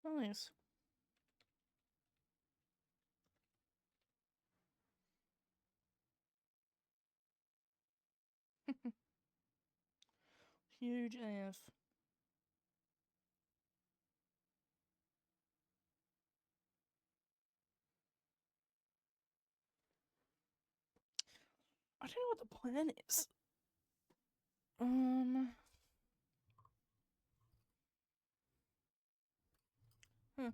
Nice. Huge AF. I don't know what the plan is. Huh.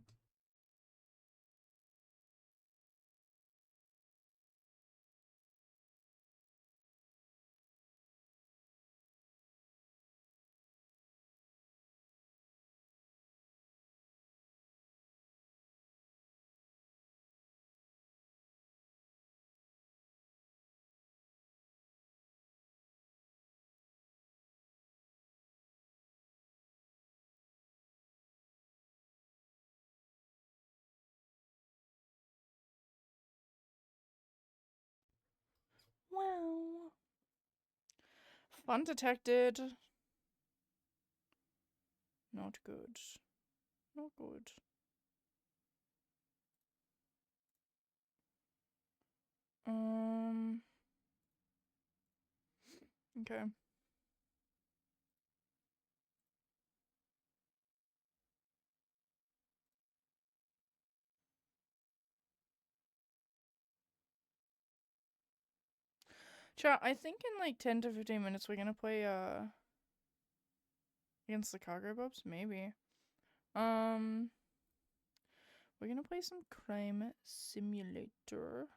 Wow. Fun detected. Not good. Not good. Okay. Chat, I think in like 10 to 15 minutes we're gonna play against the cargo bubs, maybe. We're gonna play some crime simulator.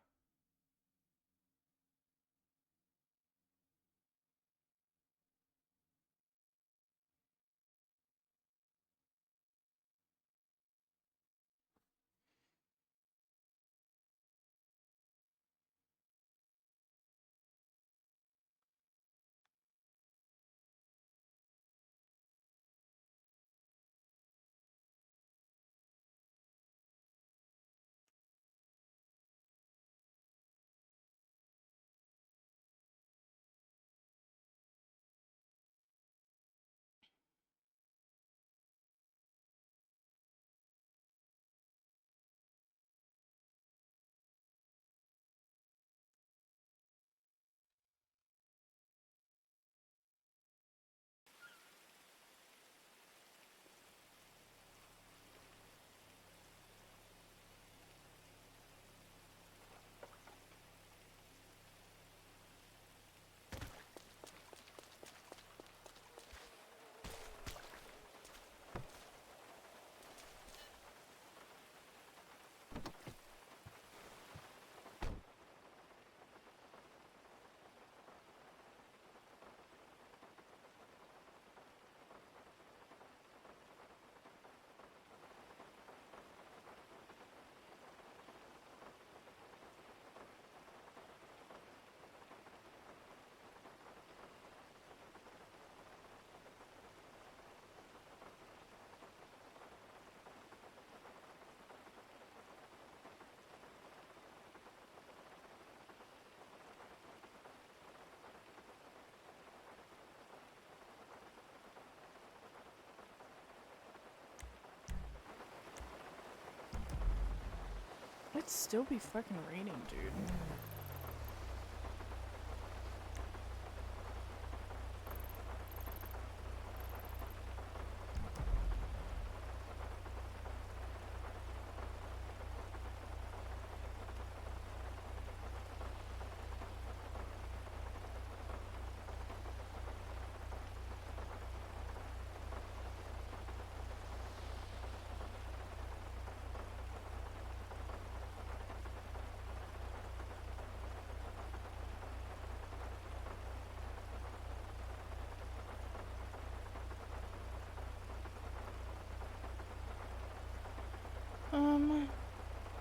It'd still be fucking raining, dude.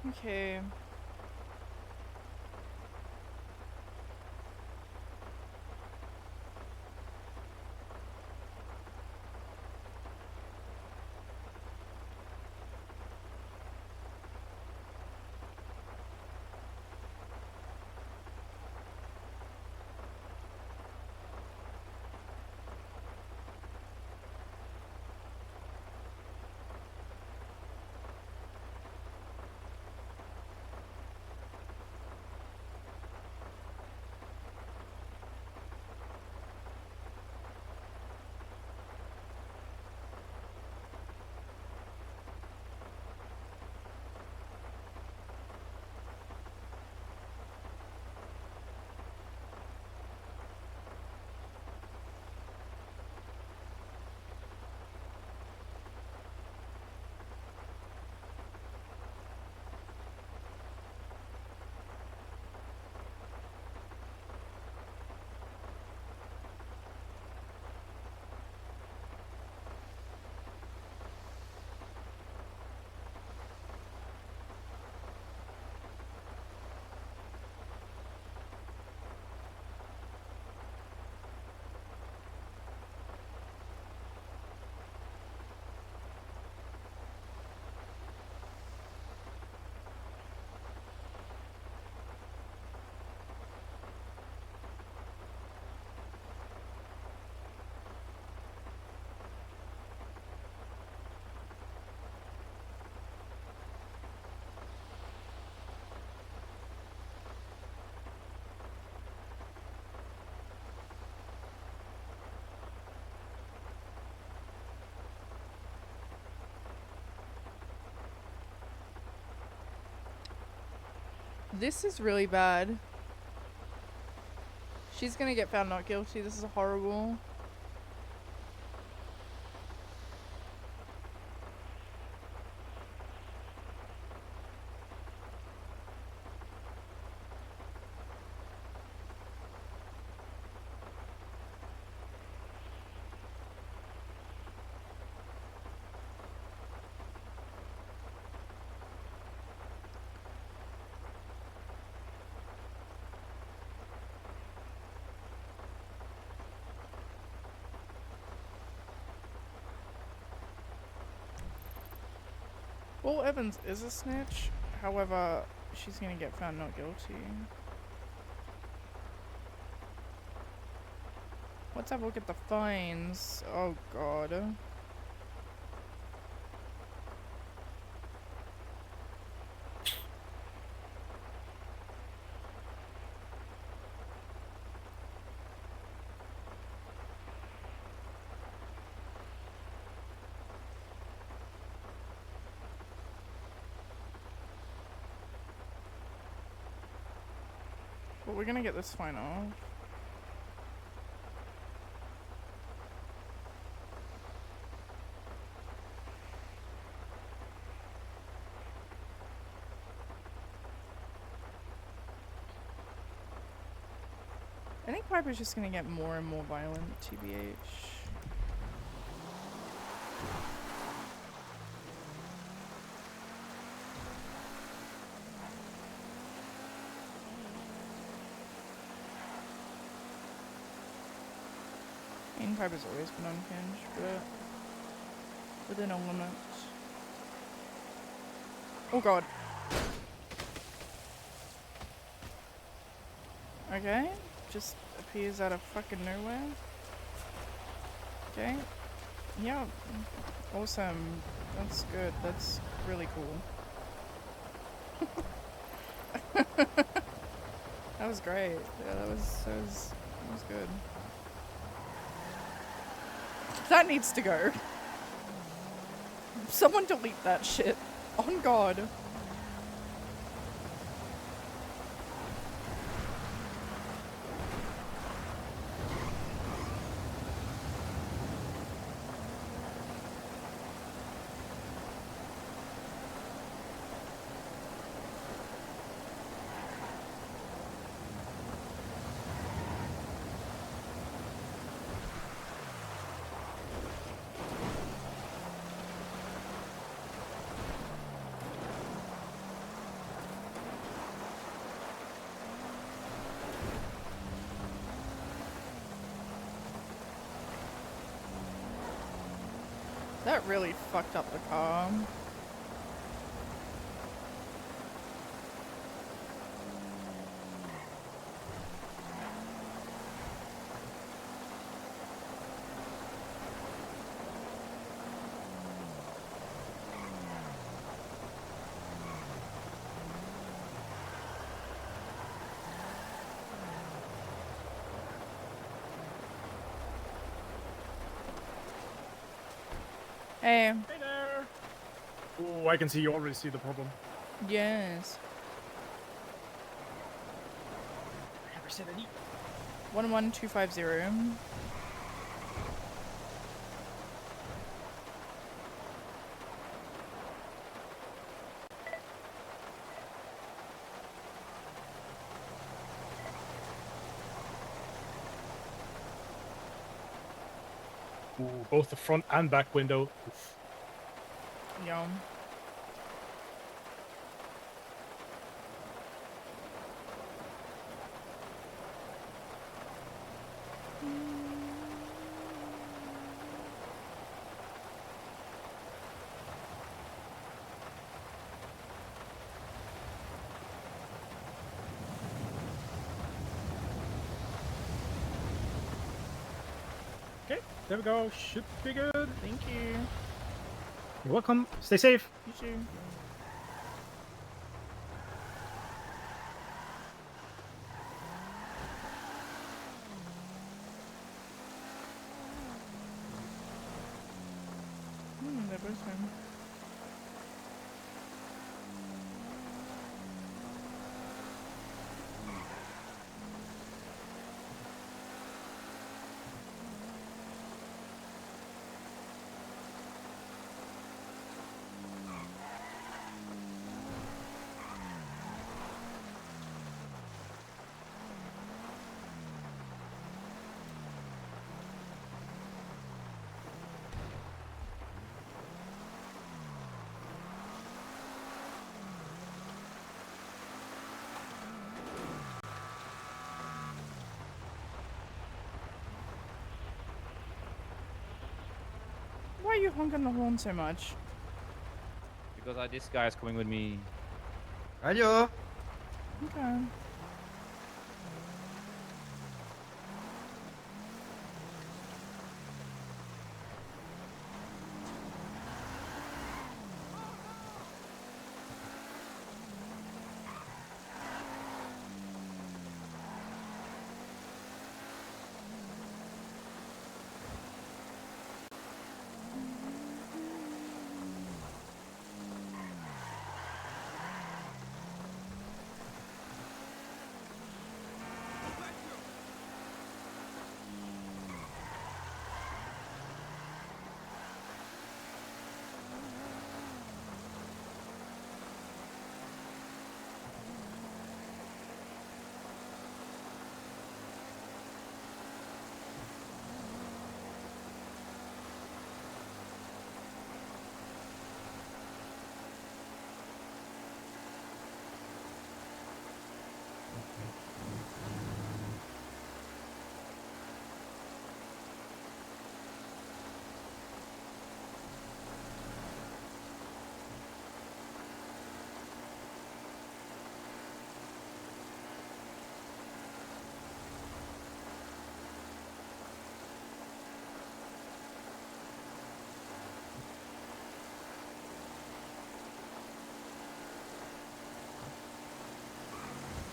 Okay. This is really bad. She's gonna get found not guilty. This is horrible. Well, Evans is a snitch. However, she's gonna get found not guilty. Let's have a look at the fines. Oh god. Well, we're gonna get this fine off. I think Piper's just gonna get more and more violent, TBH. I mean, Piper's always been unhinged, but within a limit. Oh god. Okay, just appears out of fucking nowhere. Okay. Yeah. Awesome. That's good. That's really cool. That was great. Yeah, that was good. That needs to go. Someone delete that shit. On God. That really fucked up the car. Hey. Hey there! Oh, I can see you already see the problem. Yes. I never said any. 11250. Ooh, both the front and back window. Oof. Yum. Okay, there we go. Should be good. Thank you. You're welcome. Stay safe. You too. They're both home. you honking the horn so much? Because this guy is coming with me. Radio. Okay.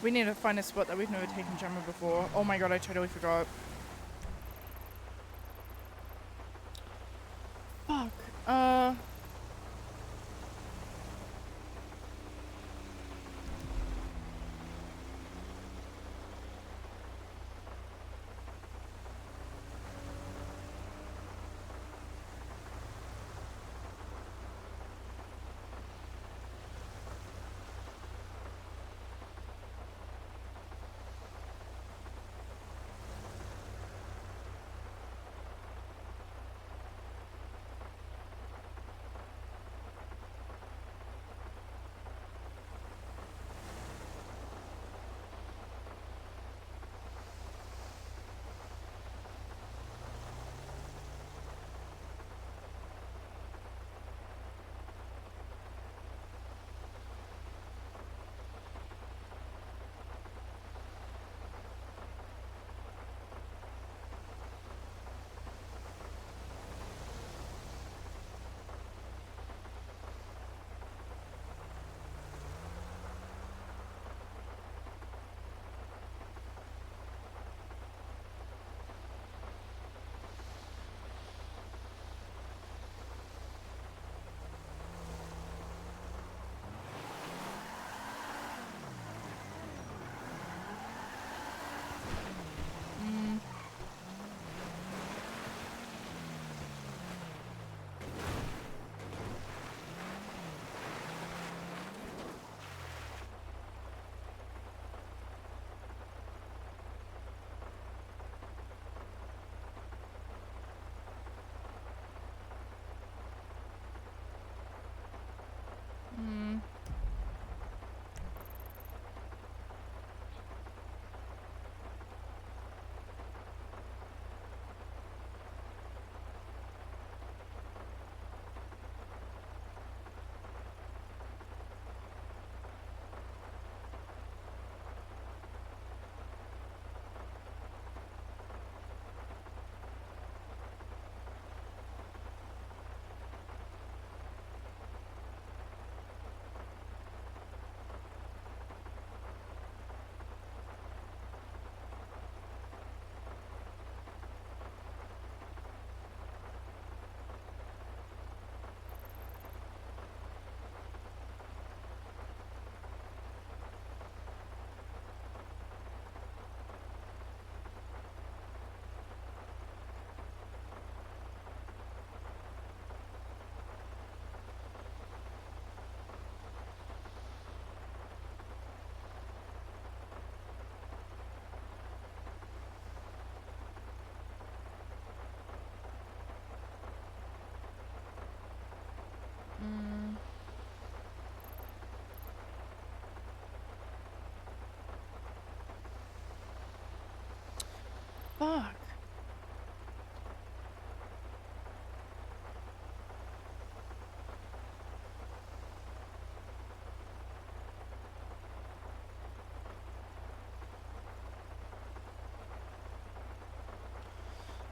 We need to find a spot that we've never taken Jammer before. Oh my god, I totally forgot. Fuck.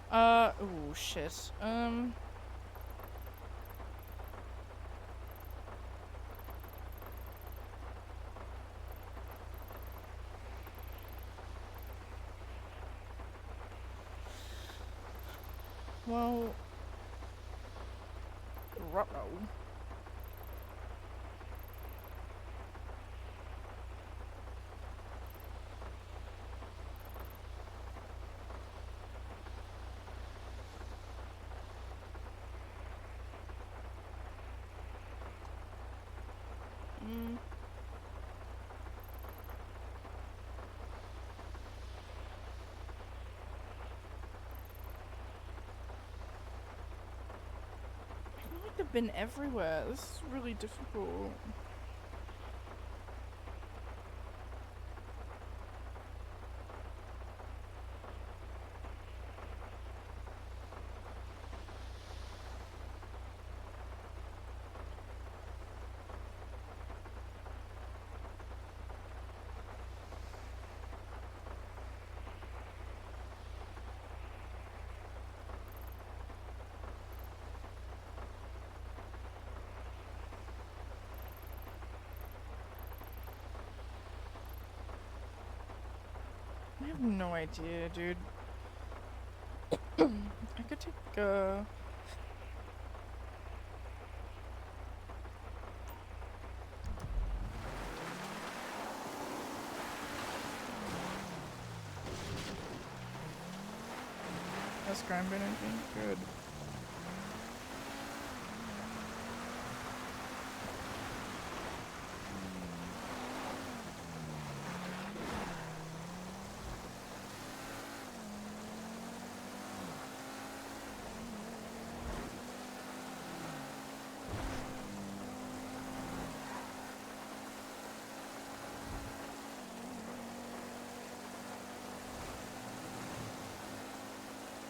Oh shit. Well, ruh-roh. I feel like they've been everywhere. This is really difficult. I have no idea, dude. I could take a scram bin, I think. Good.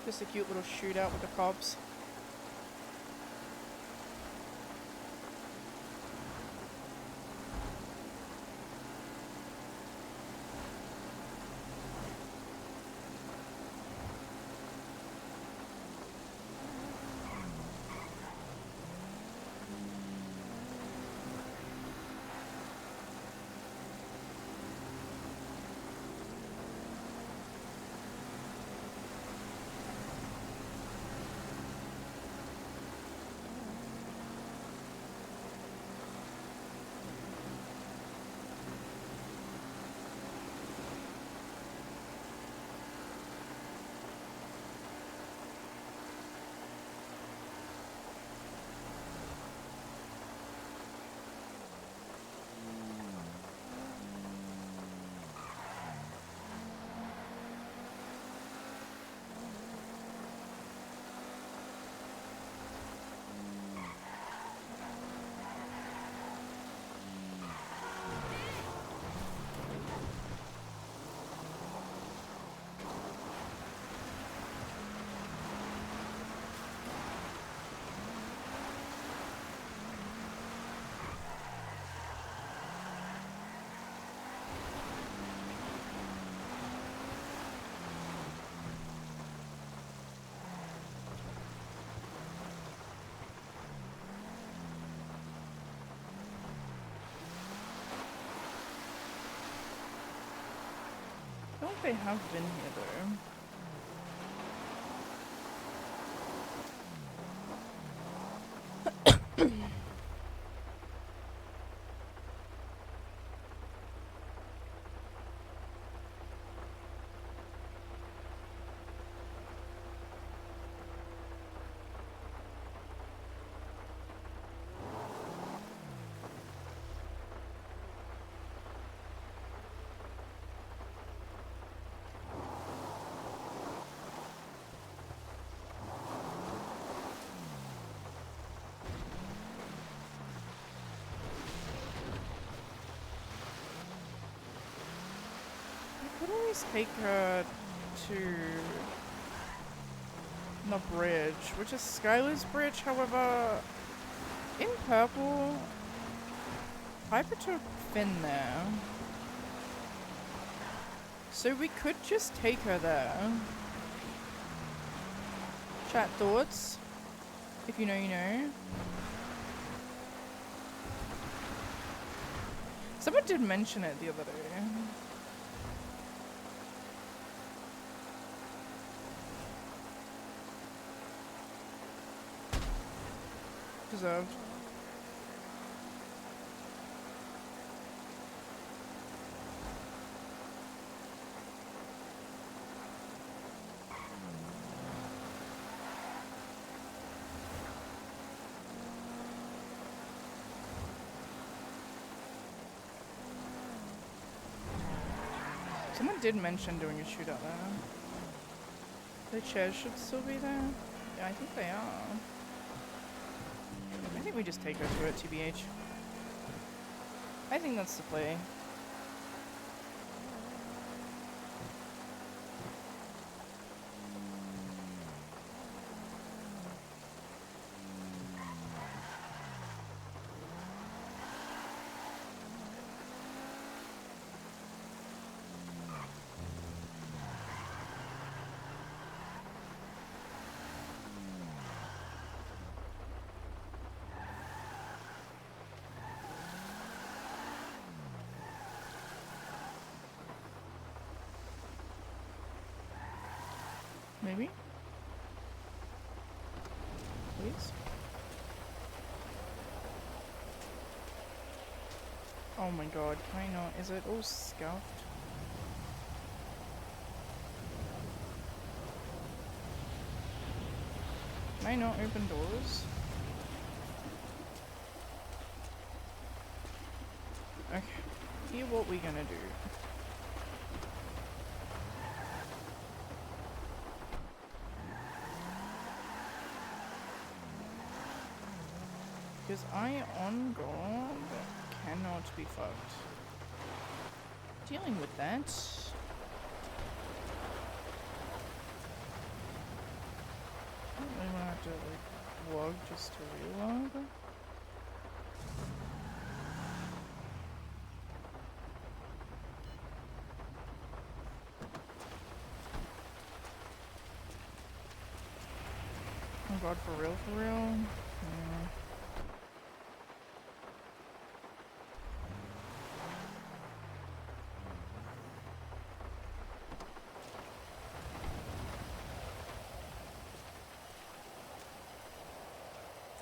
Just a cute little shootout with the cops. I don't think they have been here though. I could always take her to the bridge, which is Skylar's Bridge. However, in purple, Piper took Finn there. So we could just take her there. Chat thoughts. If you know, you know. Someone did mention it the other day. Deserved. Someone did mention doing a shootout there. The chairs should still be there. Yeah, I think they are. I think we just take her to it, TBH. I think that's the play. Maybe? Please? Oh my god, can I not? Is it all scuffed? Can I not open doors? Okay. Here what we gonna do. Because I, on God, cannot be fucked. Dealing with that. I don't really want to have to, like, log just to relog. Oh God, for real, for real? Yeah.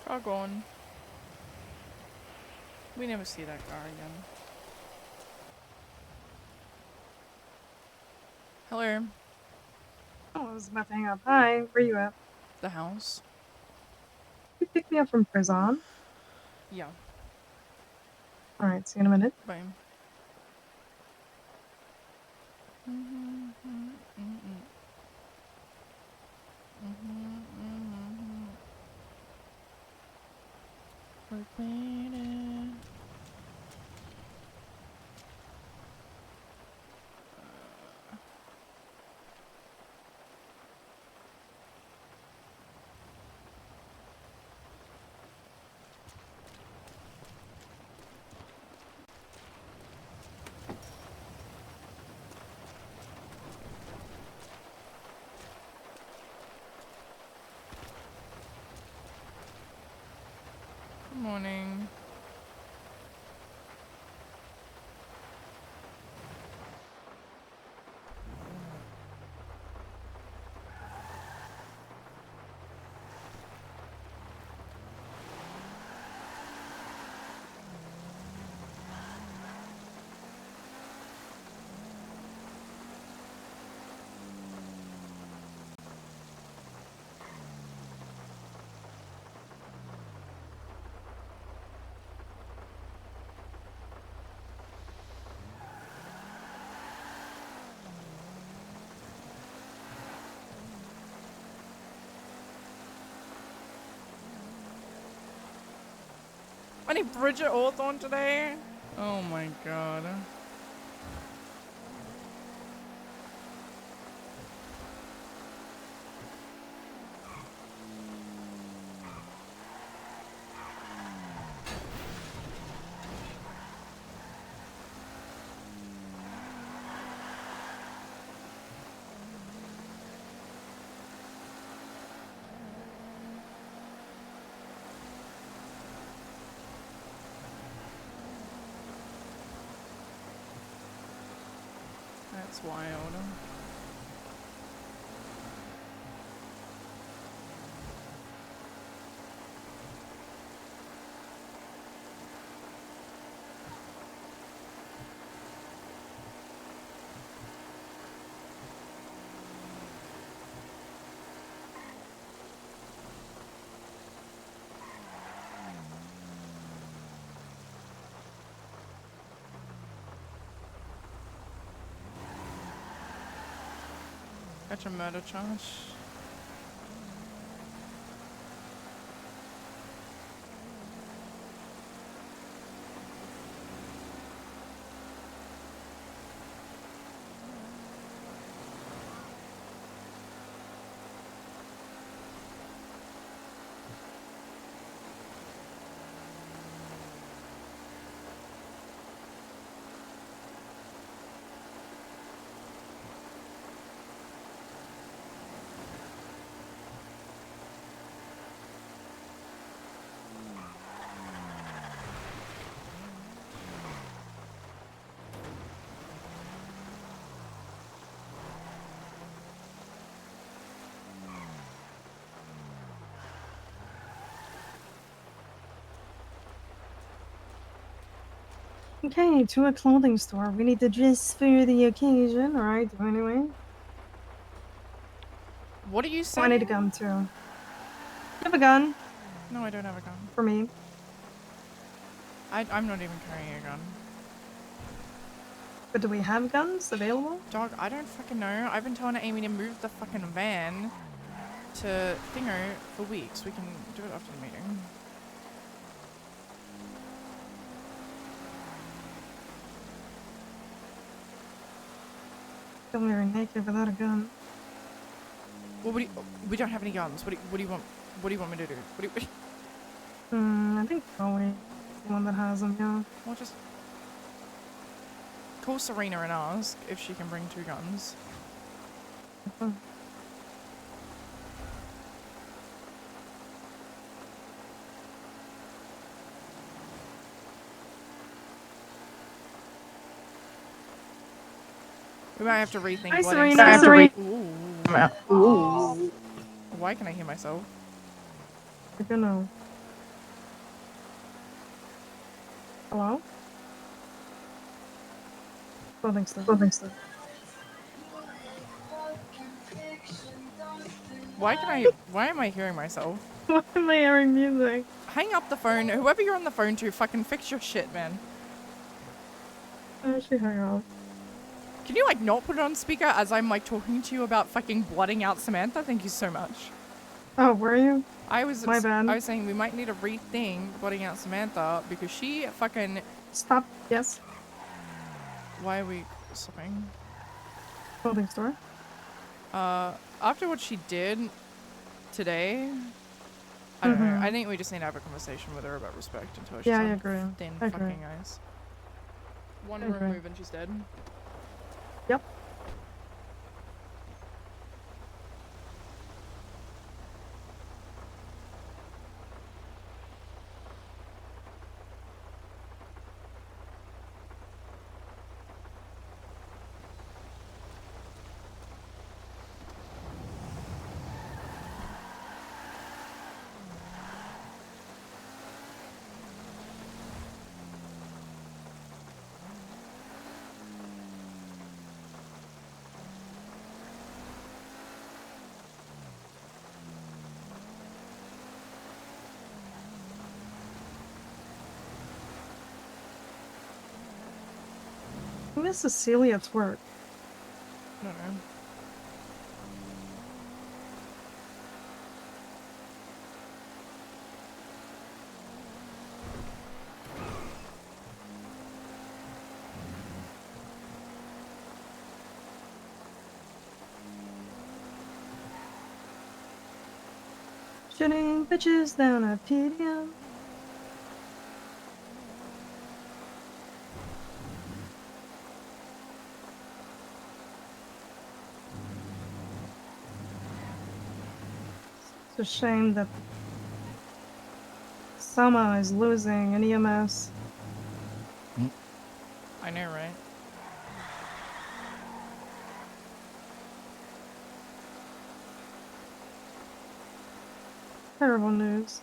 Car gone. We never see that car again. Hello. Oh, I was about to hang up. Hi, where you at? The house. You picked me up from prison. Yeah. Alright, see you in a minute. Bye. Good morning. I need Bridget Hawthorne today. Oh my god. That's wild. Catch a murder charge. Okay, to a clothing store. We need to dress for the occasion, alright? Anyway. What are you Oh, saying? I need a gun too. You have a gun No, I don't have a gun. for me. I'm not even carrying a gun. But do we have guns available? Dog, I don't fucking know. I've been telling Amy to move the fucking van to Thingo for weeks. We can do it after the meeting. Feel very naked without a gun. Well, we don't have any guns. What do you want? What do you want me to do? I think Chloe is the one that has them, yeah. Well, just call Serena and ask if she can bring 2 guns. Oh. We might have to rethink. Hi, wedding Serena. stuff. Ooh. Why can I hear myself? I don't know. Hello? Clothing stuff. Why am I hearing myself? Why am I hearing music? Hang up the phone. Whoever you're on the phone to, fucking fix your shit, man. Oh, she hung up. Can you, like, not put it on speaker as I'm, like, talking to you about fucking blooding out Samantha? Thank you so much. Oh, were you? My bad. I was saying we might need to rethink blooding out Samantha because she fucking... Stop. Yes. Why are we stopping? Clothing store. After what she did today, I don't know. I think we just need to have a conversation with her about respect until she's Yeah, I on agree. thin I agree. fucking ice. One I room agree. move and she's dead. Yep. Who is Cecilia Twerk? I don't know. Shooting bitches down a PDM. It's a shame that Sama is losing an EMS. I know, right? Terrible news.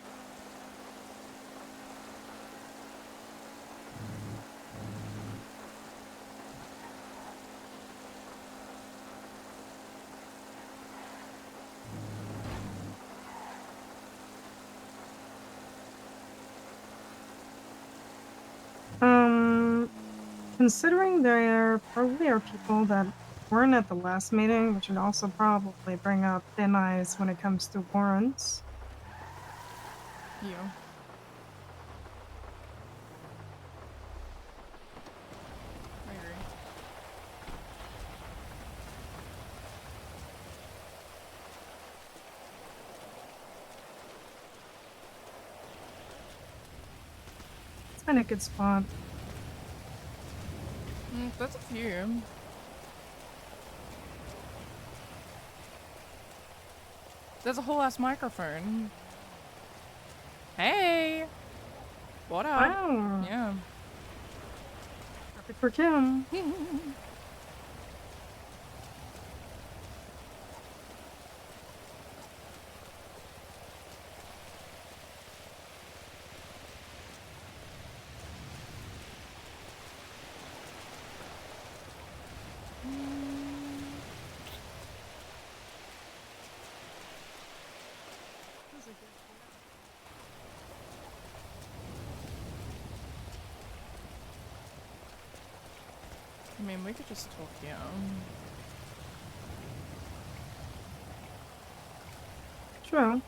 Considering there probably are people that weren't at the last meeting, which would also probably bring up thin ice when it comes to warrants. Yeah. I agree. It's been a good spot. That's a few. There's a whole ass microphone. Hey! What up? Wow. Yeah. Perfect for Kim. I mean, we could just talk here. True.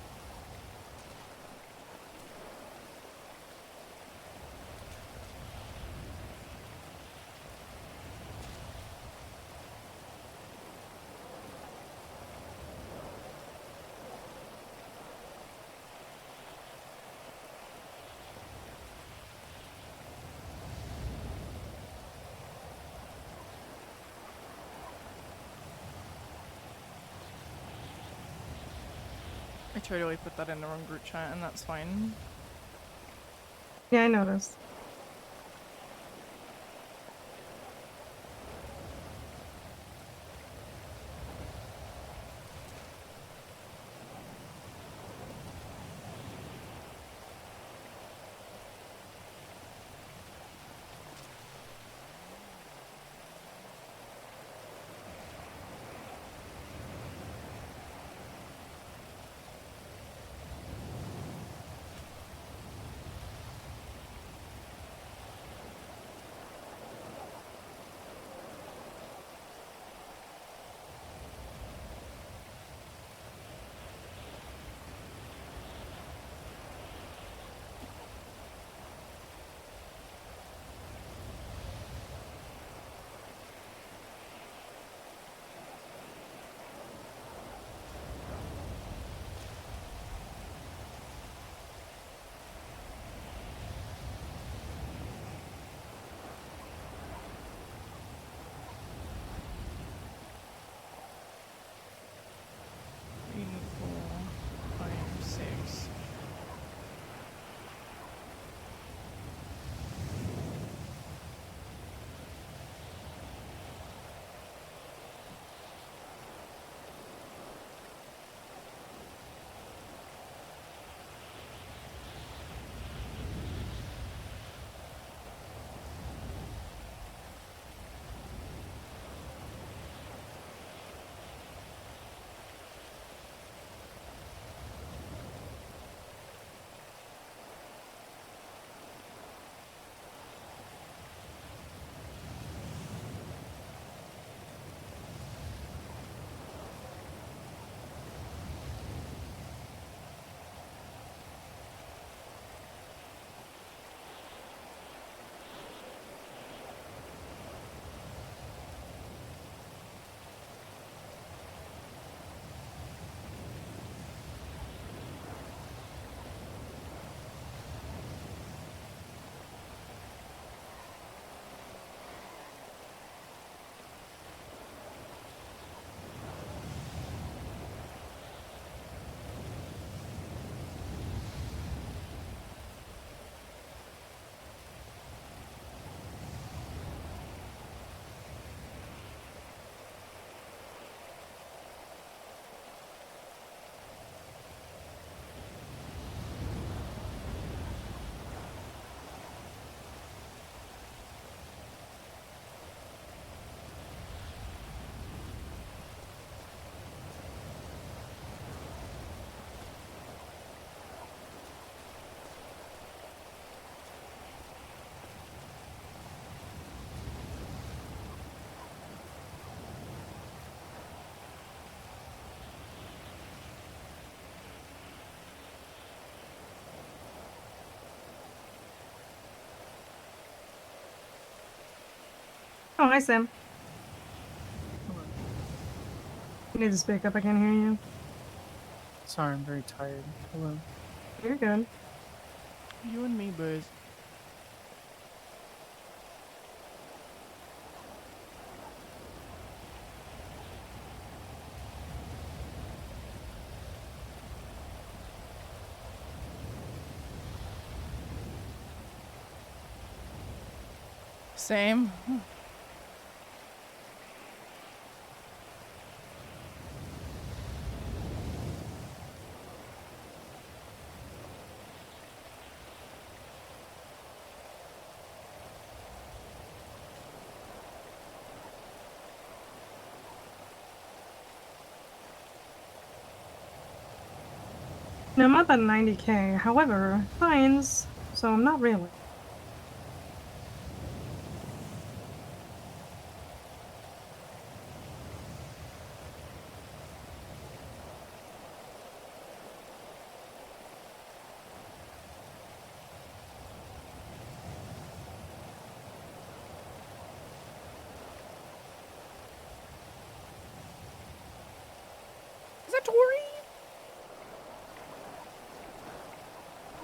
I totally put that in the wrong group chat, and that's fine. Yeah, I noticed. Oh, hi, Sam. You need to speak up. I can't hear you. Sorry, I'm very tired. Hello. You're good. You and me, Buzz. Same. No, I'm up at 90k. However, fines, so I'm not really. Is that Tori?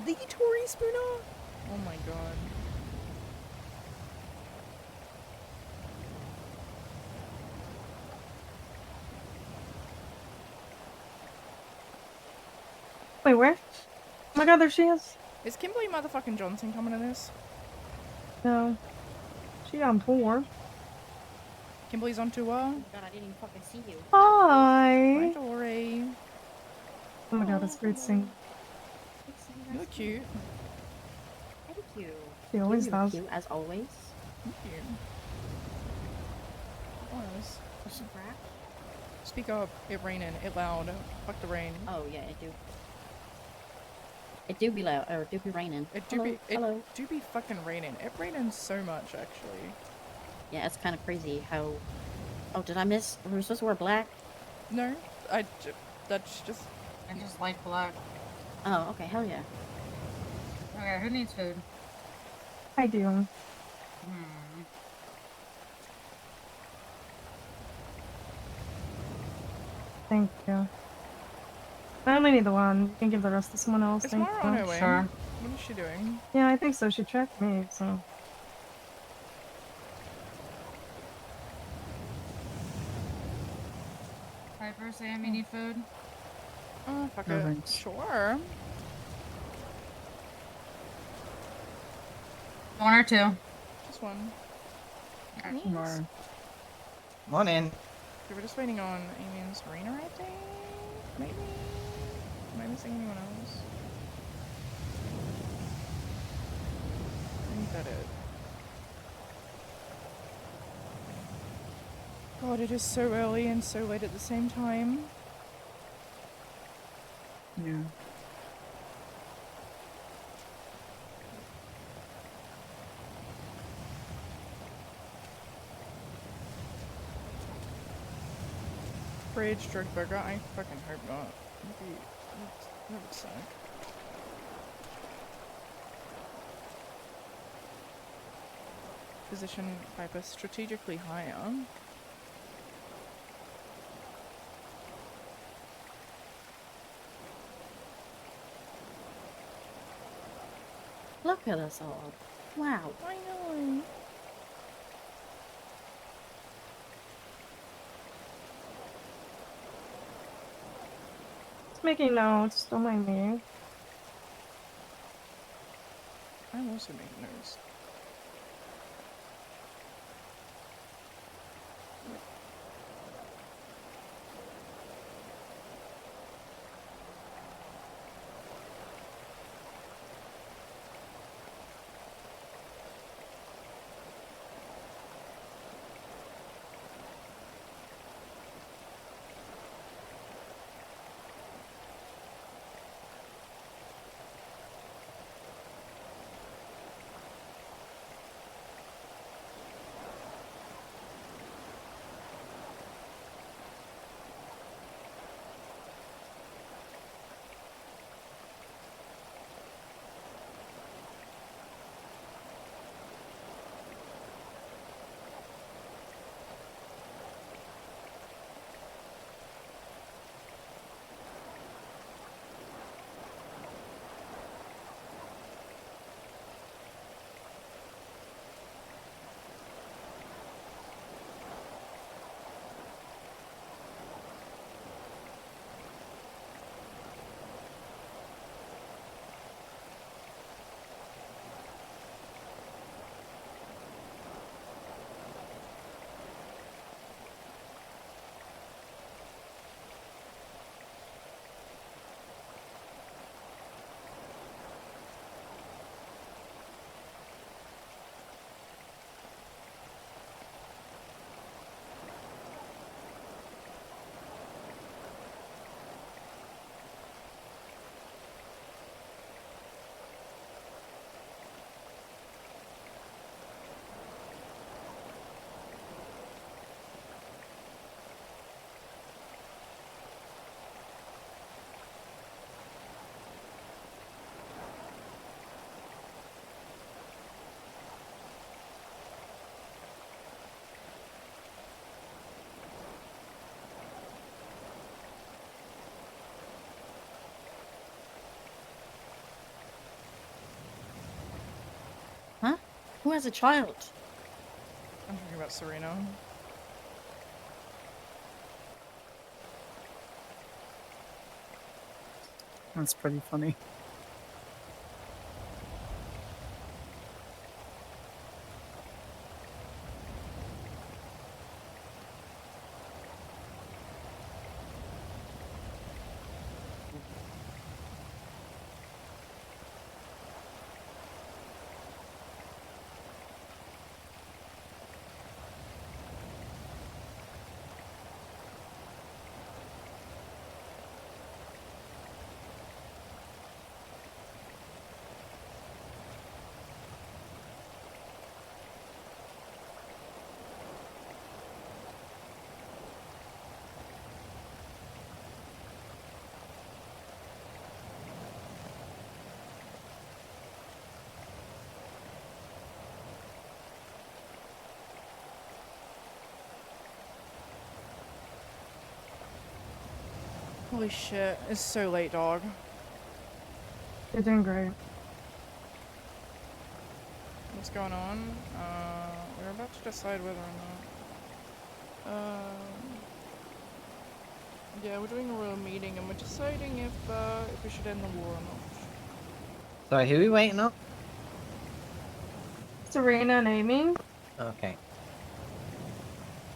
The Tori Spooner? Oh my god. Wait, where? Oh my god, there she is. Is Kimberly motherfucking Johnson coming in this? No. She on tour. Kimberly's on tour? Oh my god, I didn't even fucking see you. Hi, Hi. Tori. Oh my god, it's great singing. You look cute. Thank you. She always You're does. cute, as always. Thank you. Was. What's up, Brack? Speak up. It raining. It loud. Fuck the rain. Oh, yeah, it do. It do be loud, or it do be raining. It do Hello, be. It hello. do be fucking raining. It raining so much actually. Yeah, it's kind of crazy how... Oh, did I miss? Were we supposed to wear black? No, that's just. I just like black. Oh, okay, hell yeah. Okay, who needs food? I do. Hmm. Thank you. I only need the one. You can give the rest to someone else. Is Thank Mara on you. her way? Sure. What is she doing? Yeah, I think so. She tracked me, so. Piper, Sam, you need food? Oh, fuck No, it. thanks. Sure. One or two? Just one. Alright. Tomorrow. Morning. Okay, we're just waiting on Amy and Serena, I think? Maybe? Am I missing anyone else? I think that it. God, it is so early and so late at the same time. Yeah. Bridge, drug burger? I fucking hope not. That would suck. Position Piper strategically higher. Look at us all. Wow. I know. Just making notes. Don't mind me. I'm also making notes. Who has a child? I'm talking about Serena. That's pretty funny. Holy shit, it's so late, dog. You're doing great. What's going on? We're about to decide whether or not. Yeah, we're doing a royal meeting and we're deciding if we should end the war or not. Sorry, who are we waiting on? Serena and Amy. Okay.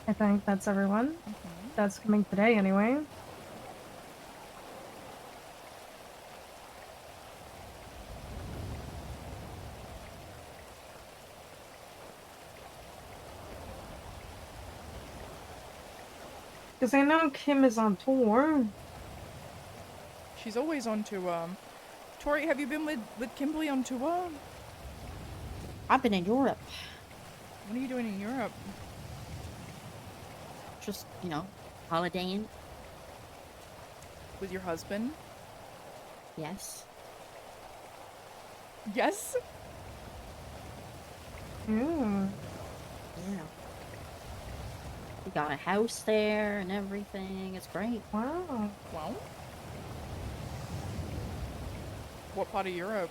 I think that's everyone. Mm-hmm. That's coming today anyway. Because I know Kim is on tour. She's always on to, Tori, have you been with Kimberly on tour? I've been in Europe. What are you doing in Europe? Just, you know, holidaying. With your husband? Yes. Yes? Ooh. Yeah. We got a house there and everything. It's great. Wow. Well. What part of Europe?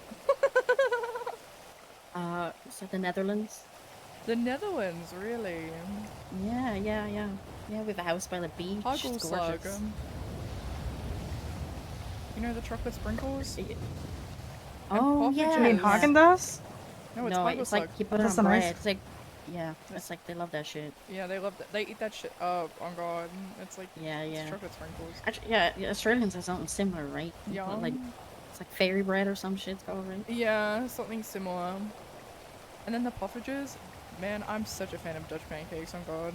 So the Netherlands. The Netherlands, really? Yeah. Yeah, we have a house by the beach. It's Hagelslag. gorgeous. You know the chocolate sprinkles? Oh, poffertjes. yeah. You mean Yes. Haagen-Dazs? No, it's No, Hagelslag. it's like you put it That's on a nice- bread. It's like, yeah, it's like they love that shit. Yeah, they love that. They eat that shit up. Oh god, it's like Yeah, it's yeah. chocolate sprinkles. Actually, yeah, Australians have something similar, right? You Yeah. put, like, it's like fairy bread or some shit, called, right? Yeah, something similar. And then the poffertjes. Man, I'm such a fan of Dutch pancakes. Oh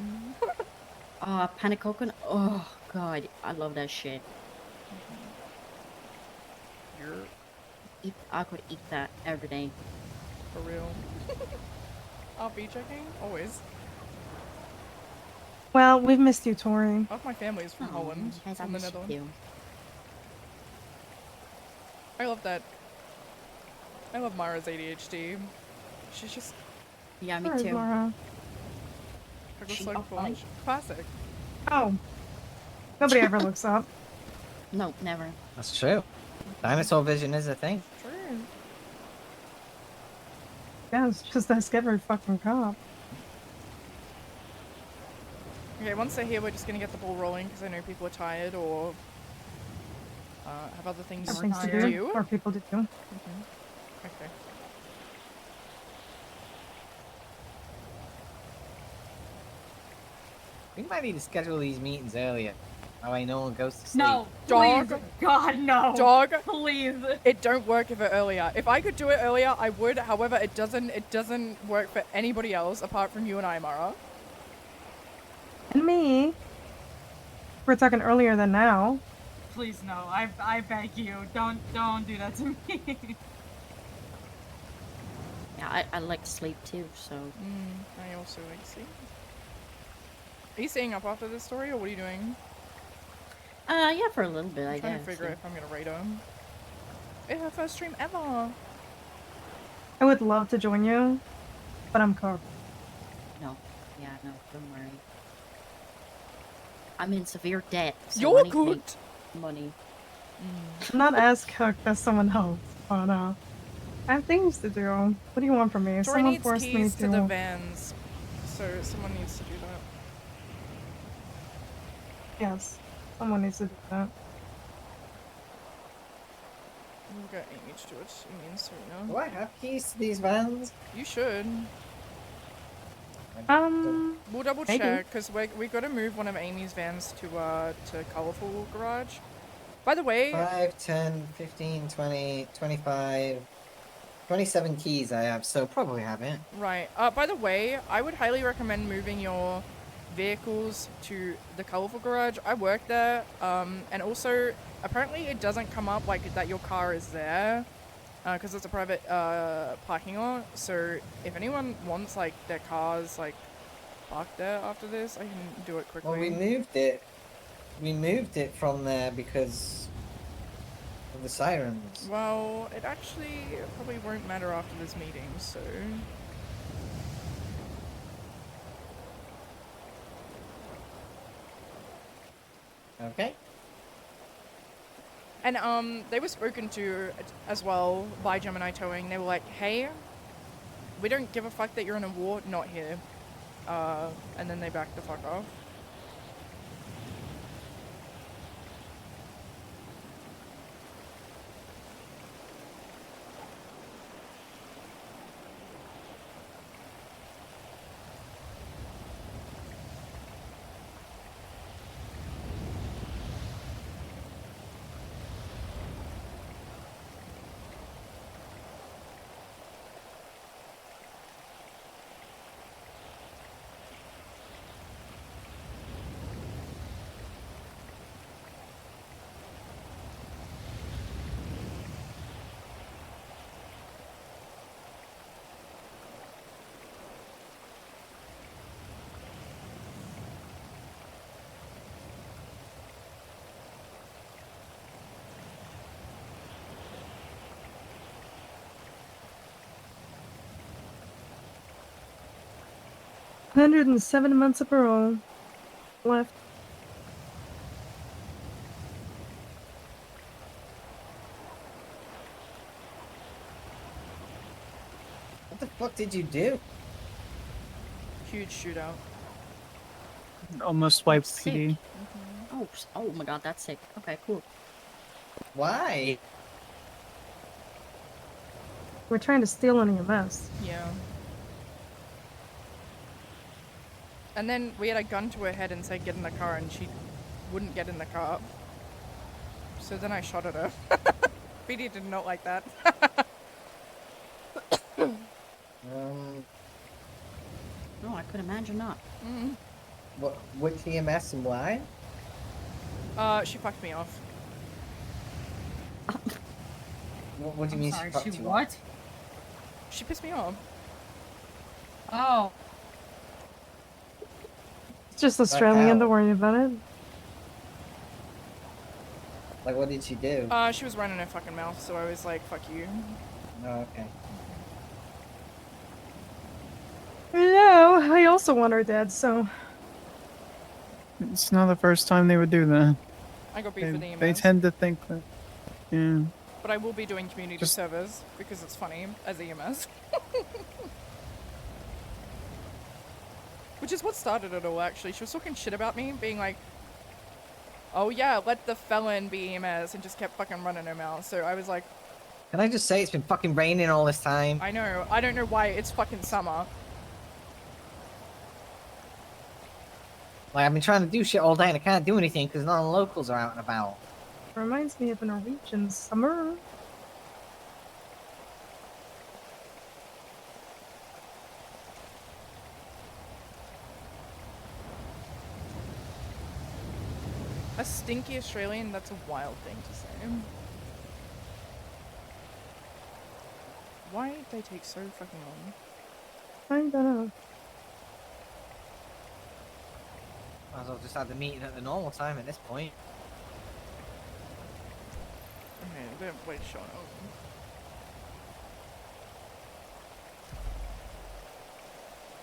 god. Panna coconut. Oh god, I love that shit. You're I could eat that every day. for real. I'll be checking always. Well, we've missed you, Tori. Half my family is from Holland, Guys, I from the miss you Netherlands. too. I love that. I love Mara's ADHD. She's just Yeah, me Sorry, too. Laura. looks She like up full on- classic. Oh. Nobody ever looks up. No, never. That's true. Dinosaur vision is a thing. True. Yeah, it's just ask every fucking cop. Okay, once they're here, we're just gonna get the ball rolling because I know people are tired or have other things Have things to to do. do. Or people to do. Okay. We might need to schedule these meetings earlier. That way no one goes to sleep. No, Dog. please. God, no. Dog. Please. It don't work if it earlier. If I could do it earlier, I would. However, it doesn't work for anybody else apart from you and I, Mara. And me. We're talking earlier than now. Please, no. I beg you. Don't do that to me. Yeah, I like to sleep too, so. I also like to see. Are you staying up after this story, or what are you doing? Yeah, for a little bit, I I'm trying guess. to figure yeah. if I'm gonna rate her. It's her first stream ever. I would love to join you, but I'm cooked. No. Yeah, no, don't worry. I'm in severe debt. So You're I need to make good. money. I'm not as cooked as someone else, but I have things to do. What do you want from me? Tori Someone needs forced me keys to the to. vans, so someone needs to do that. Yes, someone needs to do that. We'll get Amy to do it. Amy and Serena. Do I have keys to these vans? You should. We'll double Maybe. check because we got to move one of Amy's vans to Colorful Garage. By the way, 5, 10, 15, 20, 25, 27 keys I have, so probably have it. right. By the way, I would highly recommend moving your vehicles to the Colorful Garage. I work there, and also apparently it doesn't come up like that your car is there, because it's a private parking lot. So if anyone wants like their cars like parked there after this, I can do it quickly. Well, we moved it. We moved it from there because of the sirens. Well, it actually probably won't matter after this meeting, so... Okay. And, they were spoken to as well by Gemini Towing. They were like, hey, we don't give a fuck that you're in a war, not here. And then they backed the fuck off. $107 of parole left. What the fuck did you do? Huge shootout. Almost wiped Sick. PD. Oh my god, that's sick. Okay, cool. Why? We're trying to steal an EMS. Yeah. And then we had a gun to her head and said get in the car, and she wouldn't get in the car. So then I shot at her. BD did not like that. No, I could imagine not. Which EMS and why? She fucked me off. What do you mean Sorry, she fucked she you what? up? She pissed me off. Oh, It's just Australian, how? don't worry about it. Like, what did she do? She was running her fucking mouth, so I was like, fuck you. Oh, okay. No, I also want her dead, so. It's not the first time they would do that. I got beef with the They EMS. tend to think that. Yeah. But I will be doing community Just- service because it's funny as EMS. Which is what started it all, actually. She was talking shit about me, being like, oh yeah, let the felon be EMS, and just kept fucking running her mouth. So I was like, Can I just say it's been fucking raining all this time? I know, I don't know why, it's fucking summer. Like, I've been trying to do shit all day and I can't do anything because none of the locals are out and about. Reminds me of a Norwegian summer. A stinky Australian, that's a wild thing to say. Why did they take so fucking long? I don't know. Might as well just have the meeting at the normal time at this point. Okay, a bit of weight shot.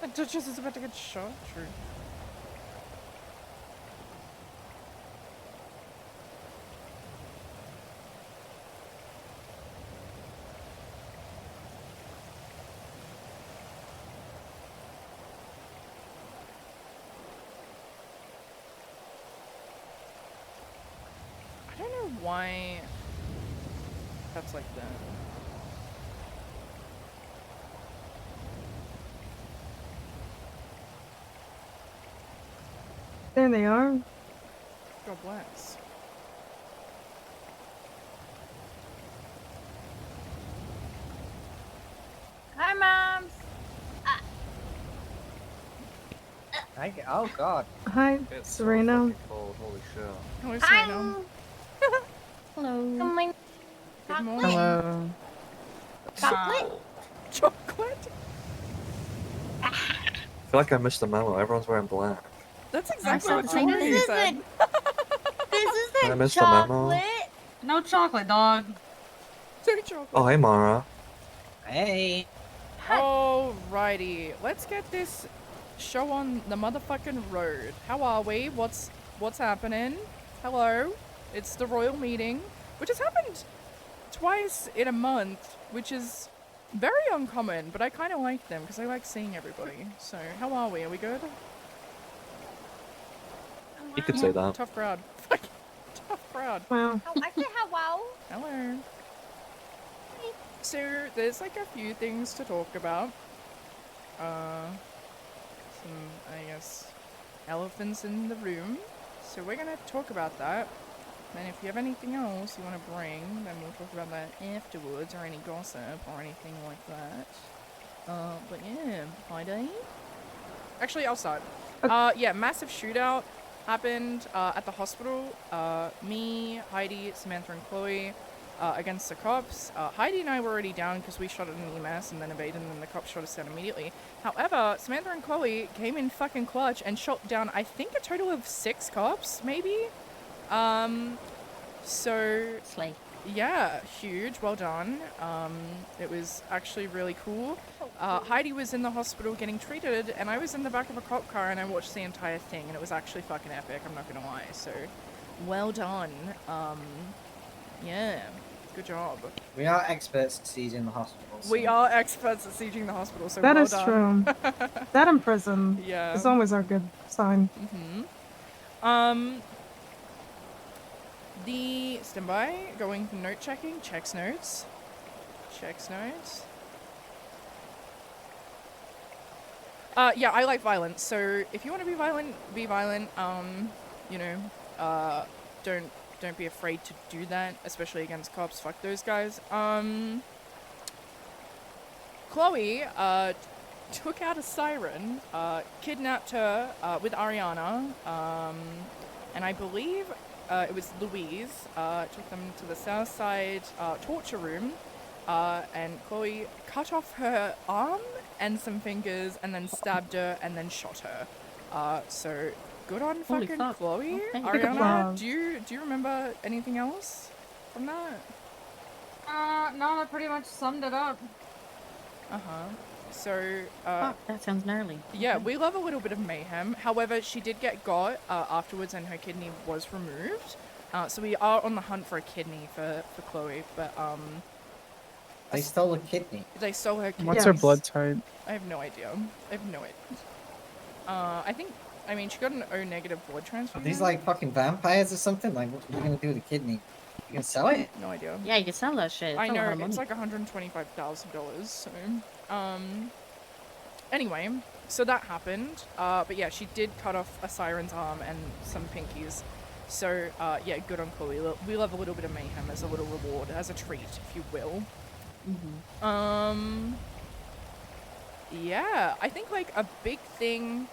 The Duchess is about to get shot? True. know why that's like that. There they are. God bless. Hi, moms. Oh God. Hi, It's Serena. cold. Holy shit. Hello, Hi. Serena. Hello. Oh my Good morning. Hello. chocolate. Chocolate? I feel like I missed a memo. Everyone's wearing black. That's I exactly saw what the same Jordan thing. said. This I isn't missed the memo. chocolate. No chocolate, dog. Two chocolate. Oh, hey, Mara. Hey. Alrighty, let's get this show on the motherfucking road. How are we? What's happening? Hello? It's the royal meeting, which has happened twice in a month, which is very uncommon, but I kind of like them because I like seeing everybody. So, how are we? Are we good? You could say that. Tough crowd. Fucking tough crowd. Wow. I said hello. Hello. So, there's like a few things to talk about. Some, I guess, elephants in the room. So we're gonna talk about that. And if you have anything else you want to bring, then we'll talk about that afterwards, or any gossip, or anything like that. But yeah, Heidi? Actually, I'll start. Yeah, massive shootout happened at the hospital. Me, Heidi, Samantha, and Chloe against the cops. Heidi and I were already down because we shot at an EMS and then evaded, and then the cops shot us down immediately. However, Samantha and Chloe came in fucking clutch and shot down, I think, a total of 6 cops, maybe? So, Slay. yeah, huge, well done. It was actually really cool. Heidi was in the hospital getting treated, and I was in the back of a cop car, and I watched the entire thing, and it was actually fucking epic, I'm not gonna lie. So, well done. Yeah, good job. We are experts at sieging the hospital. So. We are experts at sieging the hospital, so That well is done. true. That in prison Yeah. is always a good sign. The standby, going for note checking, checks notes. Checks notes. Yeah, I like violence, so if you want to be violent, be violent. You know, don't be afraid to do that, especially against cops. Fuck those guys. Chloe, took out a siren, kidnapped her, with Ariana, and I believe, it was Louise, took them to the south side, torture room, and Chloe cut off her arm and some fingers, and then stabbed her, and then shot her. So, good on Holy fucking fuck. Chloe. Okay. Big Ariana, applause. do you remember anything else from that? No, that pretty much summed it up. Uh-huh. So, Fuck, that sounds gnarly. yeah, Okay. we love a little bit of mayhem. However, she did get got afterwards, and her kidney was removed. So we are on the hunt for a kidney for Chloe, but They stole a kidney. they stole her kidney. What's her Yes. blood type? I have no idea. I mean, she got an O-negative blood Are transfusion. these like fucking vampires or something? Like, what are you gonna do with the kidney? You gonna sell it? No idea. Yeah, you can sell that shit. It's I a lot know, of money. it's like $125,000, so, anyway, so that happened, but yeah, she did cut off a siren's arm and some pinkies, so, yeah, good on Chloe. We love a little bit of mayhem as a little reward, as a treat, if you will. Mm-hmm. Yeah, I think, like, a big thing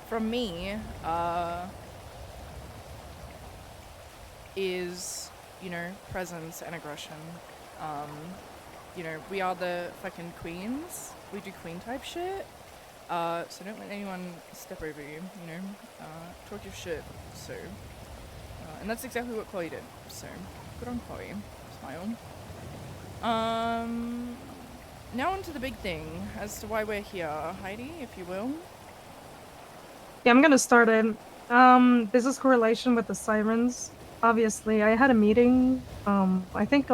from me, is, you know, presence and aggression. You know, we are the fucking queens. We do queen type shit. So don't let anyone step over you, you know. Talk your shit. So, and that's exactly what Chloe did. So, good on Chloe. Smile. Now on to the big thing, as to why we're here. Heidi, if you will. Yeah, I'm gonna start it. This is correlation with the sirens. Obviously, I had a meeting. I think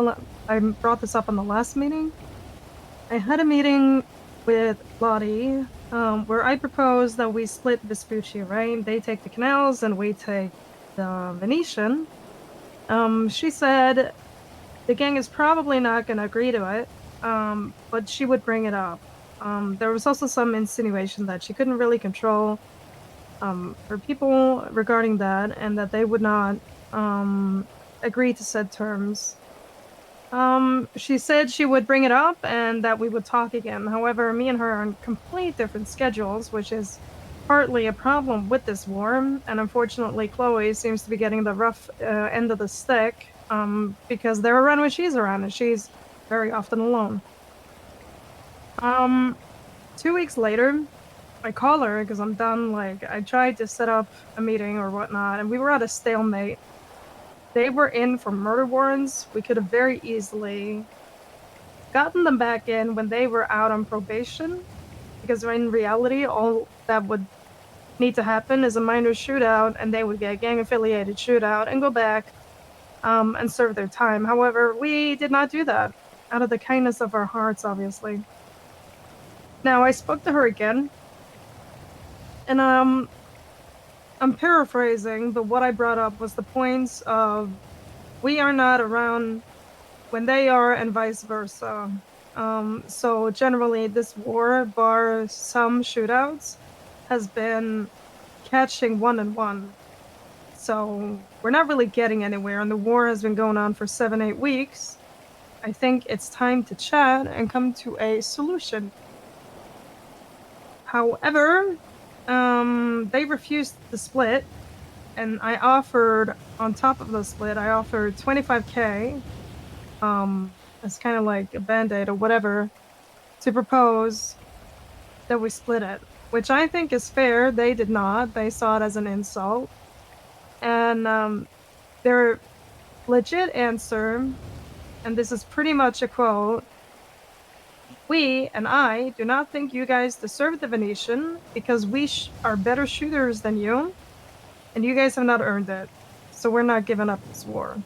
I brought this up on the last meeting. I had a meeting with Lottie, where I proposed that we split Vespucci, right? They take the canals and we take the Venetian. She said the gang is probably not going to agree to it, but she would bring it up. There was also some insinuation that she couldn't really control her people regarding that, and that they would not agree to said terms. She said she would bring it up and that we would talk again. However, me and her are on complete different schedules, which is partly a problem with this war. And unfortunately, Chloe seems to be getting the rough end of the stick because they're around when she's around, and she's very often alone. 2 weeks later, I call her because I'm done. Like, I tried to set up a meeting or whatnot, and we were at a stalemate. They were in for murder warrants. We could have very easily gotten them back in when they were out on probation, because in reality, all that would need to happen is a minor shootout, and they would get a gang-affiliated shootout and go back and serve their time. However, we did not do that, out of the kindness of our hearts, obviously. Now, I spoke to her again, and I'm paraphrasing, but what I brought up was the points of we are not around when they are, and vice versa. So generally, this war, bar some shootouts, has been catching 1-on-1. So we're not really getting anywhere, and the war has been going on for 7-8 weeks. I think it's time to chat and come to a solution. However, they refused the split, and I offered, on top of the split, I offered 25K, as kind of like a band-aid or whatever, to propose that we split it, which I think is fair. They did not. They saw it as an insult. And their legit answer, and this is pretty much a quote, "We and I do not think you guys deserve the Venetian because we are better shooters than you, and you guys have not earned it. So we're not giving up this war."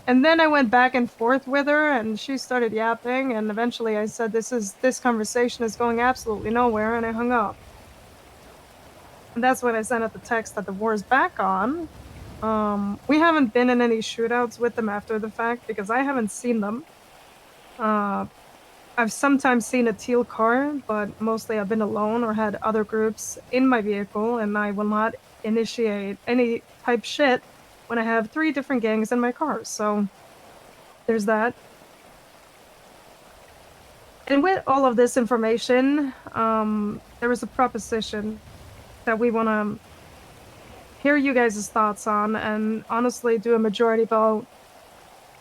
And then I went back and forth with her, and she started yapping, and eventually I said, this conversation is going absolutely nowhere, and I hung up. And that's when I sent out the text that the war is back on. We haven't been in any shootouts with them after the fact because I haven't seen them. I've sometimes seen a teal car, but mostly I've been alone or had other groups in my vehicle, and I will not initiate any type shit when I have 3 different gangs in my car. So there's that. And with all of this information, there is a proposition that we want to hear you guys' thoughts on, and honestly do a majority vote.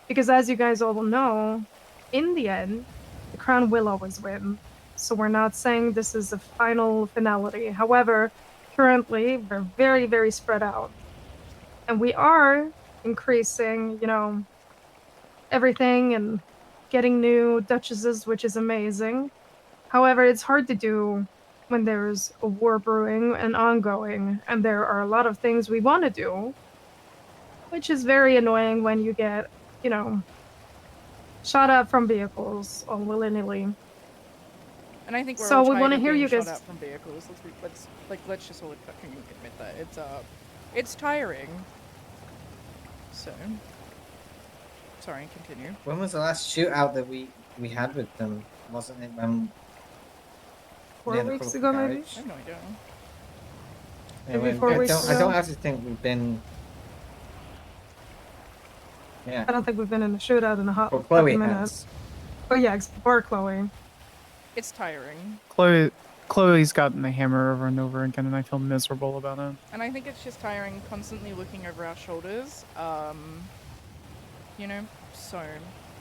Because as you guys all know, in the end, the crown will always win. So we're not saying this is a final finality. However, currently, we're very, very spread out. And we are increasing, everything and getting new duchesses, which is amazing. However, it's hard to do when there's a war brewing and ongoing, and there are a lot of things we want to do, which is very annoying when you get, shot at from vehicles all willy-nilly. And I think we're So all we tired wanna of hear being you shot guys- at from vehicles. Let's just all fucking admit that it's tiring. So, sorry, continue. When was the last shootout that we had with them? Wasn't it 4 near the weeks Crawford ago, maybe? Garage? I have no idea. Maybe 4 weeks I don't ago? actually think we've been. Yeah. I don't think we've been in a shootout in a hot Well, Chloe fucking minute. has. Oh yeah, or Chloe. It's tiring. Chloe's gotten the hammer over and over again, and I feel miserable about it. And I think it's just tiring constantly looking over our shoulders. So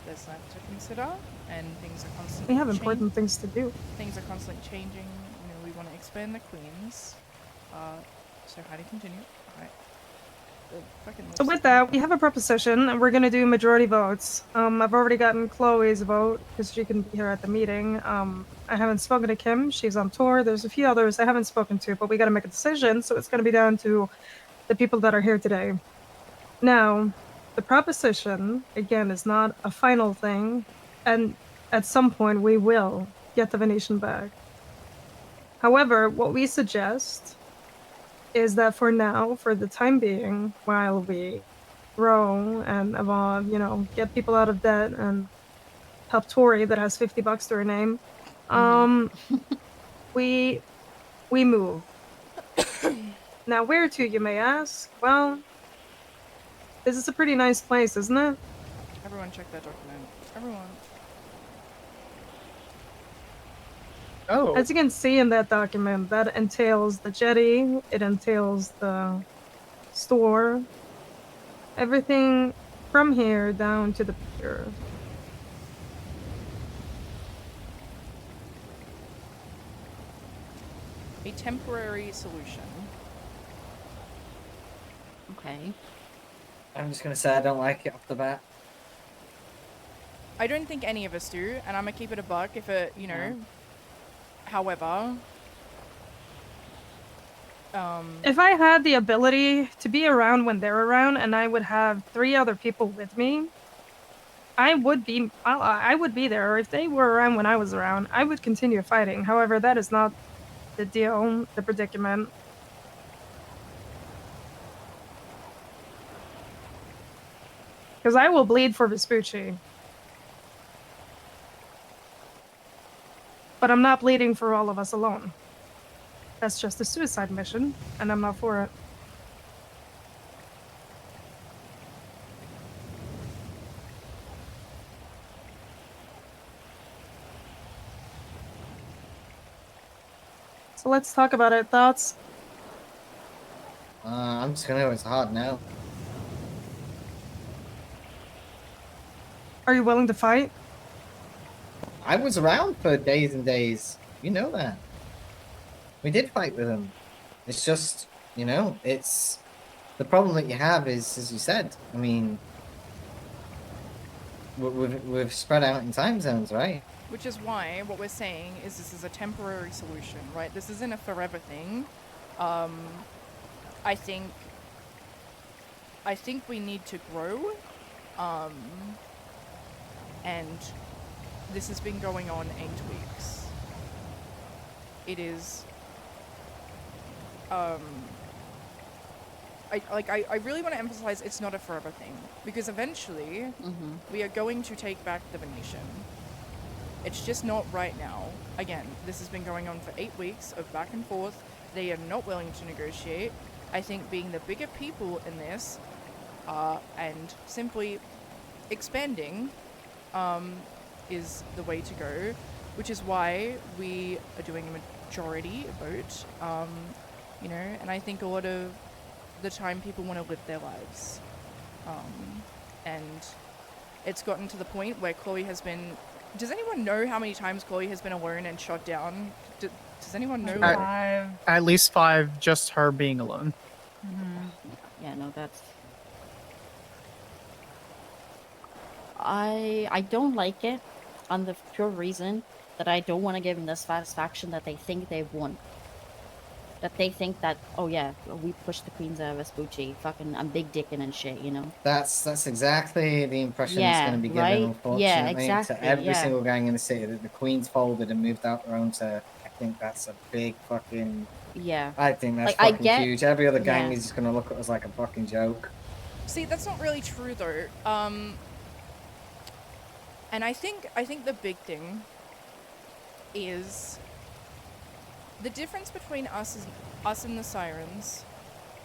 there's that to consider, and things are constantly We have important things to do. Things are constantly changing. We want to expand the Queens. So how do you continue? Alright. So with that, we have a proposition, and we're gonna do majority votes. I've already gotten Chloe's vote because she can be here at the meeting. I haven't spoken to Kim; she's on tour. There's a few others I haven't spoken to, but we got to make a decision. So it's gonna be down to the people that are here today. Now, the proposition again is not a final thing, and at some point we will get the Venetian back. However, what we suggest is that for now, for the time being, while we grow and evolve, you know, get people out of debt and help Tori that has $50 to her name, we move. Now, where to, you may ask? Well, this is a pretty nice place, isn't it? Everyone check that document. Everyone. Oh, As you can see in that document, that entails the jetty, it entails the store, everything from here down to the pier. A temporary solution. Okay. I'm just gonna say I don't like it off the bat. I don't think any of us do, and I'm gonna keep it a buck if it, you know. However, If I had the ability to be around when they're around and I would have 3 other people with me, I would be there. Or if they were around when I was around, I would continue fighting. However, that is not the deal, the predicament. Because I will bleed for Vespucci. But I'm not bleeding for all of us alone. That's just a suicide mission, and I'm not for it. So let's talk about it. Thoughts? I'm just gonna go. It's hard now. Are you willing to fight? I was around for days and days. You know that. We did fight with them. It's just, you know, it's the problem that you have is, as you said. I mean, we've spread out in time zones, right? which is why what we're saying is this is a temporary solution, right? This isn't a forever thing. I think we need to grow, and this has been going on 8 weeks. It is, I really want to emphasize it's not a forever thing, because eventually we are going to take back the Venetian. It's just not right now. Again, this has been going on for 8 weeks of back and forth. They are not willing to negotiate. I think being the bigger people in this, and simply expanding, is the way to go, which is why we are doing a majority vote, you know, and I think a lot of the time people want to live their lives. And it's gotten to the point where Chloe has been... Does anyone know how many times Chloe has been alone and shot down? Does anyone know? At least 5, just her being alone. Yeah, no, that's... I don't like it on the pure reason that I don't want to give them the satisfaction that they think they've won. That they think that, oh yeah, we pushed the queens out of Vespucci. Fucking, I'm big dicking and shit, you know? That's exactly the impression that's going to be given, right? unfortunately, Yeah, exactly, to every yeah. single gang in the city that the Queens folded and moved out their own turf. I think that's a big fucking... Yeah. I think that's Like, I fucking get- huge. Every other gang yeah. is just going to look at us like a fucking joke. See, that's not really true though. And I think the big thing is the difference between us and the Sirens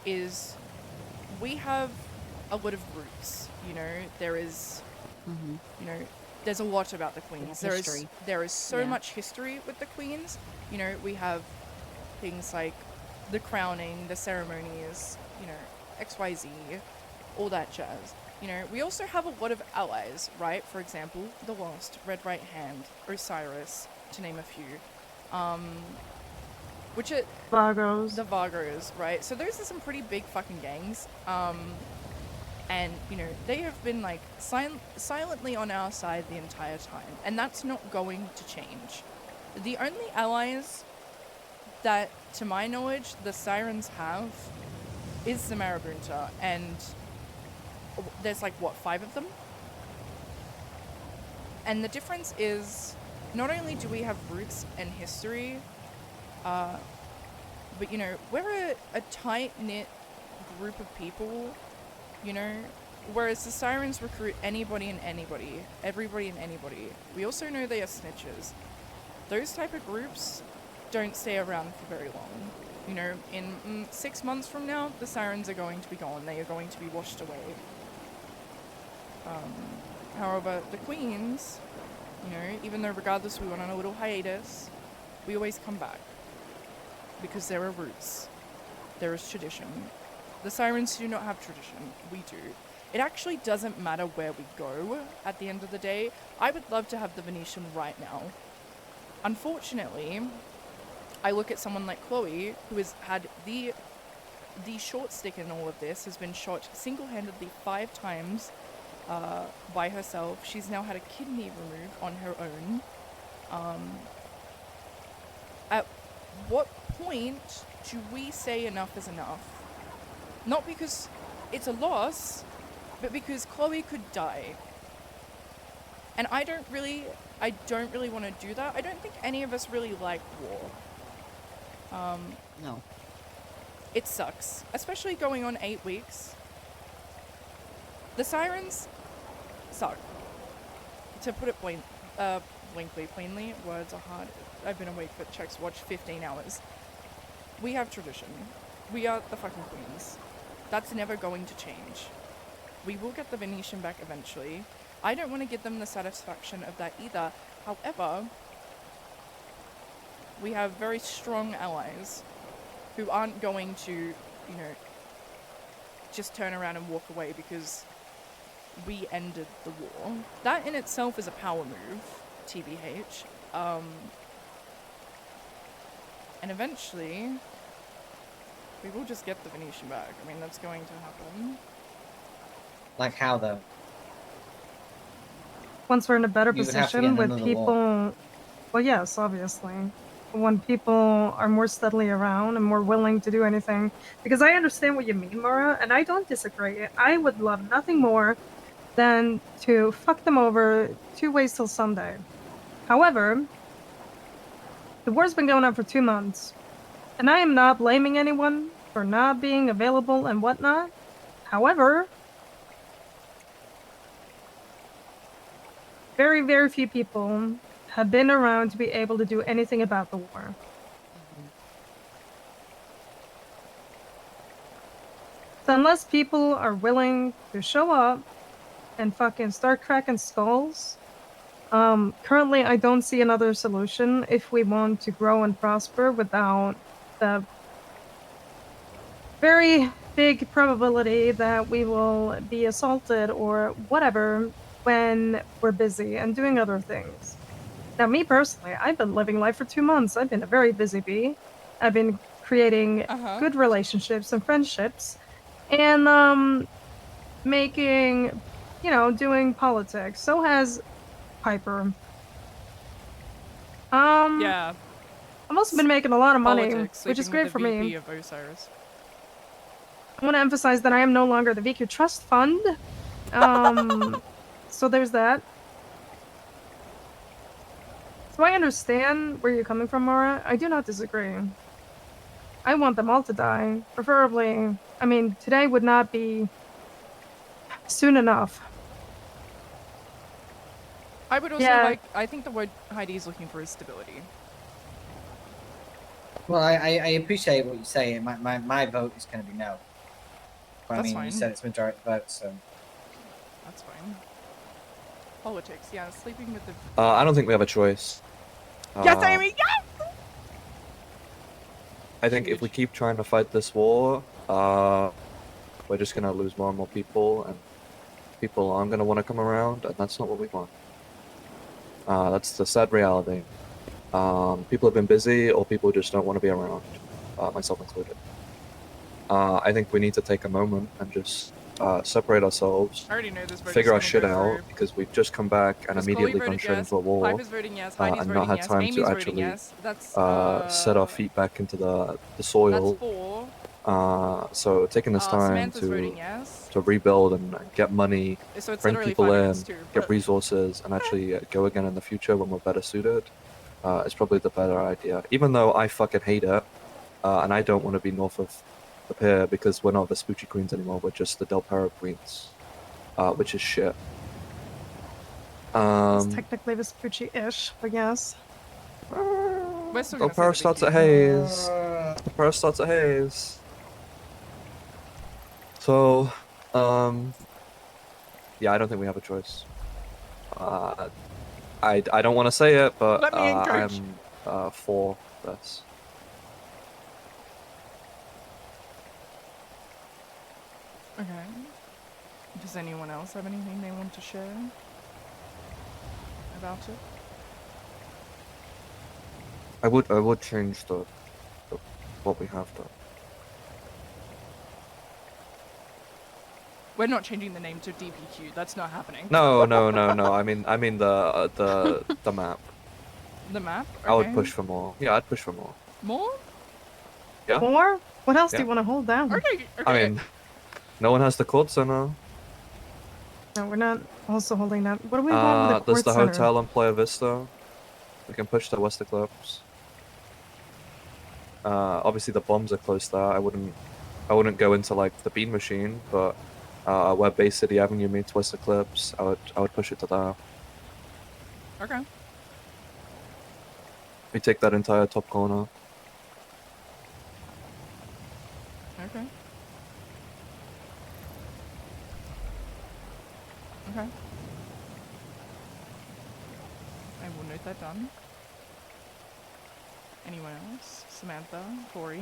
is we have a lot of roots. You know, there is, you know, there's a lot about the Queens. Yeah, history. There is so Yeah. much history with the Queens. You know, we have things like the crowning, the ceremonies, you know, XYZ, all that jazz. You know, we also have a lot of allies, right? For example, the Lost, Red Right Hand, Osiris, to name a few. Which are... Vagos. The Vagos, right? So those are some pretty big fucking gangs. And, you know, they have been, like, silently on our side the entire time. And that's not going to change. The only allies that, to my knowledge, the Sirens have is the Marabunta. And there's, like, what, 5 of them? And the difference is, not only do we have roots and history, But, you know, we're a tight-knit group of people, you know, whereas the sirens recruit anybody and anybody, everybody and anybody. We also know they are snitches. Those type of groups don't stay around for very long. You know, in 6 months from now, the sirens are going to be gone. They are going to be washed away. However, the queens, you know, even though regardless we went on a little hiatus, we always come back. Because there are roots. There is tradition. The sirens do not have tradition. We do. It actually doesn't matter where we go at the end of the day. I would love to have the Venetian right now. Unfortunately, I look at someone like Chloe, who has had the short stick in all of this, has been shot single-handedly 5 times by herself. She's now had a kidney removed on her own. At what point do we say enough is enough? Not because it's a loss, but because Chloe could die. And I don't really want to do that. I don't think any of us really like war. No. It sucks, especially going on 8 weeks. The sirens suck. To put it plainly, words are hard. I've been awake for checks watch 15 hours. We have tradition. We are the fucking queens. That's never going to change. We will get the Venetian back eventually. I don't want to give them the satisfaction of that either. However, we have very strong allies who aren't going to, you know, just turn around and walk away because we ended the war. That in itself is a power move, TBH. And eventually, we will just get the Venetian back. I mean, that's going to happen. Like how though? Once we're in a better You would have to get position with another people, wall. well, yes, obviously. When people are more steadily around and more willing to do anything. Because I understand what you mean, Mara, and I don't disagree. I would love nothing more than to fuck them over 2 ways till Sunday. However, the war's been going on for 2 months, and I am not blaming anyone for not being available and whatnot. However, very, very few people have been around to be able to do anything about the war. So unless people are willing to show up and fucking start cracking skulls, currently I don't see another solution if we want to grow and prosper without the very big probability that we will be assaulted or whatever when we're busy and doing other things. Now, me personally, I've been living life for 2 months. I've been a very busy bee. I've been creating good relationships and friendships and making, you know, doing politics. So has Piper. Yeah. I've also been making a lot of money, Politics, which is sleeping great with for the VP me. of Osiris. I want to emphasize that I am no longer the VQ Trust Fund. So there's that. So I understand where you're coming from, Mara. I do not disagree. I want them all to die. Preferably, I mean, today would not be soon enough. I would also like, I think the word Heidi is looking for is stability. Well, I appreciate what you say. My vote is going to be no. But, I That's mean, fine. you said it's majority vote, so. That's fine. Politics, yeah, sleeping with the... I don't think we have a choice. Yes, Amy, yes! I think if we keep trying to fight this war, we're just gonna lose more and more people, and people aren't gonna want to come around, and that's not what we want. That's the sad reality. People have been busy, or people just don't want to be around, myself included. I think we need to take a moment and just separate ourselves, I already know this vote figure is our gonna shit go out, through. because we've just come back and Because immediately Chloe gone voted straight yes, into a war, Piper's voting yes, Heidi's and voting not had yes, time Amy's to voting actually yes. That's, set our feet back into the soil. That's 4. So taking this time Samantha's voting yes. to rebuild and get money, So it's bring literally people 5 in, against 2, get but- resources, and actually go again in the future when we're better suited, is probably the better idea. Even though I fucking hate it, and I don't want to be north of here because we're not the Vespucci Queens anymore. We're just the Del Perro Queens, which is shit. It's technically Vespucci-ish, but yes. We're still Del gonna say Perro the starts at BQ. Hayes. Del Perro starts at Hayes. So, yeah, I don't think we have a choice. I don't want to say it, but Let me in, coach. I'm for this. Okay. Does anyone else have anything they want to share about it? I would change the what we have though. We're not changing the name to DPQ. That's not happening. No. I mean the map. The map? Okay. I would push for more. Yeah, I'd push for more. More? Yeah. Or what else do Yeah. you want to hold down? Okay. I mean, no one has the court center. No, we're not also holding that. What do we want with the There's court the center? hotel on Playa Vista. We can push the West Eclipse. Obviously the bombs are close there. I wouldn't go into like the bean machine, but where Bay City Avenue meets West Eclipse, I would push it to there. Okay. We take that entire top corner. Okay. Okay. I will note that down. Anyone else? Samantha? Tori?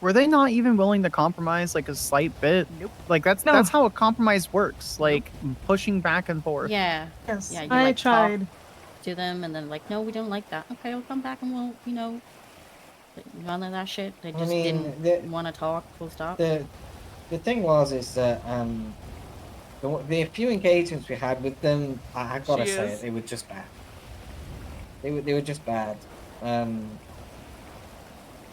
Were they not even willing to compromise like a slight bit? Nope. Like that's how a compromise works. Like pushing back and forth. Yeah. Yes, Yeah, you I like tried. talk to them and then like, no, we don't like that. Okay, I'll come back and we'll, none of that shit. They just didn't want to talk. Full stop. The thing was is that the few engagements we had with them, I gotta say it, they were just bad. They were just bad. And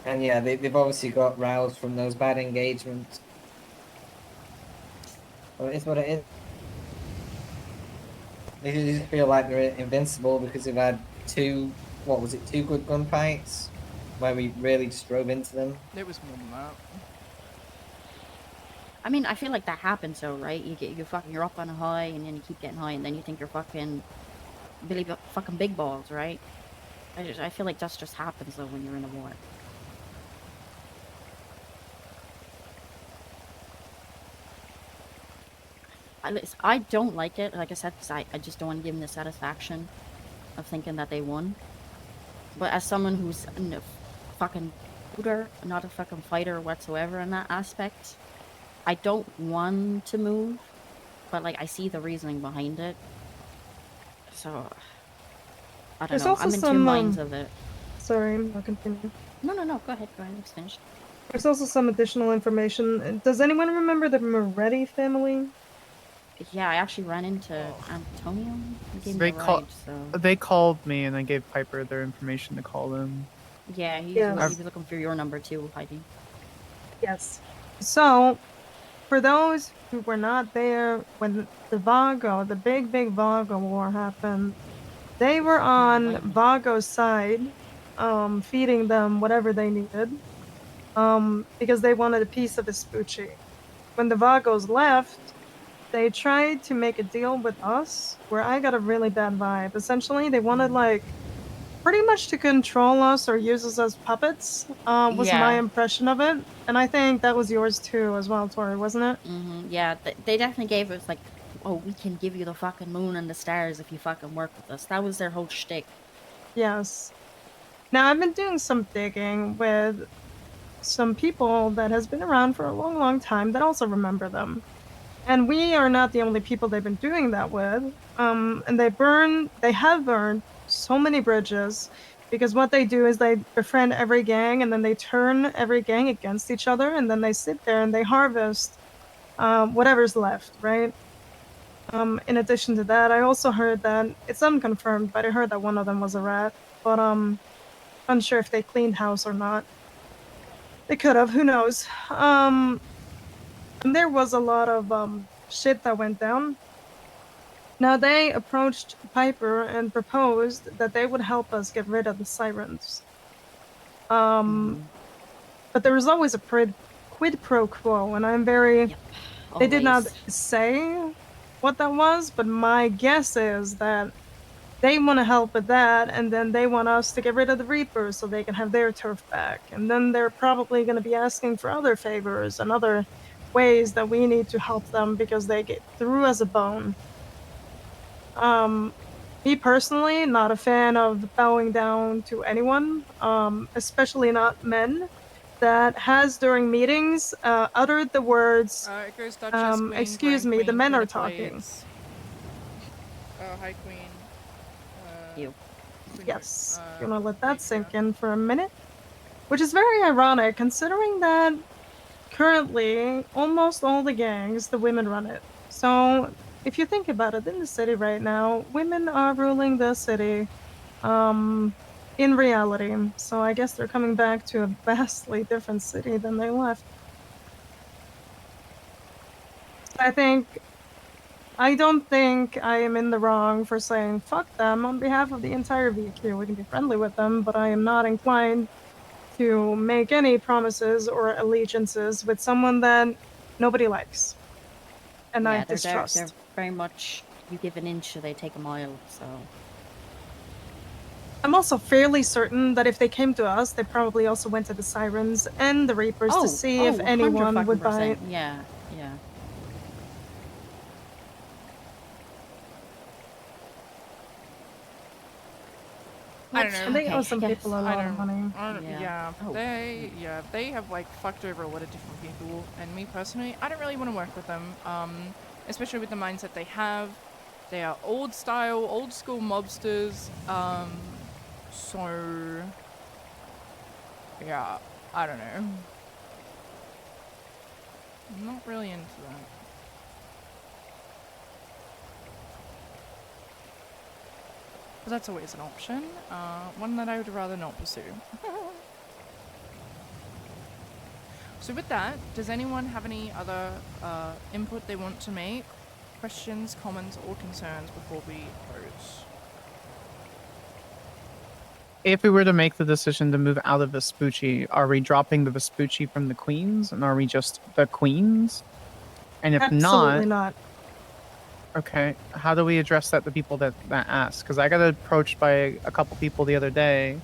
yeah, they've obviously got roused from those bad engagements. Well, it's what it is. They just feel like they're invincible because they've had two good gunfights where we really just drove into them. It was more than that. I mean, I feel like that happens though, right? You're up on a high and then you keep getting high and then you think you're fucking big balls, right? I feel like that just happens though when you're in a war. I don't like it, like I said, because I just don't want to give them the satisfaction of thinking that they won. But as someone who's a fucking shooter, not a fucking fighter whatsoever in that aspect, I don't want to move, but like I see the reasoning behind it. So I don't know. I'm in two minds of it. Sorry, I'll continue. No, go ahead, it's finished. There's also some additional information. Does anyone remember the Moretti family? Yeah, I actually ran into Antonio. He gave me a ride, so... They called me and I gave Piper their information to call them. Yeah, he was looking for your number too, Heidi. Yes. So, for those who were not there when the big Vago war happened, they were on Vago's side, feeding them whatever they needed, because they wanted a piece of Vespucci. When the Vagos left, they tried to make a deal with us, where I got a really bad vibe. Essentially, they wanted, like, pretty much to control us or use us as puppets, was my impression of it. And I think that was yours too, as well, Tori, wasn't it? Yeah, they definitely gave us, like, oh, we can give you the fucking moon and the stars if you fucking work with us. That was their whole shtick. Yes. Now, I've been doing some digging with some people that has been around for a long, long time that also remember them. And we are not the only people they've been doing that with. And they have burned so many bridges, because what they do is they befriend every gang and then they turn every gang against each other, and then they sit there and they harvest whatever's left, right? In addition to that, I also heard that, it's unconfirmed, but I heard that one of them was a rat, but unsure if they cleaned house or not. They could have, who knows? And there was a lot of shit that went down. Now, they approached Piper and proposed that they would help us get rid of the sirens. But there was always a quid pro quo, and I'm very. Yep. They did not Always. say what that was, but my guess is that they want to help with that, and then they want us to get rid of the Reapers so they can have their turf back. And then they're probably going to be asking for other favors and other ways that we need to help them because they get through as a bone. Me personally, not a fan of bowing down to anyone, especially not men, that has during meetings uttered the words, It goes Duchess, Queen, excuse Grand me, the Queen, men Queen are of talking. Blades. Oh, hi, Queen. You. Queen Yes, of, I'm gonna let that right sink here. in for a minute. Which is very ironic considering that currently almost all the gangs, the women run it. So if you think about it, in the city right now, women are ruling the city. In reality. So I guess they're coming back to a vastly different city than they left. I don't think I am in the wrong for saying fuck them on behalf of the entire VQ. We can be friendly with them, but I am not inclined to make any promises or allegiances with someone that nobody likes and I Yeah, distrust. they're very much, you give an inch, they take a mile, so. I'm also fairly certain that if they came to us, they probably also went to the Sirens and the Reapers to see if anyone would bite. Yeah, yeah. I don't know. And they owe some yes. people a lot of money. Yeah, Oh. they have like fucked over a lot of different people, and me personally, I don't really want to work with them. Especially with the mindset they have. They are old style, old school mobsters. So yeah, I don't know. I'm not really into that. But that's always an option. One that I would rather not pursue. So with that, does anyone have any other input they want to make? Questions, comments, or concerns before we close? If we were to make the decision to move out of Vespucci, are we dropping the Vespucci from the Queens, and are we just the Queens? And if Absolutely not. Okay, how do we address that to people that ask? Because I got approached by a couple people the other day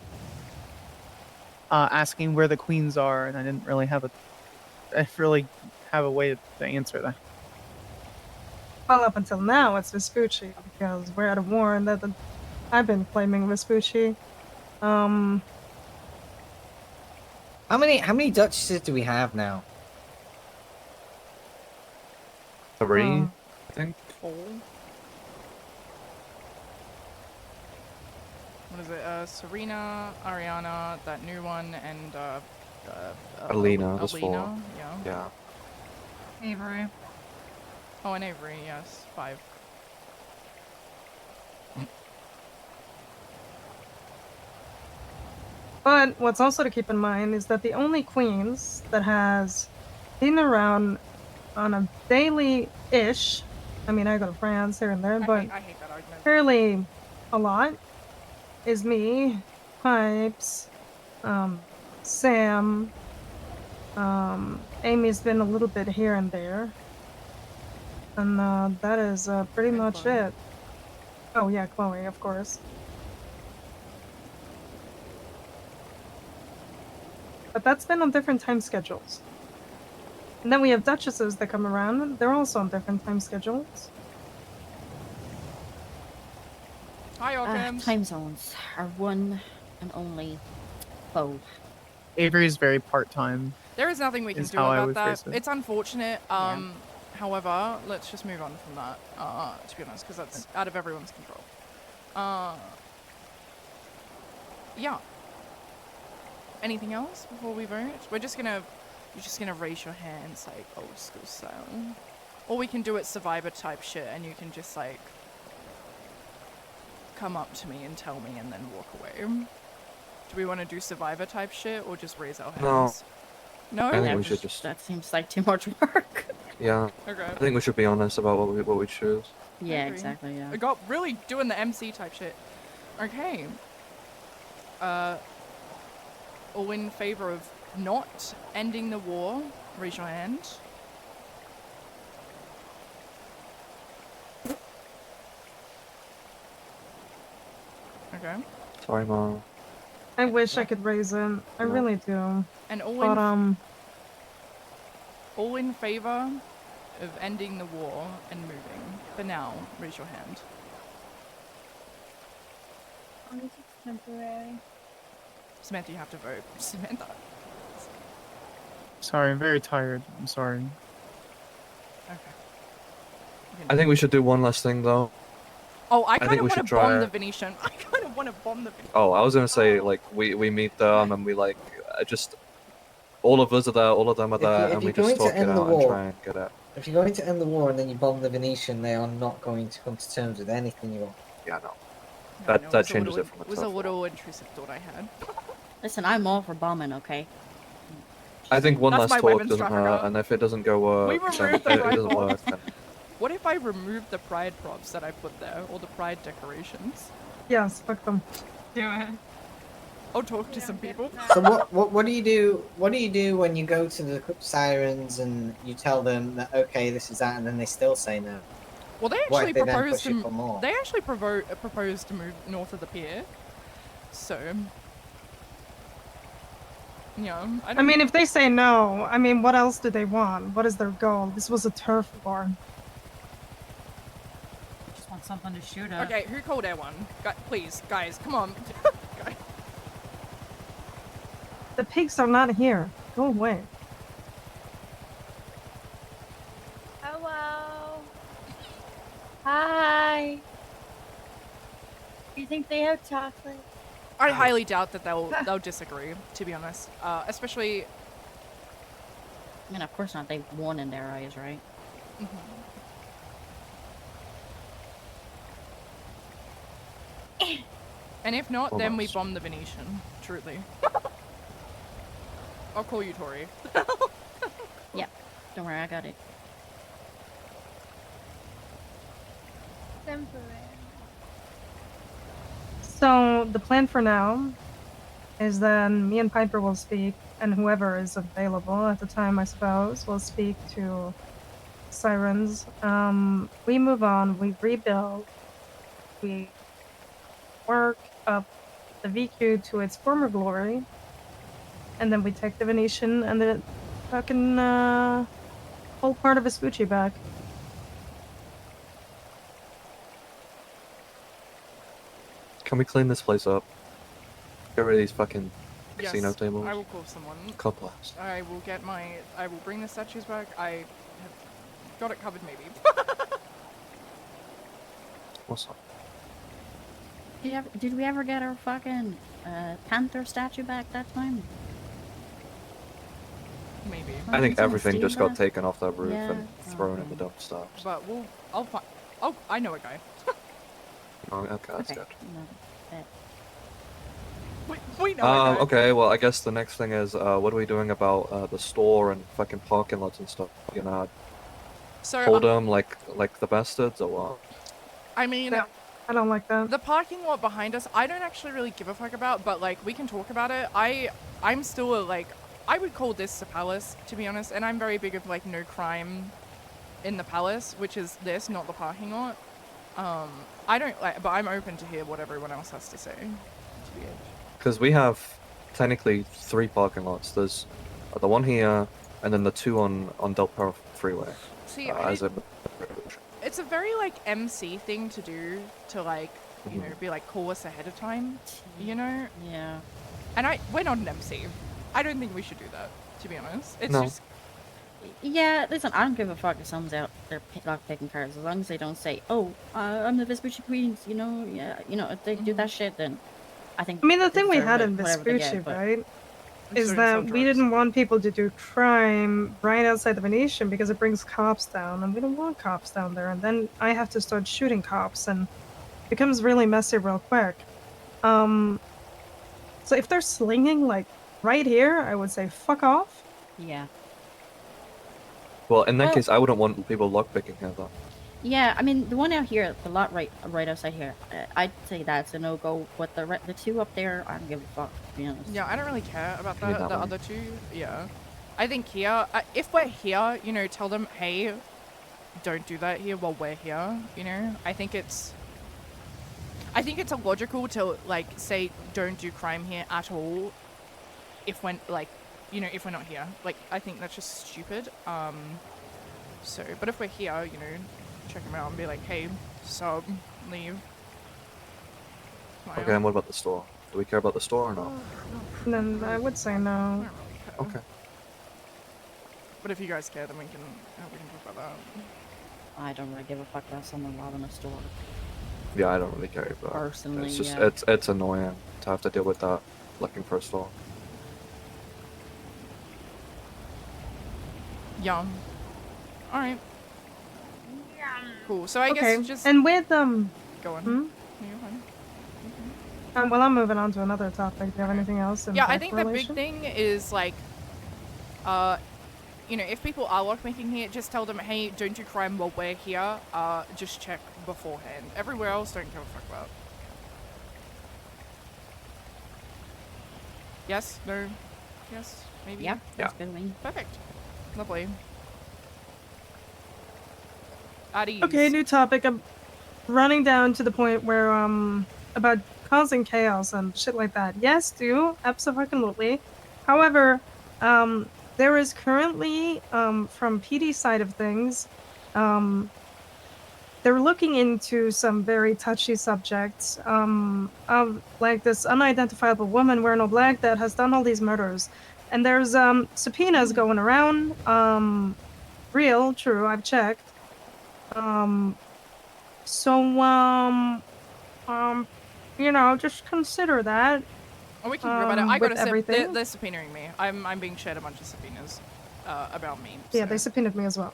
asking where the Queens are, and I didn't really have a way to answer that. Well, up until now, it's Vespucci because we're at a war, and that I've been claiming Vespucci. How many duchesses do we have now? 3, I think. 4. What is it? Serena, Ariana, that new one, and Alina, that's 4. Alina, yeah. Yeah. Avery. Oh, and Avery, yes, 5. But what's also to keep in mind is that the only Queens that has been around on a daily-ish, I mean, I go to France here and there, but I hate that argument. fairly a lot, is me, Pipes, Sam, Amy's been a little bit here and there. And that is pretty And much Chloe. it. Oh yeah, Chloe, of course. But that's been on different time schedules. And then we have duchesses that come around. They're also on different time schedules. Hi, Occams. Time zones are one and only foe. Avery's very part-time. There is nothing we can is do how I about would that. phrase it. It's unfortunate. However, let's just move on from that, to be honest, because that's out of everyone's control. Yeah. Anything else before we vote? You're just gonna raise your hands like old school style. Or we can do it Survivor type shit and you can just like come up to me and tell me and then walk away. Do we want to do Survivor type shit or just raise our hands? No? I think we should just. That seems like too much work. Yeah. Okay. I think we should be honest about what we choose. Yeah, agree. exactly, yeah. I got really doing the MC type shit. Okay. all in favor of not ending the war, raise your hand. Okay. Sorry, Mom. I wish I could raise it. I No. really do. And But all in favor of ending the war and moving. For now, raise your hand. Temporary. Samantha, you have to vote. Samantha. Sorry, I'm very tired. I'm sorry. Okay. I think we should do one last thing though. Oh, I think kind of we want should to bomb try the it. Venetian. I kind of want to bomb the Venetian. Oh, I was gonna say like we meet them and we like just all of us are there, all of them are If you- there, if and we you're going just to talk it end the out and war- try and get it. If you're going to end the war and then you bomb the Venetian, they are not going to come to terms with anything you want. Yeah, no. No, That no, that was a changes little- it from a was a tough war. little intrusive thought I had. Listen, I'm all for bombing, okay? I think one That's last my talk weapons doesn't trafficker. hurt, and if it doesn't go We then removed the it doesn't rifle. work. Then What if I removed the pride props that I put there, or the pride decorations? yes, fuck them. Do it. I'll talk to some people. So what do you do? What do you do when you go to the sirens and you tell them that okay, this is that, and then they still say no? Well, they What actually if they then proposed push it to for more? they actually proposed to move north of the pier. So, yeah. I mean, if they say no, I mean, what else do they want? What is their goal? This was a turf war. Just want something to shoot at. Okay, who called Air One? Please, guys, come on. Guys. The pigs are not here. Go away. Hello. Hi. You think they have chocolate? I highly doubt that they'll disagree. To be honest, especially. I mean, of course not. They've won in their eyes, right? And if not, then we Almost. bomb the Venetian. Truly. I'll call you Tori. Don't worry, I got it. Temporary. So the plan for now is that me and Piper will speak, and whoever is available at the time, I suppose, will speak to sirens. We move on. We rebuild. We work up the VQ to its former glory, and then we take the Venetian and the fucking whole part of Vespucci back. can we clean this place up? Get rid of these fucking casino Yes, tables. I will call someone. Couple hours. I will bring the statues back. I have got it covered, maybe. What's up? Did we ever get our fucking panther statue back that time? Maybe. I think Someone everything steal just got that? taken off that roof Yeah. and thrown in the dumpster. But I'll find. Oh, I know a guy. Oh, okay, that's Okay. good. No, We know a guy. Okay, well, I guess the next thing is, what are we doing about the store and fucking parking lots and stuff? You know, So, hold them like the bastards or what? I mean, Yeah. I don't like that. the parking lot behind us, I don't actually really give a fuck about, but like we can talk about it. I'm still like, I would call this the palace, to be honest, and I'm very big of like no crime in the palace, which is this, not the parking lot. I don't like, but I'm open to hear what everyone else has to say. TBH. Because we have technically 3 parking lots. There's the one here, and then the 2 on Del Perro Freeway. See, As a it's a very like MC thing to do to like, you know, Mhm. be like call us ahead of time, you know. yeah. And we're not an MC. I don't think we should do that, to be honest. It's No. just Yeah, listen, I don't give a fuck if someone's out there lock picking cars, as long as they don't say, "Oh, I'm the Vespucci Queens," you know. Yeah, you know, if they do that shit, then I think. I mean, the they thing we deserve had it, in whatever they Vespucci, get, but- right, I'm is sorry, that sell we drugs. didn't want people to do crime right outside the Venetian because it brings cops down, and we don't want cops down there. And then I have to start shooting cops, and it becomes really messy real quick. So if they're slinging like right here, I would say fuck off. Yeah. Well, in that Well- case, I wouldn't want people lockpicking here, though. Yeah, I mean the one out here, the lot right outside here, I'd say that's a no go. But the two up there, I don't give a fuck. To be honest. Yeah, I don't really care about Give me the that one. other two. Yeah, I think here, if we're here, you know, tell them, hey, don't do that here while we're here. You know, I think it's illogical to like say don't do crime here at all. If when like, you know, if we're not here, like I think that's just stupid. So, but if we're here, you know, check them out and be like, hey, sub, leave. Okay, and what about the store? Do we care about the store or not? Then I would say I no. don't really care. Okay. But if you guys care, then we can talk about that. I don't really give a fuck about someone robbing a store. Yeah, I don't really care about it. Personally, It's just yeah. it's annoying to have to deal with that looking for a store. Yeah. All right. Cool. So I Okay. guess just And with go on. Hmm? No, you're fine. well, I'm moving on to another topic. Do you have anything else? In Yeah, I that think the big correlation? thing is like, you know, if people are lockmaking here, just tell them, hey, don't do crime while we're here. Just check beforehand. Everywhere else, don't give a fuck about. Yes? No? Yes? Maybe? Yep, that's good with me. Perfect. Lovely. At ease. Okay, new topic. I'm running down to the point where about causing chaos and shit like that. Yes, do absolutely. However, there is currently from PD side of things, they're looking into some very touchy subjects of like this unidentifiable woman wearing all black that has done all these murders, and there's subpoenas going around. Real, true. I've checked. You know, just consider that. Oh, we can hear about it. I with gotta say, everything. they're subpoenaing me. I'm being shared a bunch of subpoenas about me. Yeah, so, they subpoenaed me as well.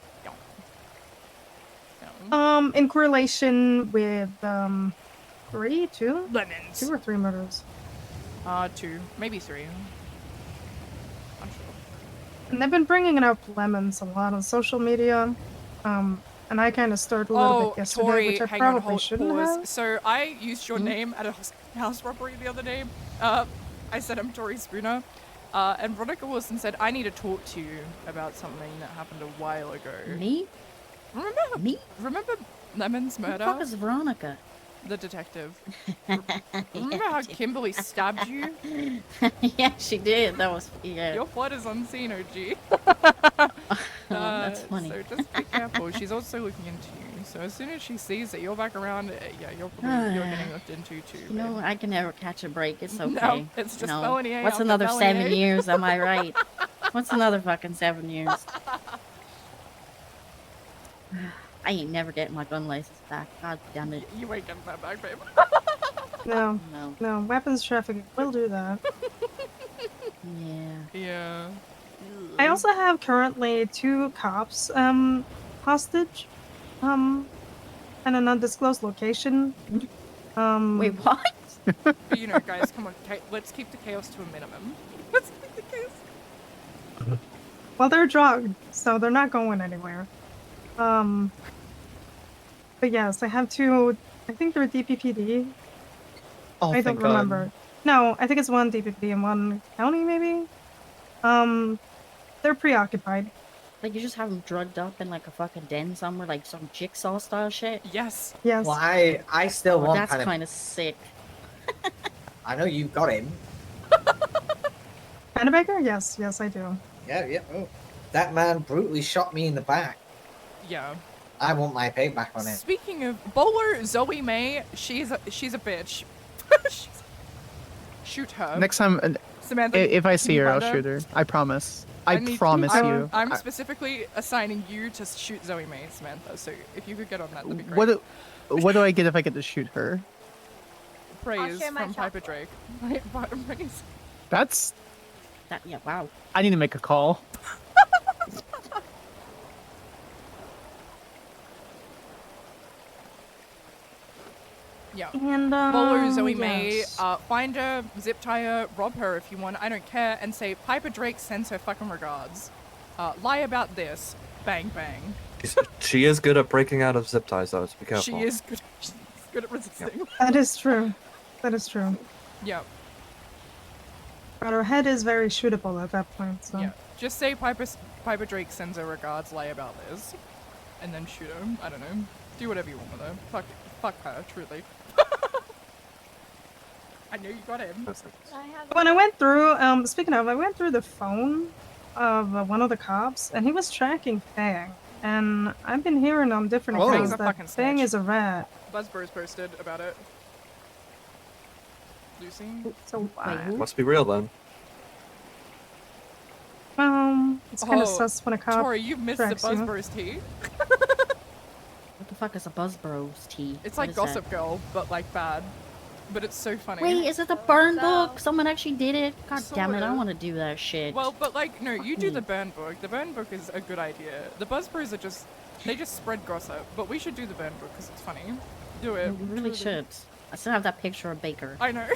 yeah. In correlation with two Lemons. or three murders, 2, maybe 3. I'm sure. and they've been bringing up lemons a lot on social media. And I kind of stirred a little bit yesterday, Tori, which I hang on, probably shouldn't have. So I used your name at a house robbery the other day. I said I'm Tori Spooner, and Veronica Wilson said I need to talk to you about something that happened a while ago. Me? Remember? Me? Remember Lemon's Who the murder? fuck is Veronica? The detective. Remember how Kimberly stabbed you? Yeah, she did. That was yeah. Your blood is unseen, OG. That's funny. So just be careful. She's also looking into you. So as soon as she sees that you're back around, yeah, you're getting looked into too. You know, babe. I can never catch a break. It's okay. No, it's just no. felony A What's after another felony 7 A? years? Am I right? What's another fucking 7 years? I ain't never getting my gun license back. God damn it. You ain't getting that back, babe. No, No. no, weapons trafficking will do that. Yeah. Yeah. I also have currently 2 cops hostage in an undisclosed location. Wait, what? You know, guys, come on. Let's keep the chaos to a minimum. Let's keep the chaos. Well, they're drugged, so they're not going anywhere. But yes, I have 2. I think they're DPPD. Oh, I don't thank God. remember. No, I think it's 1 DPPD and 1 county, maybe. They're preoccupied. Like, you just have them drugged up in, like, a fucking den somewhere, like some jigsaw style shit? Yes. Yes. Well, I still Oh, want that's kind of. kind of sick. I know you've got him. Pennebaker? Yes, yes, I do. Yeah, yeah. Oh. That man brutally shot me in the back. Yeah. I want my payback on it. Speaking of Bowler, Zoe May, she's a bitch. Shoot her. Next time, Samantha, if I can see you her, I'll find shoot her. I promise. I promise I'm, you. I'm specifically assigning you to shoot Zoe May, Samantha. So if you could get on that, that'd be great. What do I get if I get to shoot her? Praise share my from Piper Drake. Praise. That's. That, yeah, wow. I need to make a call. Yeah. And Bowler, Zoe May, yes. find her, zip tie her, rob her if you want, I don't care, and say Piper Drake sends her fucking regards. Lie about this. Bang, bang. She is good at breaking out of zip ties, though, so be careful. She is good. She's good at resisting. That is true. That is true. Yep. But her head is very shootable at that point, so. Yeah. Just say Piper Drake sends her regards, lie about this, and then shoot her. I don't know. Do whatever you want with her. Fuck her, truly. I know you got him. When I went through, speaking of, I went through the phone of one of the cops, and he was tracking Fang. And I've been hearing on different Oh. accounts Fang's a that fucking Fang snitch. is a rat. Buzzbros posted about it. Lucy? So why? Must be real then. It's kind of Oh, sus when a cop Tori, you've missed the tracks you. Buzzbros tea. What the fuck is a Buzzbros tea? It's What like is that? Gossip Girl, but like bad. But it's so funny. Wait, is it the burn book? Someone actually did it? God damn it, I Sort of. want to do that shit. Well, but like, no, you do me. the burn book. The burn book is a good idea. The Buzzbros are just, they just spread gossip. But we should do the burn book because it's funny. Do it. We really truly. should. I still have that picture of Baker. I know.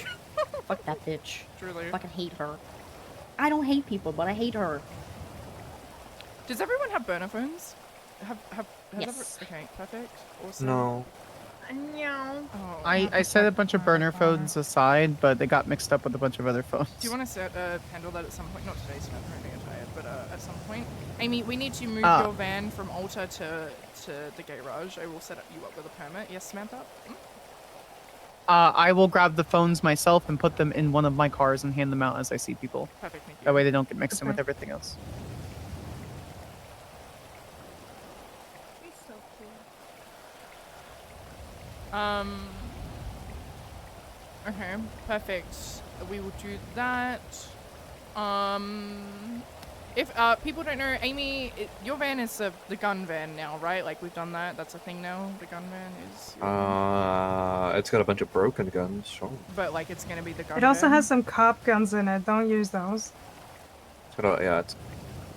Fuck that bitch. Truly. Fucking hate her. I don't hate people, but I hate her. Does everyone have burner phones? Has Yes. okay, perfect. Awesome. No. Oh, I set a bunch of burner phones aside, but they got mixed up with a bunch of other phones. Do you want to handle that at some point? Not today, Samantha. I'm getting tired, but at some point. Amy, we need to move your van from Alta to the garage. I will set you up with a permit. Yes, Samantha. I will grab the phones myself and put them in one of my cars and hand them out as I see people. Perfect. Thank you. That way they don't get mixed in with everything else. Okay, perfect. We will do that. If people don't know, Amy, your van is the gun van now, right? Like we've done that. That's a thing now. The gun van is. Your van. It's got a bunch of broken guns, sure. But like it's gonna be the gun. It also van. has some cop guns in it. Don't use those. It's got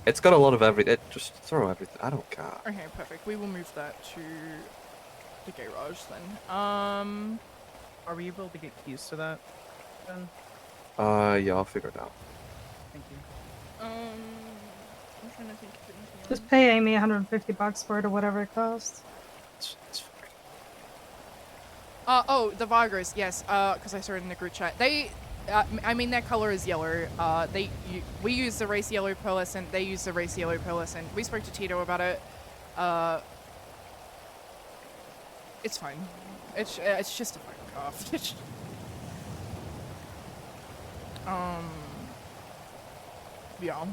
it's got a lot of everything. Just throw everything. I don't care. Okay, perfect. We will move that to the garage then. Are we able to get keys to that? Then? Yeah, I'll figure it out. Thank you. I'm trying to think of anything else. Just pay Amy $150 for it or whatever it costs. It's fine. Oh, the Vargos, yes. Because I saw it in the group chat. They, I mean, their color is yellow. We use the race yellow pearlescent. They use the race yellow pearlescent. We spoke to Tito about it. It's fine. It's just a fucking craft. Yeah.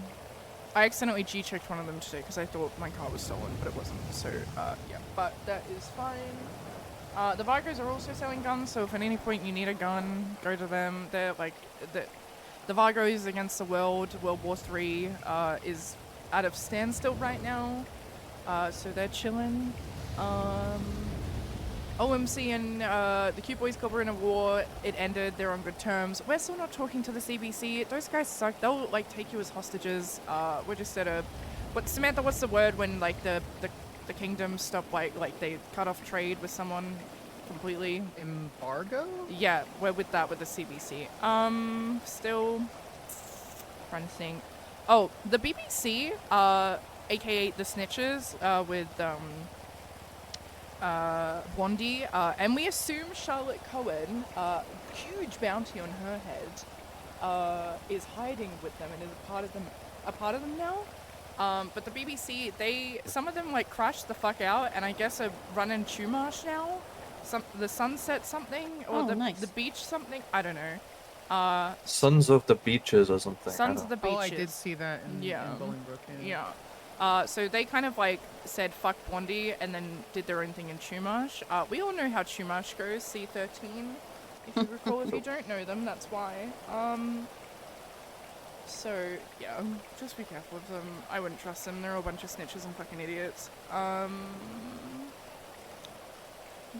I accidentally G-checked one of them today because I thought my car was stolen, but it wasn't. So, yeah. But that is fine. The Vargos are also selling guns, so if at any point you need a gun, go to them. They're like, the Vargos Against the World, World War III, is out of standstill right now. So they're chilling. OMC and the Cute Boys Club were in a war. It ended. They're on good terms. We're still not talking to the CBC. Those guys suck. They'll like take you as hostages. We're just at a. Samantha? What's the word when like the kingdom stop like they cut off trade with someone completely? Embargo? Yeah, we're with that with the CBC. Still trying to think. Oh, the BBC, aka the Snitches, with Bondi, and we assume Charlotte Cohen, huge bounty on her head, is hiding with them and is a part of them now. But the BBC, some of them like crashed the fuck out, and I guess are running Chumash now. The Sunset something or nice. the beach something. I don't know. Sons of the Beaches or something. Sons of the Beaches. Oh, I did see that in Bolingbrook. Yeah. So they kind of like said fuck Bondi and then did their own thing in Chumash. We all know how Chumash goes, C13, if you recall. If you don't know them, that's why. So, yeah, just be careful of them. I wouldn't trust them. They're all a bunch of snitches and fucking idiots. I'm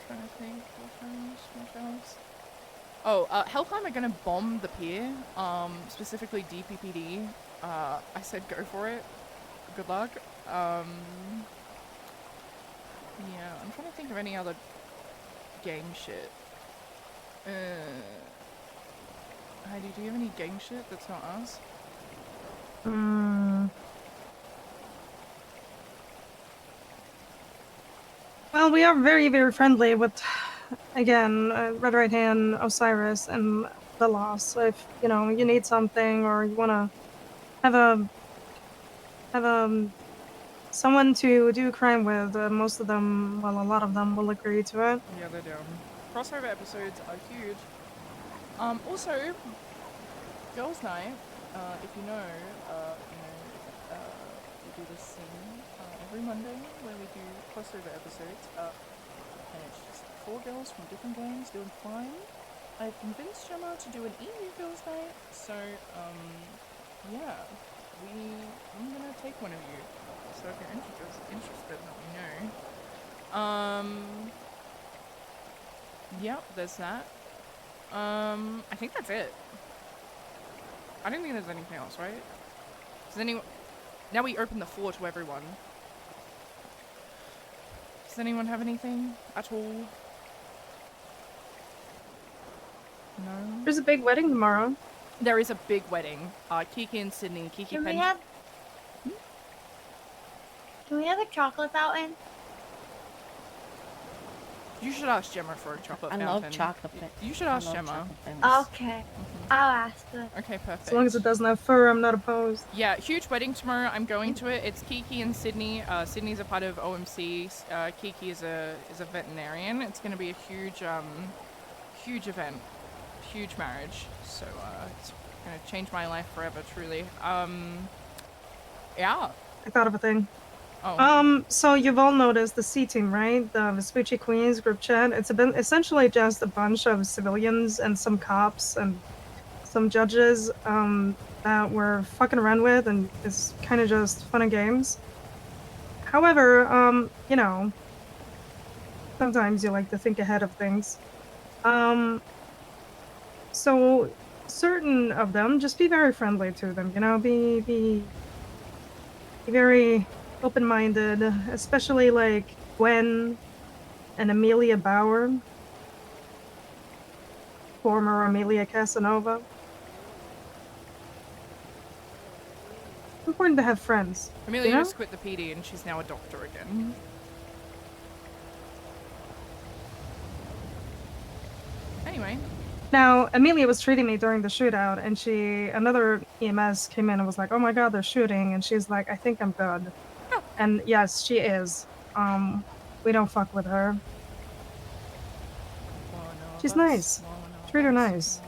trying to think. What else? Oh, Hellclimb are gonna bomb the pier, specifically DPPD. I said go for it. Good luck. Yeah, I'm trying to think of any other gang shit. Heidi, do you have any gang shit that's not us? Well, we are very, very friendly with, again, Red Right Hand, Osiris, and the Lost. So if you know you need something or you want to have someone to do crime with, most of them, well, a lot of them will agree to it. Yeah, they do. Crossover episodes are huge. Also, girls' night. If you know, we do this thing every Monday where we do crossover episodes. And it's just 4 girls from different games doing crime. I've convinced Gemma to do an EU girls' night, so yeah, I'm gonna take one of you. So if you're interested, let me know. Yep, there's that. I think that's it. I don't think there's anything else, right? Does anyone... Now we open the floor to everyone. Does anyone have anything at all? No? There's a big wedding tomorrow. There is a big wedding. Kiki and Sydney. Kiki Can we Pen... have? Can we have a chocolate fountain? You should ask Gemma for a chocolate I fountain. love chocolate. You should ask Gemma. Okay, I'll ask her. Okay, perfect. As long as it doesn't have fur, I'm not opposed. Yeah, huge wedding tomorrow. I'm going to it. It's Kiki and Sydney. Sydney's a part of OMC. Kiki is a veterinarian. It's going to be a huge huge event, huge marriage. So it's going to change my life forever, truly. Yeah. I thought of a thing. Oh. So you've all noticed the C team, right? The Vespucci Queens group chat. It's been essentially just a bunch of civilians and some cops and some judges that we're fucking around with, and it's kind of just fun and games. However, you know, sometimes you like to think ahead of things. So certain of them, just be very friendly to them. You know, be very open-minded, especially like Gwen and Amelia Bauer, former Amelia Casanova. It's important to have friends. Amelia you know? just quit the PD and she's now a doctor again. Anyway. Now, Amelia was treating me during the shootout, and another EMS came in and was like, "Oh my God, they're shooting," and she's like, "I think I'm good." And yes, she is. We don't fuck with her. She's nice. Treat her nice.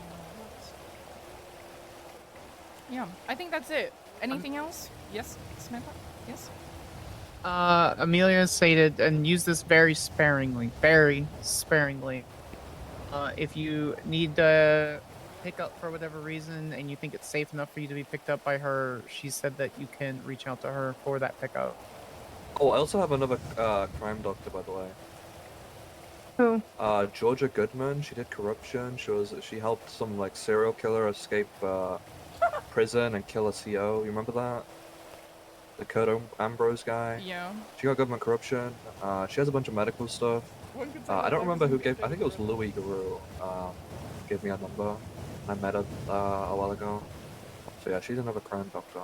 Yeah, I think that's it. Anything else? Yes, Samantha? Yes? Amelia stated, and use this very sparingly, if you need to pick up for whatever reason and you think it's safe enough for you to be picked up by her, she said that you can reach out to her for that pickup. Oh, I also have another crime doctor, by the way. Who? Georgia Goodman. She did corruption. She helped some like serial killer escape prison and kill a CO. You remember that? The Kurt Ambrose guy. Yeah. She got government corruption. She has a bunch of medical stuff. I don't remember who gave. I think it was Louis Guru. Gave me a number. I met her a while ago. So yeah, she's another crime doctor.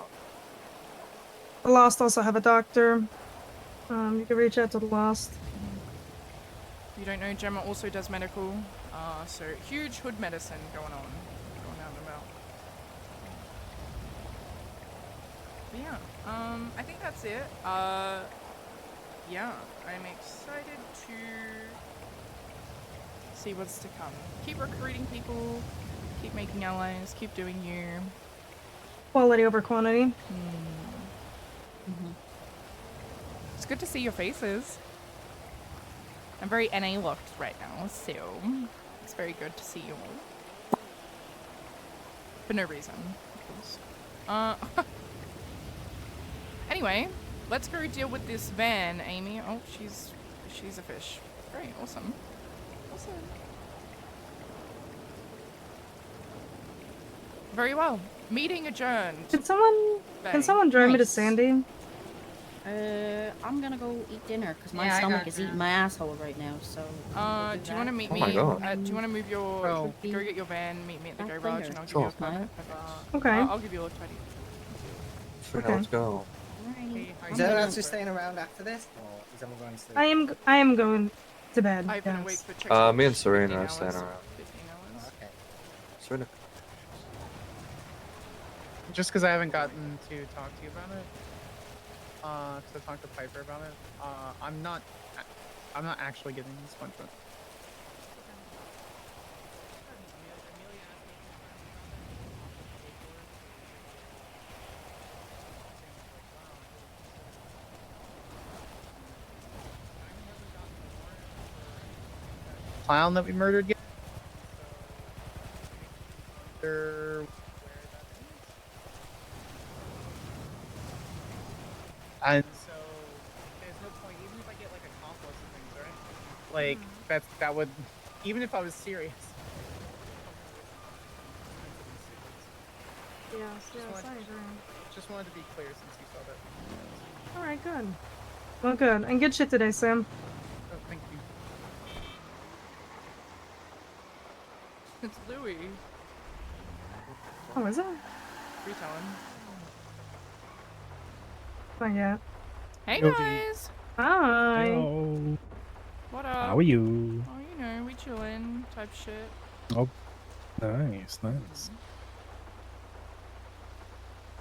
The Lost also have a doctor. You can reach out to the Lost. You don't know, Gemma also does medical. So huge hood medicine going on and about. But yeah, I think that's it. Yeah, I'm excited to see what's to come. Keep recruiting people, keep making allies, keep doing you. Quality over quantity. It's good to see your faces. I'm very NA locked right now, so it's very good to see you all. For no reason, of course. Anyway, let's go deal with this van, Amy. Oh, she's a fish. Great, awesome. Awesome. Very well. Meeting adjourned. Can someone drive me to Sandy? I'm gonna go eat dinner because my Yeah, I stomach got is you. eating my asshole right now. So. Do you want to meet Oh me? my God. Do you want to move your? Oh. Go get your van. Meet me at the garage, and I'll give Sure. you a permit. Okay. I'll give you a tidy. Okay. Let's go. Alright. Is anyone else just staying around after this, or is everyone going to sleep? I am going to bed. I've been awake yes. for checkpoint Me and 15 Serena are hours. staying around. 15 hours. Okay. Serena. Just because I haven't gotten to talk to you about it, to talk to Piper about it, I'm not actually getting this punishment. Clown that we murdered yet? And so there's no point, even if I get like accomplice and things, right? Like that would, even if I was serious. Yes, Just yes, I agree. Just wanted to be clear since you saw that. All right, good. Well, good. And good shit today, Sam. Oh, thank you. It's Louis. Oh, is it? Retelling. Not yet. Hey Yo, guys! Hi. Hello. What up? How are you? Oh, you know, we chillin' type shit. Oh, nice, nice.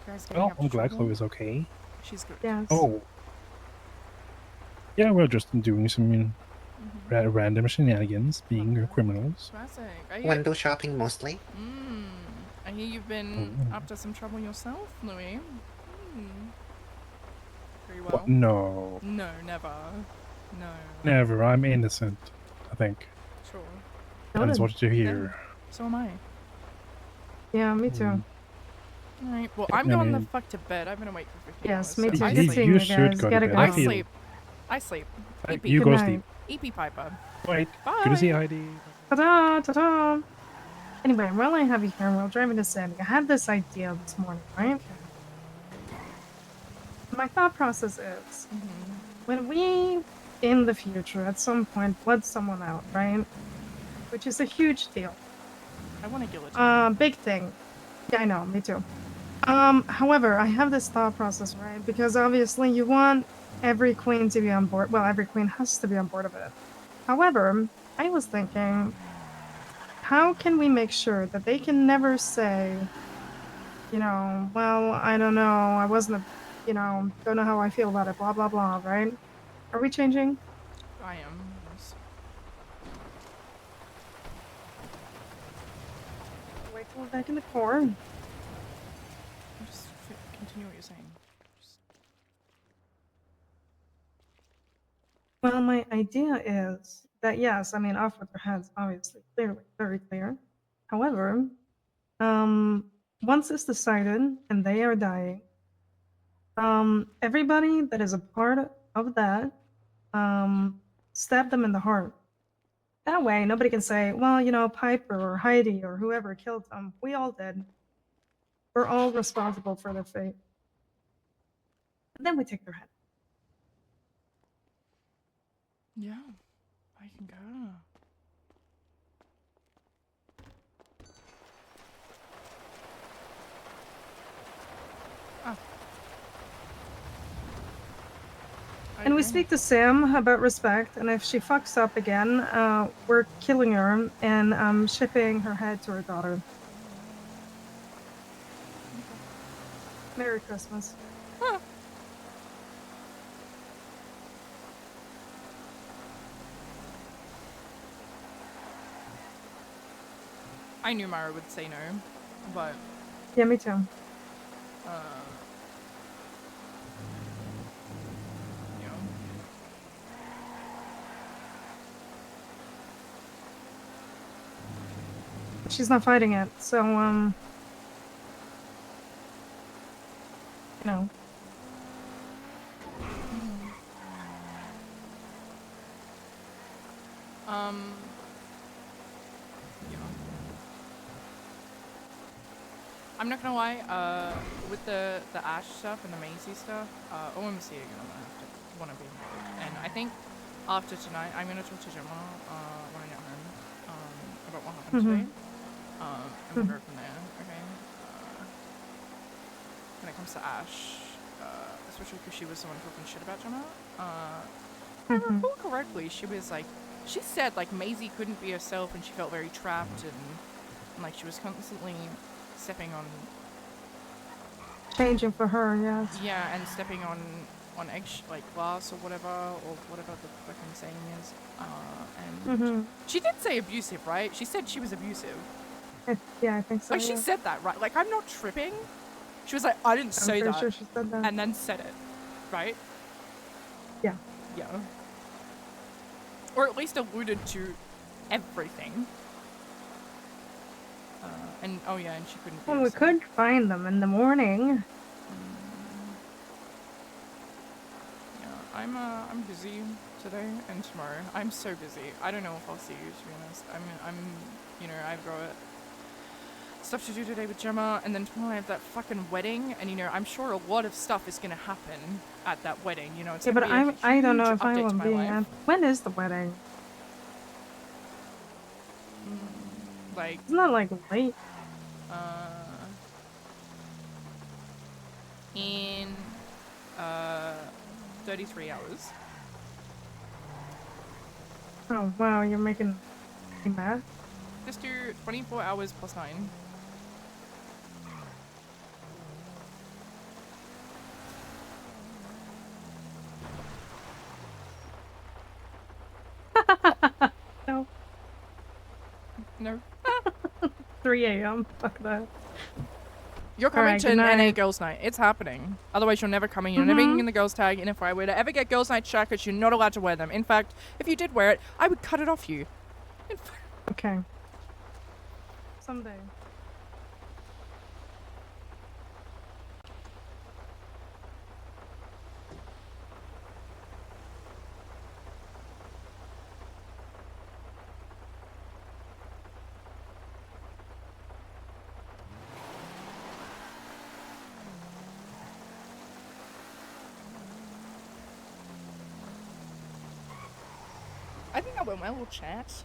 Guys getting Well, up I'm to glad trouble? Chloe's okay. She's good. Yes. Oh. Yeah, we're just doing some random shenanigans, being criminals. Classic. I Window shopping mostly. I hear you've been up to some trouble yourself, Louis. Very well. What? No. No, never. No. Never. I'm innocent, I think. Sure. That is what you hear. So am I. Yeah, me too. Alright, well, I'm I going the mean- fuck to bed. I've been awake for 15 Yes, hours. me so too. I Good sleep. seeing you you should guys. go to Gotta bed. go. I I feel- sleep. I sleep. EP. You Good go night. sleep. EP Piper. Wait. Bye. Good to see you, Heidi. Ta-da! Ta-da! Anyway, while I have you here, while driving to Sandy, I had this idea this morning, right? My thought process is, when we, in the future, at some point, blood someone out, right? Which is a huge deal. I want to guillotine. Big thing. Yeah, I know, me too. However, I have this thought process, right? Because obviously you want every queen to be on board. Well, every queen has to be on board of it. However, I was thinking, how can we make sure that they can never say, you know, well, I don't know, I wasn't, don't know how I feel about it, blah, blah, blah, right? Are we changing? I am. Yes. Wait till we're back in the car. Just continue what you're saying. Well, my idea is that yes, I mean, off with their heads, obviously, clearly, very clear. However, once it's decided and they are dying, everybody that is a part of that, stab them in the heart. That way, nobody can say, well, you know, Piper or Heidi or whoever killed them. We all did. We're all responsible for their fate. And then we take their head. Yeah, I can go. Ah. And we speak to Sam about respect, and if she fucks up again, we're killing her and shipping her head to her daughter. Merry Christmas. Huh. I knew Mara would say no, but Yeah, me too. you know. She's not fighting it, so, you know. Yeah. I'm not gonna lie, with the Ash stuff and the Maisie stuff, OMC again, I'm gonna have to wanna be involved. And I think after tonight, I'm gonna talk to Gemma, when I get home, about what happened today. And we'll go from there, okay? When it comes to Ash, especially because she was the one talking shit about Gemma. If I Mhm. recall correctly, she was like, she said like Maisie couldn't be herself and she felt very trapped and like she was constantly stepping on, Changing for her, yes. yeah, and stepping on egg like glass or whatever the fucking saying is. And Mhm. she did say abusive, right? She said she was abusive. Yeah, I think so. Like she Yeah. said that, right? Like I'm not tripping. She was like, I didn't I'm say pretty that, sure she said that. and then said it, right? Yeah. Yeah. Or at least alluded to everything. And oh yeah, and she couldn't. Be Well, we herself. could find them in the morning. Yeah, I'm busy today and tomorrow. I'm so busy. I don't know if I'll see you, to be honest. I'm, you know, I've got stuff to do today with Gemma, and then tomorrow I have that fucking wedding, and you know, I'm sure a lot of stuff is gonna happen at that wedding. You know, it's Yeah, gonna but be a I don't know huge if I update will to my be life. at. When is the wedding? Like, Isn't that like late? In 33 hours. Oh wow, you're making me mad. Just do 24 hours plus 9. No. No. 3 a.m. Fuck that. You're coming Alright, to good an NA night. girls' night. It's happening. Otherwise, you're never coming. You're never Mhm. getting the girls' tag. And if I were to ever get girls' night jackets, you're not allowed to wear them. In fact, if you did wear it, I would cut it off you. Okay. Someday. I think that went well. We'll chat.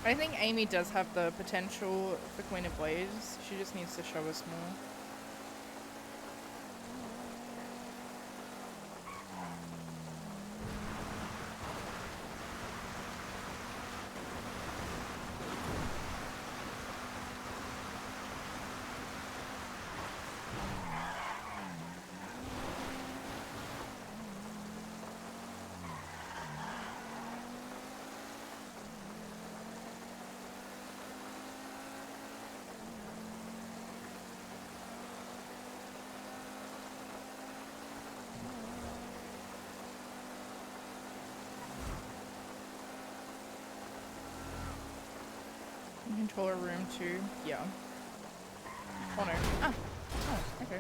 I think Amy does have the potential for Queen of Blades. She just needs to show us more. Controller room 2. Yeah. Oh no. Ah. Oh, okay.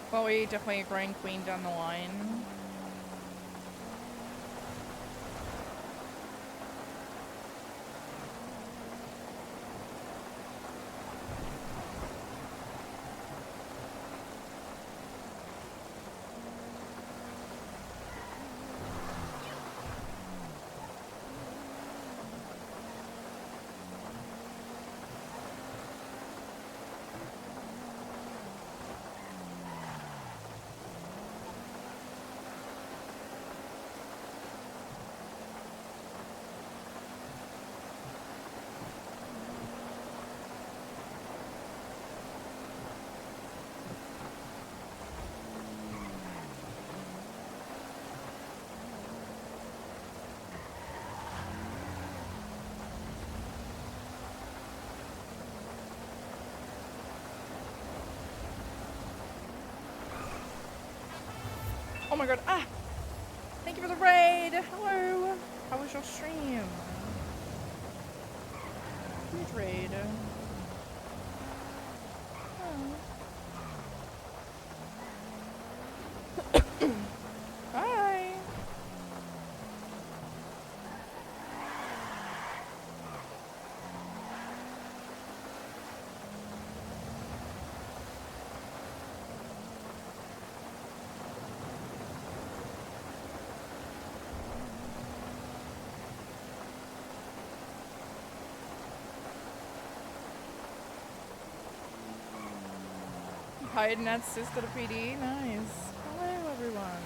Chloe, definitely a grand queen down the line. Oh my god. Ah! Thank you for the raid. Hello. How was your stream? Huge raid. Oh. Hi. Hiding at sister to PD. Nice. Hello, everyone.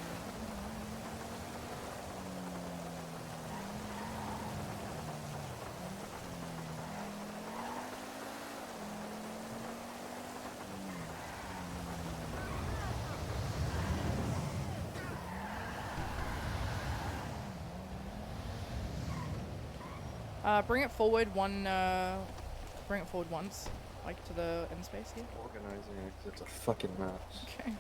Bring it forward bring it forward once, like to the end space here. Organizing it 'cause it's a fucking mess. Okay.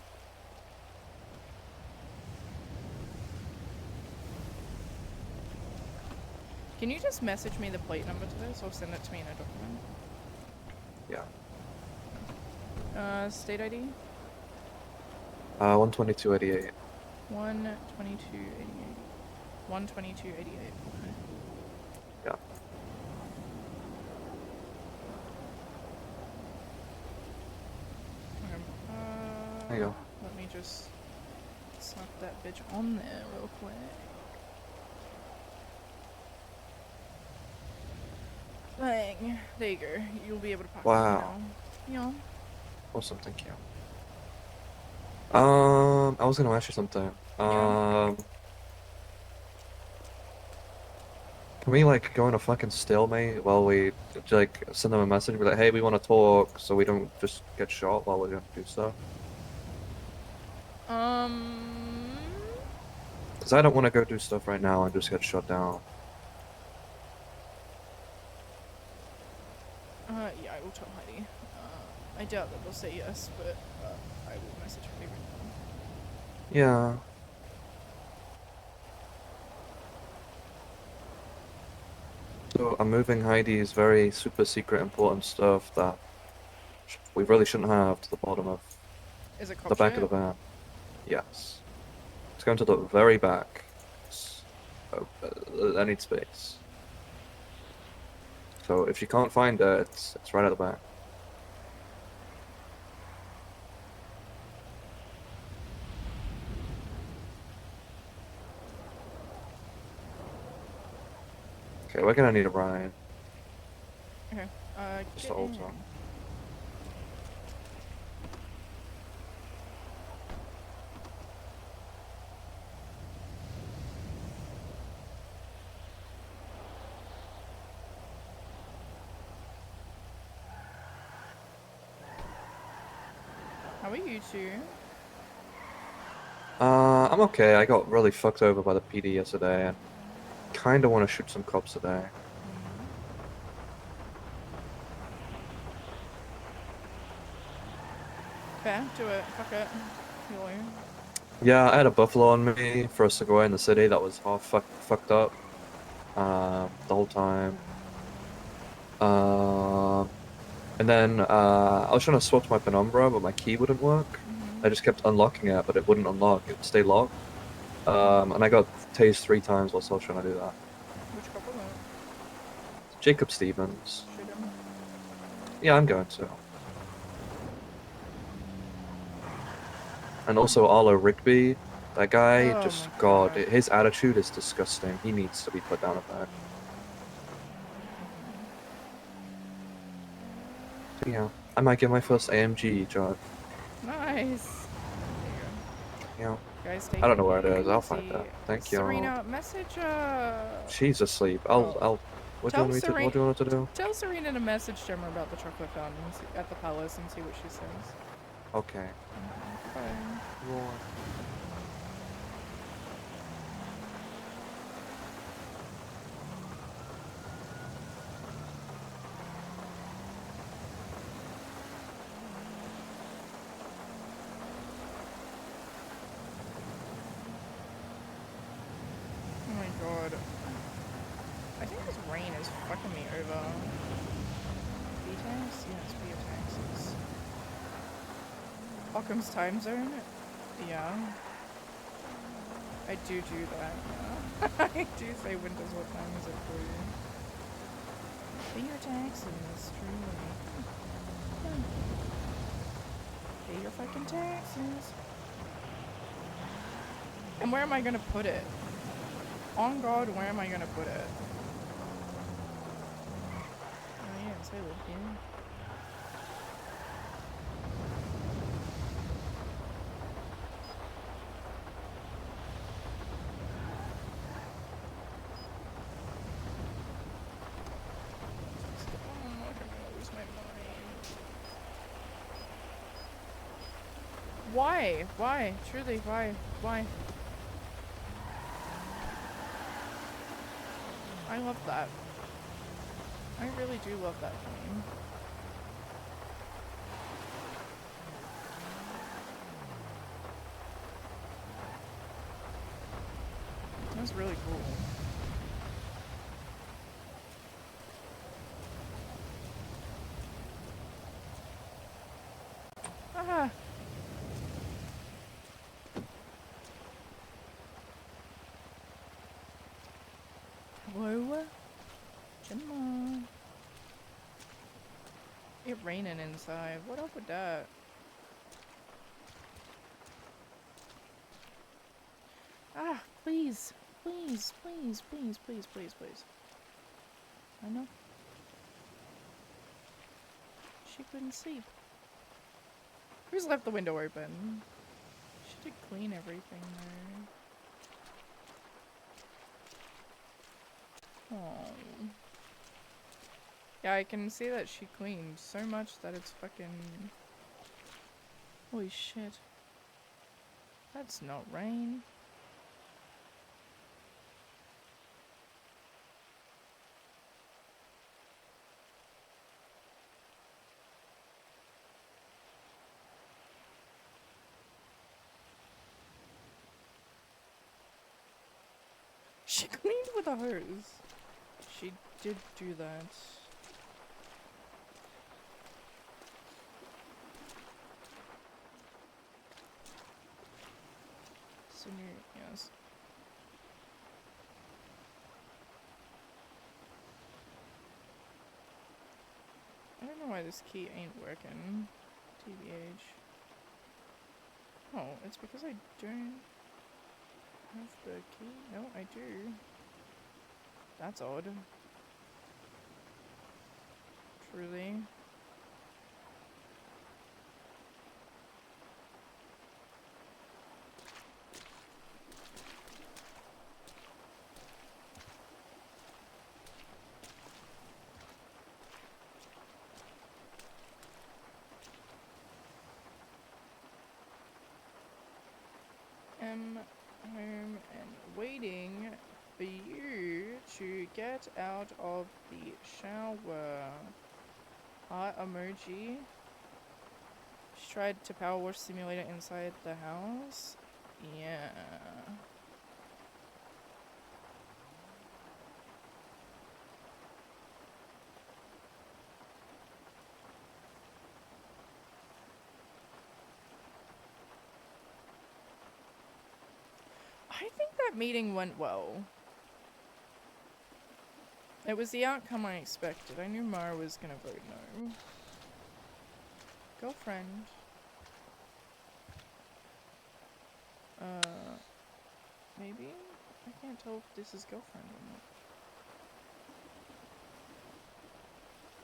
Can you just message me the plate number to this or send it to me in a document? Yeah. State ID? 12288. 12288. 12288. Yeah. There you go. Let me just slap that bitch on there real quick. Bang. There you go. You'll be able to pack Wow. it now. Yeah. Awesome, thank you. I was gonna ask you something. Can we like go in a fucking stalemate while we like send them a message, be like, hey, we want to talk, so we don't just get shot while we're gonna do stuff? Because I don't want to go do stuff right now and just get shut down. Yeah, I will tell Heidi. I doubt that they'll say yes, but I will message her right now. Yeah. So I'm moving Heidi's very super secret important stuff that we really shouldn't have to the bottom of Is it the back of the van. Yes. It's going to the very back. I need space. So if you can't find it, it's right at the back. Okay, we're gonna need a ride. Okay. Just Get the whole in. time. How are you two? I'm okay. I got really fucked over by the PD yesterday and kinda wanna shoot some cops today. Okay, do it. Fuck it. Heal you. Yeah, I had a buffalo on me for us to go in the city that was half fucked up the whole time. And then I was trying to swap to my penumbra, but my key wouldn't work. I just kept unlocking it, but it wouldn't unlock. It would stay locked. And I got tased 3 times whilst I was trying to do that. Which couple was it? Jacob Stevens. Shoot him. Yeah, I'm going to. And also Arlo Rigby. That guy, Oh just, my God, God. his attitude is disgusting. He needs to be put down a peg. So yeah, I might get my first AMG job. Nice. There you Yeah. go. Guys, take I don't know where it is. I'll easy. find it. Thank you. Serena, message She's asleep. What do you want me to? What do you want her to do? Tell Serena to message Gemma about the chocolate fountain at the palace and see what she says. Okay. Bye. Roar. rain is fucking me over. B-tax? Yes, B-taxes. Occam's time zone? Yeah. I do that, yeah. I do say winters, what time is it for you? Pay your taxes, truly. Yeah. Pay your fucking taxes. And where am I gonna put it? On God, where am I gonna put it? Oh yes, I live here. Oh, I'm gonna lose my mind. Why? Why? Truly, why? Why? I love that. I really do love that game. That's really cool. Ah! Hello? Gemma. It raining inside. What up with that? Ah, please. Please, please, please, please, please, please. I know. She couldn't sleep. Who's left the window open? She did clean everything though. Oh. Yeah, I can see that she cleaned so much that it's fucking... Holy shit. That's not rain. She cleaned with a hose. She did do that. So yes. I don't know why this key ain't working. TBH. Oh, it's because I don't have the key? No, I do. That's odd. Truly. Am home and waiting for you to get out of the shower. Heart emoji. She tried to power wash simulator inside the house. Yeah. I think that meeting went well. It was the outcome I expected. I knew Mara was gonna vote no. Girlfriend. Maybe? I can't tell if this is girlfriend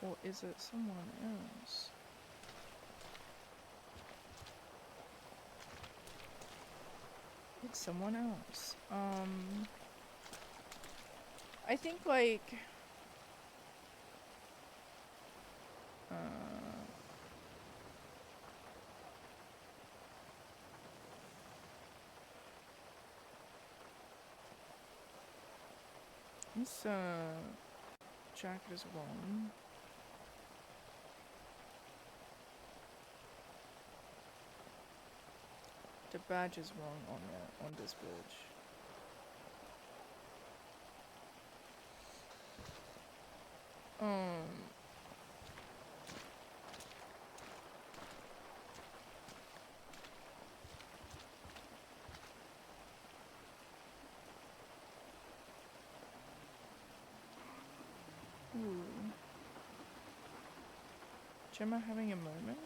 or not. Or is it someone else? It's someone else. I think like this jacket is wrong. The badge is wrong on this badge. Gemma having a moment?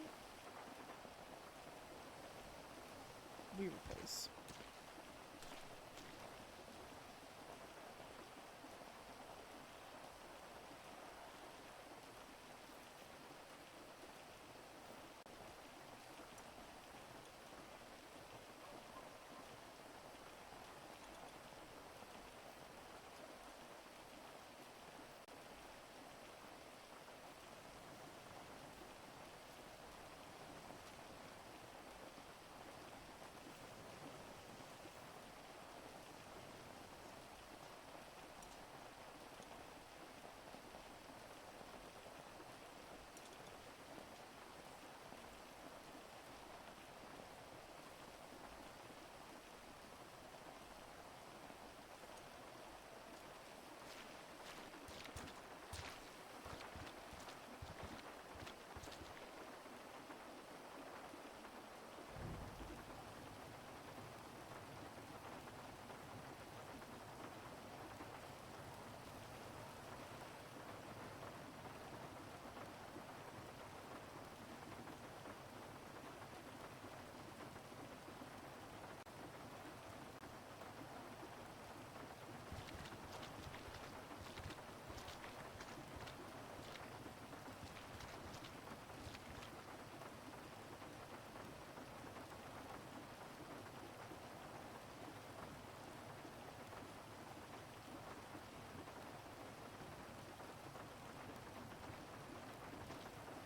We replace.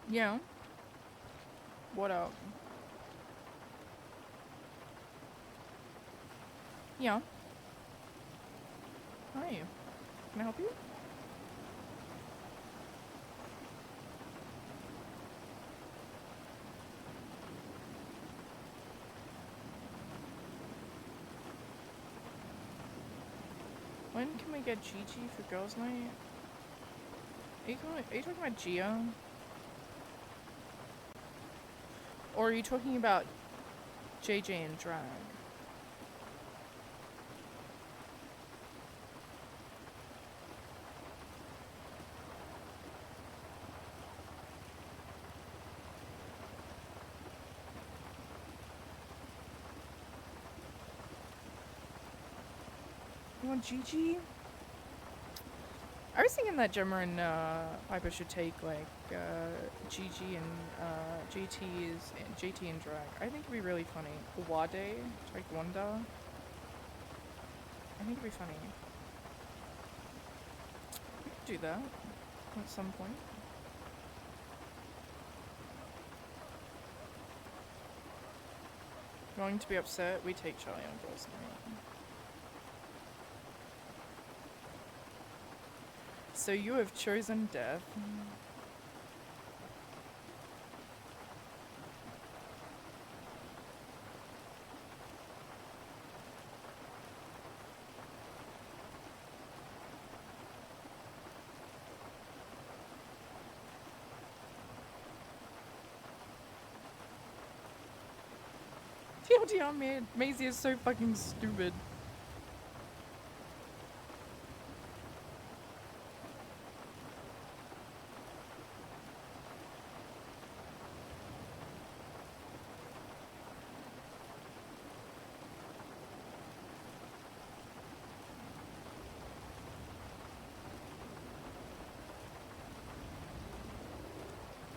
Yeah. What up? Yeah. Hi. Can I help you? When can we get Gigi for girls' night? Are you talking about Gia? Or are you talking about JJ and drag? You want Gigi? I was thinking that Gemma and Piper should take like Gigi and JT and drag. I think it'd be really funny. Wade, like Wanda. I think it'd be funny. We could do that at some point. Going to be upset? We take Charlie on girls' night. So you have chosen death. TLDR, man. Maisie is so fucking stupid.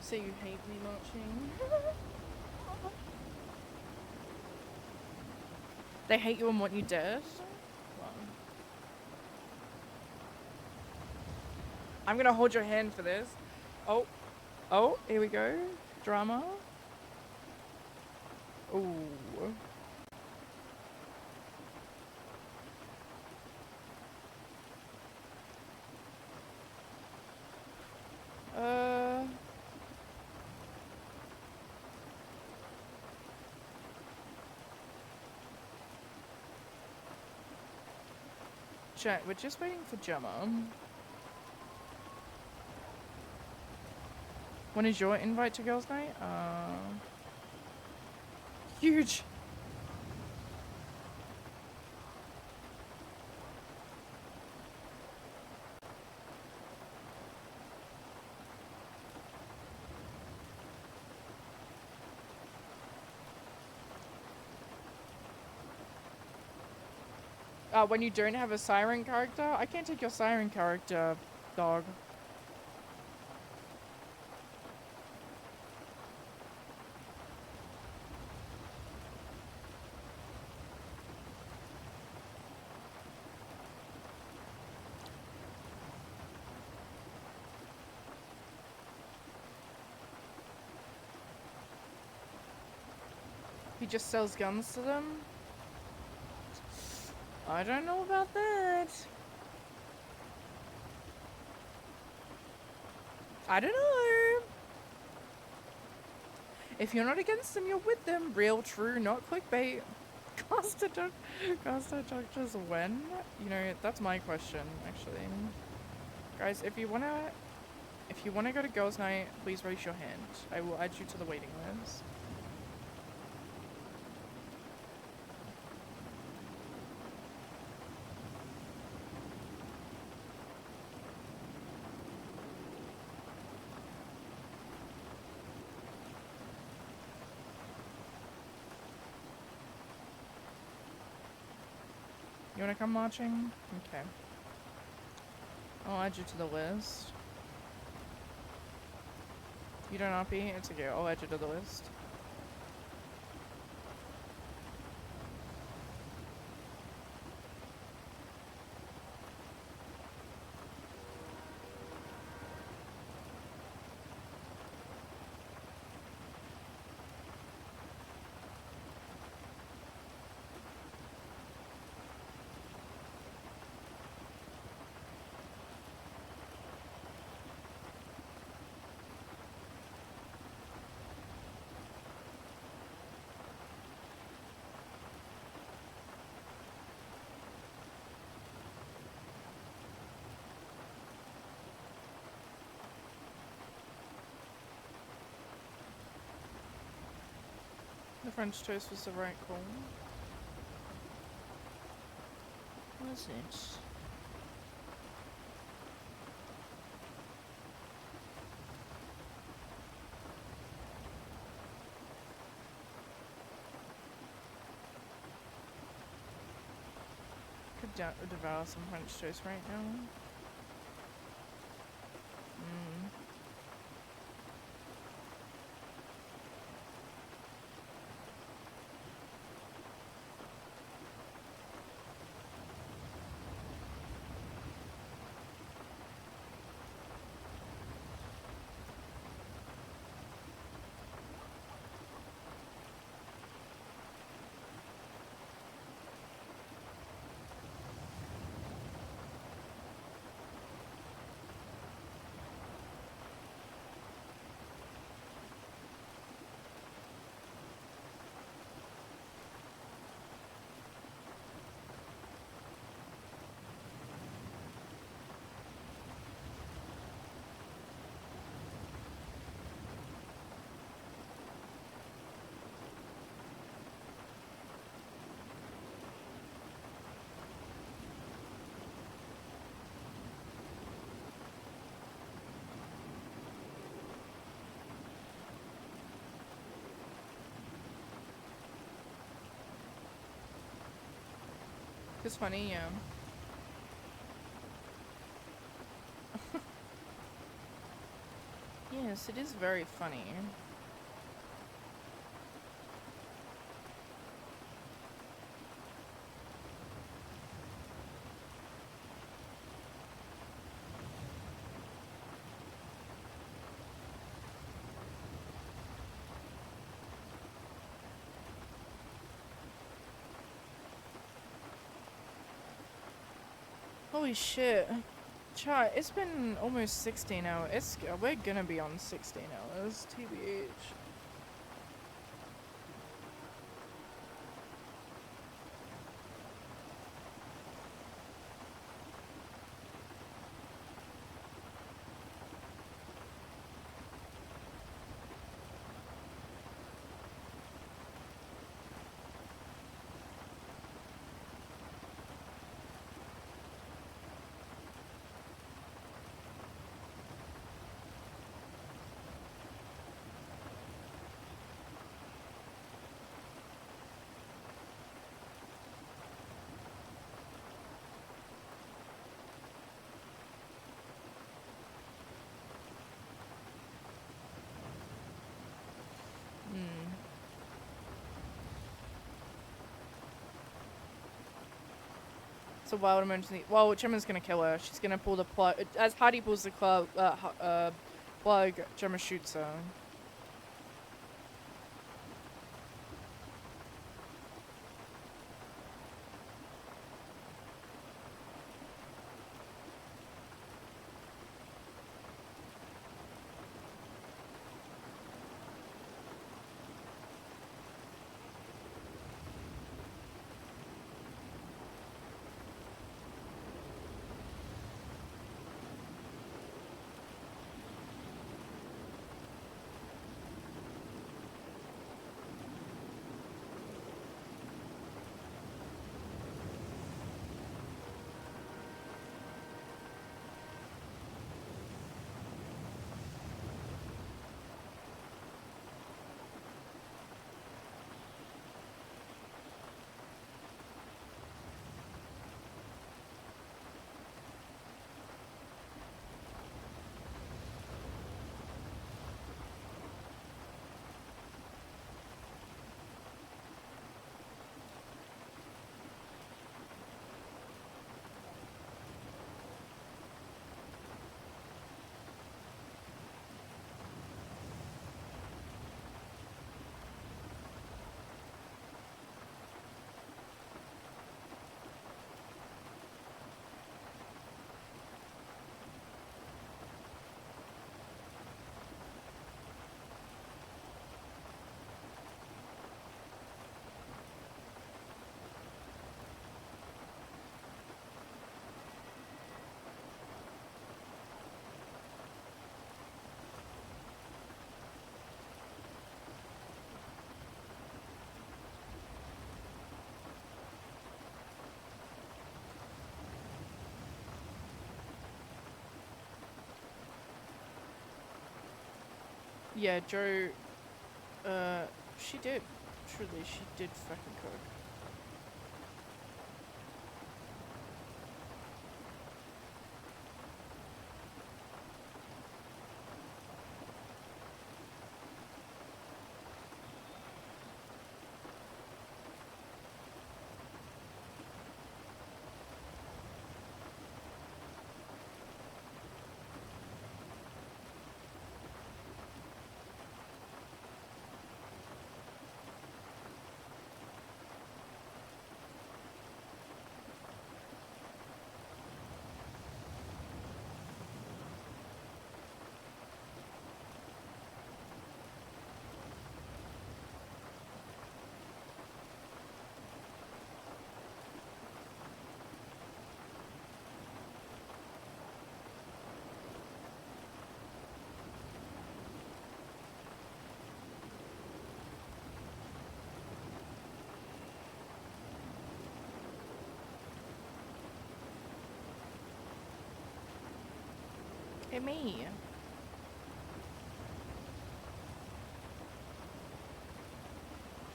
So you hate me marching? They hate you and want you dead? Wow. I'm gonna hold your hand for this. Oh. Oh, here we go. Drama. Ooh. Chat, we're just waiting for Gemma. When is your invite to girls' night? Huge. When you don't have a siren character, I can't take your siren character, dog. He just sells guns to them? I don't know about that. I don't know. If you're not against them, you're with them. Real, true, not clickbait. Costa doctors when? You know, that's my question, actually. Guys, if you wanna go to girls' night, please raise your hand. I will add you to the waiting list. You wanna come marching? Okay. I'll add you to the list. You don't RP? It's okay, I'll add you to the list. The French toast was the right call. Was it? Could devour some French toast right now. It's funny, yeah. Yes, it is very funny. Holy shit. Chat, it's been almost 16 hours. We're gonna be on 16 hours, TBH. It's a wild emergency. Well, Gemma's gonna kill her. She's gonna pull the plug. As Hardy pulls the plug, Gemma shoots her. Yeah, Joe, she did. Truly, she did fucking cook. Hey, me.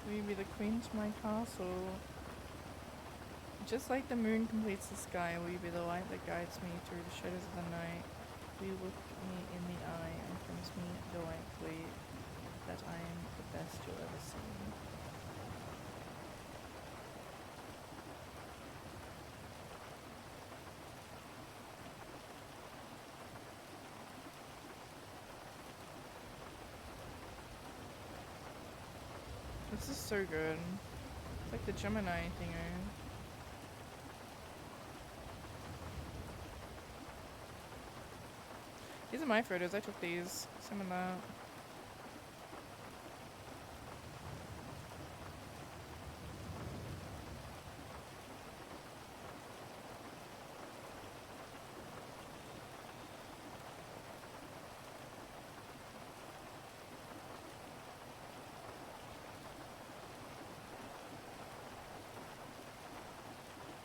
Will you be the queen to my castle? Just like the moon completes the sky, will you be the light that guides me through the shadows of the night? Will you look me in the eye and promise me delightfully that I am the best you'll ever see? This is so good. It's like the Gemini thing. These are my photos. I took these. Some of that.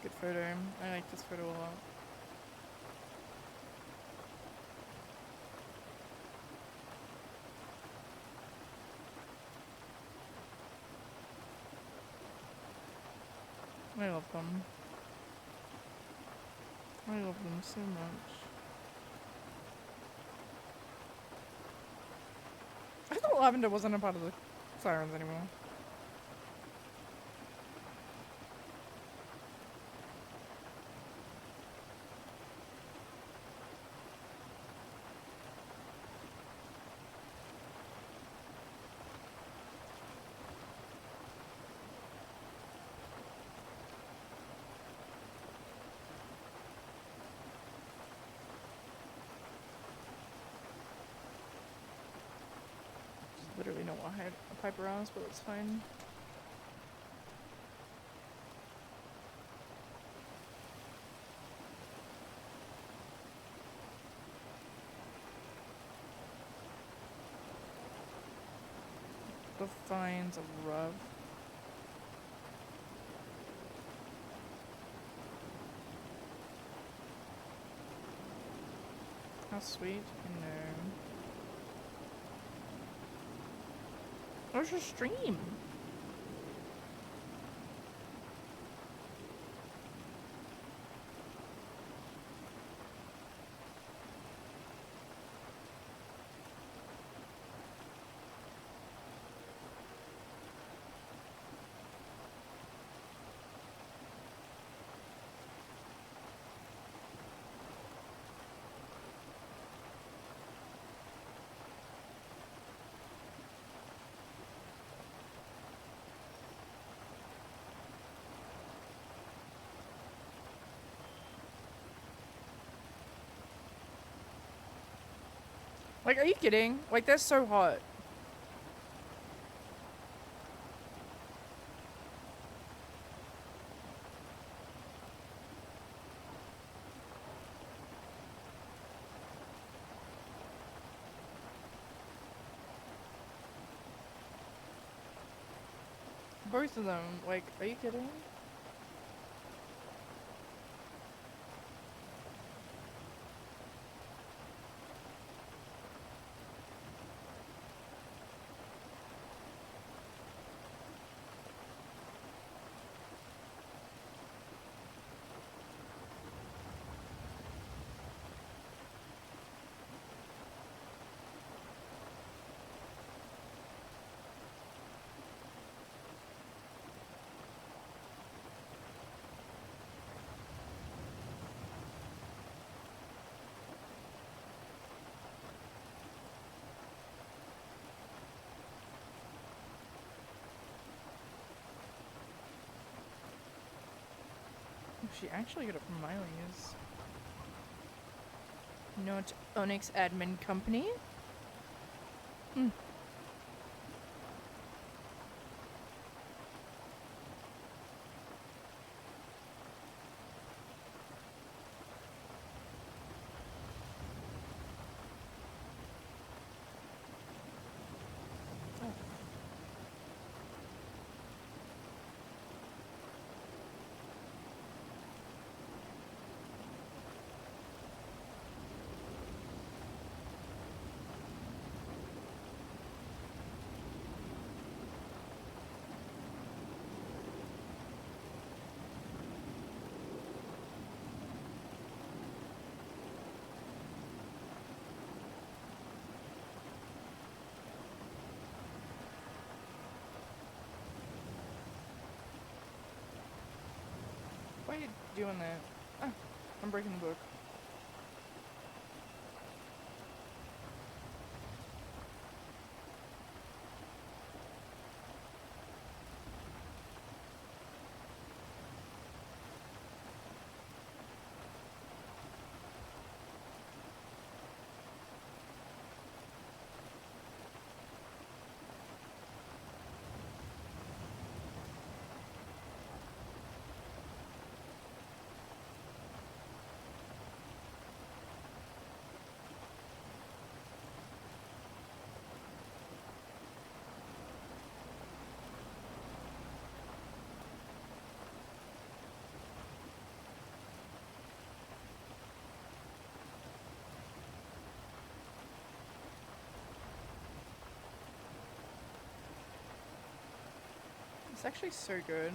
Good photo. I like this photo a lot. I love them. I love them so much. I thought lavender wasn't a part of the sirens anymore. Literally no one had a pipe around us, but it's fine. The fines are rough. How sweet. No. Where's your stream? Like, are you kidding? Like, that's so hot. Both of them. Like, are you kidding? She actually got it from Miley's. Not Onyx Admin Company. Hmm. Why are you doing that? Ah, I'm breaking the book. It's actually so good.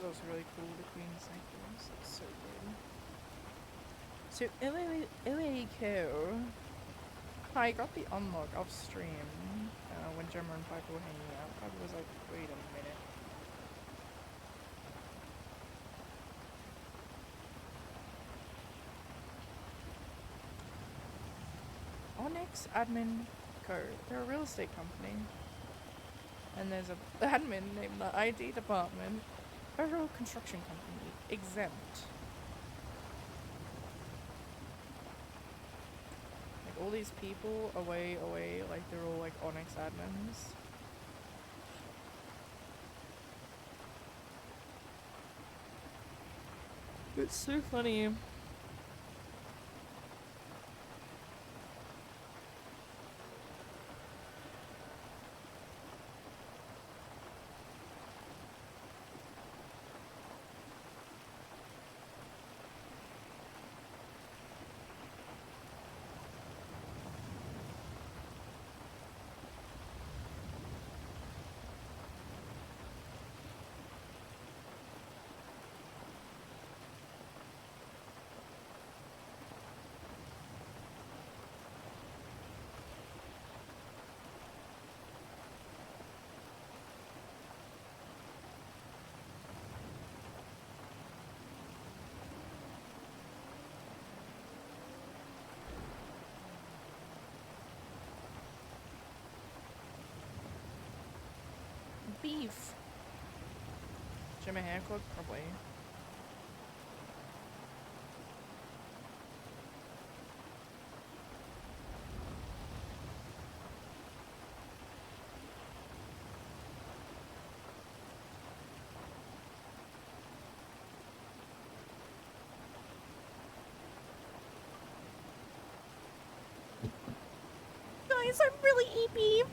also really cool, the Queen's necklace. It's so good. So, Illiko. I got the unlock off stream when Gemma and Piper were hanging out. Piper was like, wait a minute. Onyx Admin Co. They're a real estate company. And there's a admin named the ID department. Federal construction company. Exempt. Like all these people away, like they're all like Onyx admins. It's so funny. Beef. Should my hair cook? Probably. Guys, I'm really eepy.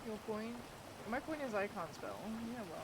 Your point? My point is I can't spell. Yeah, well.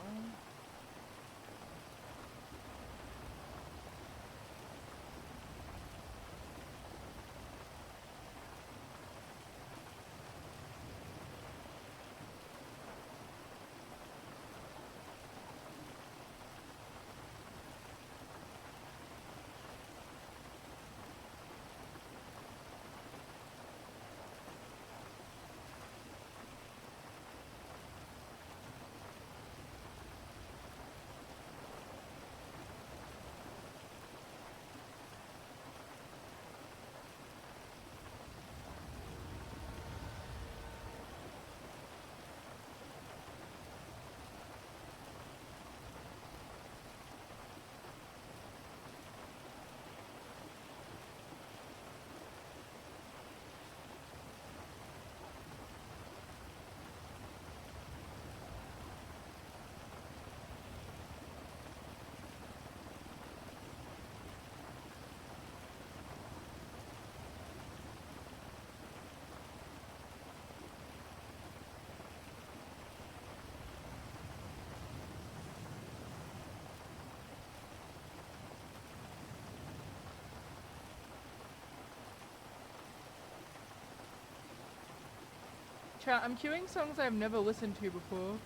Chat, I'm queuing songs I've never listened to before.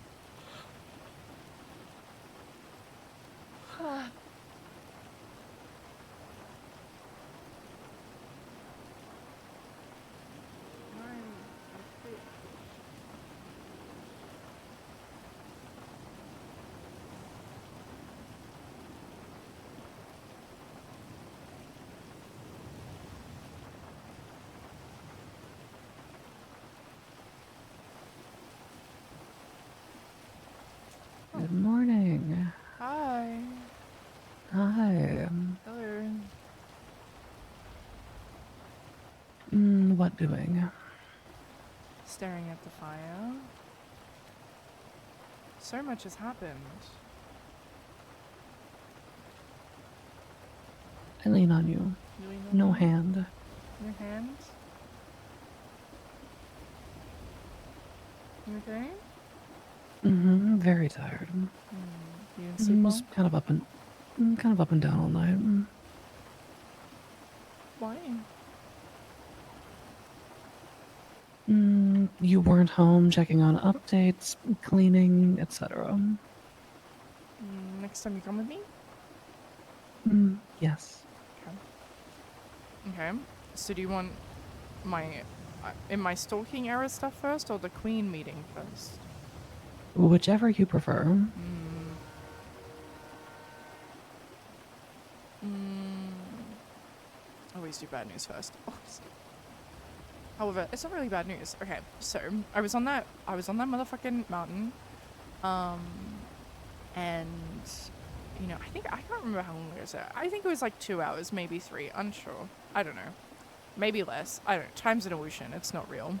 Good morning. Hi. Hi. Hello. What doing? Staring at the fire. So much has happened. I lean on you. You lean on No me? hand. Your hands? You okay? Very tired. You didn't sleep well? Just kind of up and down all night. Why? You weren't home checking on updates, cleaning, etc. Next time you come with me? Yes. Okay. So do you want my in my stalking era stuff first or the queen meeting first? Whichever you prefer. Always do bad news first. However, it's not really bad news. Okay, so I was on that motherfucking mountain, and you know, I can't remember how long it was there. I think it was like 2 hours, maybe 3. Unsure. I don't know. Maybe less. I don't know. Time's an illusion. It's not real.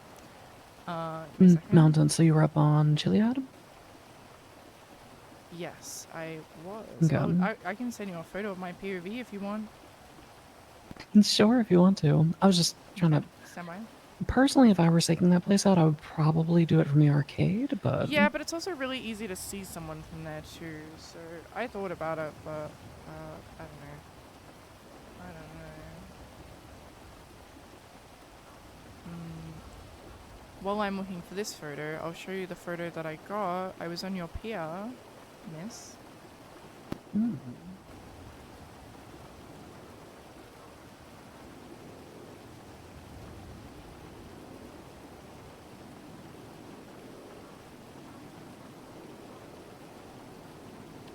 Mountain, so you were up on Chiliad? Yes, I was. Okay. I can send you a photo of my POV if you want. Sure, if you want to. I was just trying to... Stand by. Personally, if I were staking that place out, I would probably do it from the arcade, but... Yeah, but it's also really easy to see someone from there too, so I thought about it, but, I don't know. While I'm looking for this photo, I'll show you the photo that I got. I was on your pier, miss.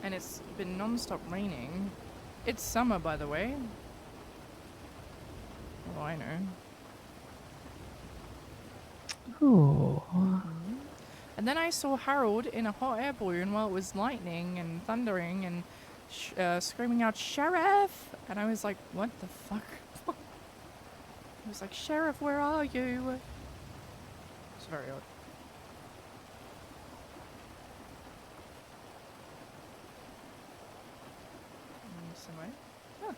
And it's been non-stop raining. It's summer, by the way. Oh, I know. Ooh. And then I saw Harold in a hot air balloon while it was lightning and thundering and screaming out, "Sheriff!" And I was like, what the fuck? I was like, "Sheriff, where are you?" It's very odd. Somewhere. Huh.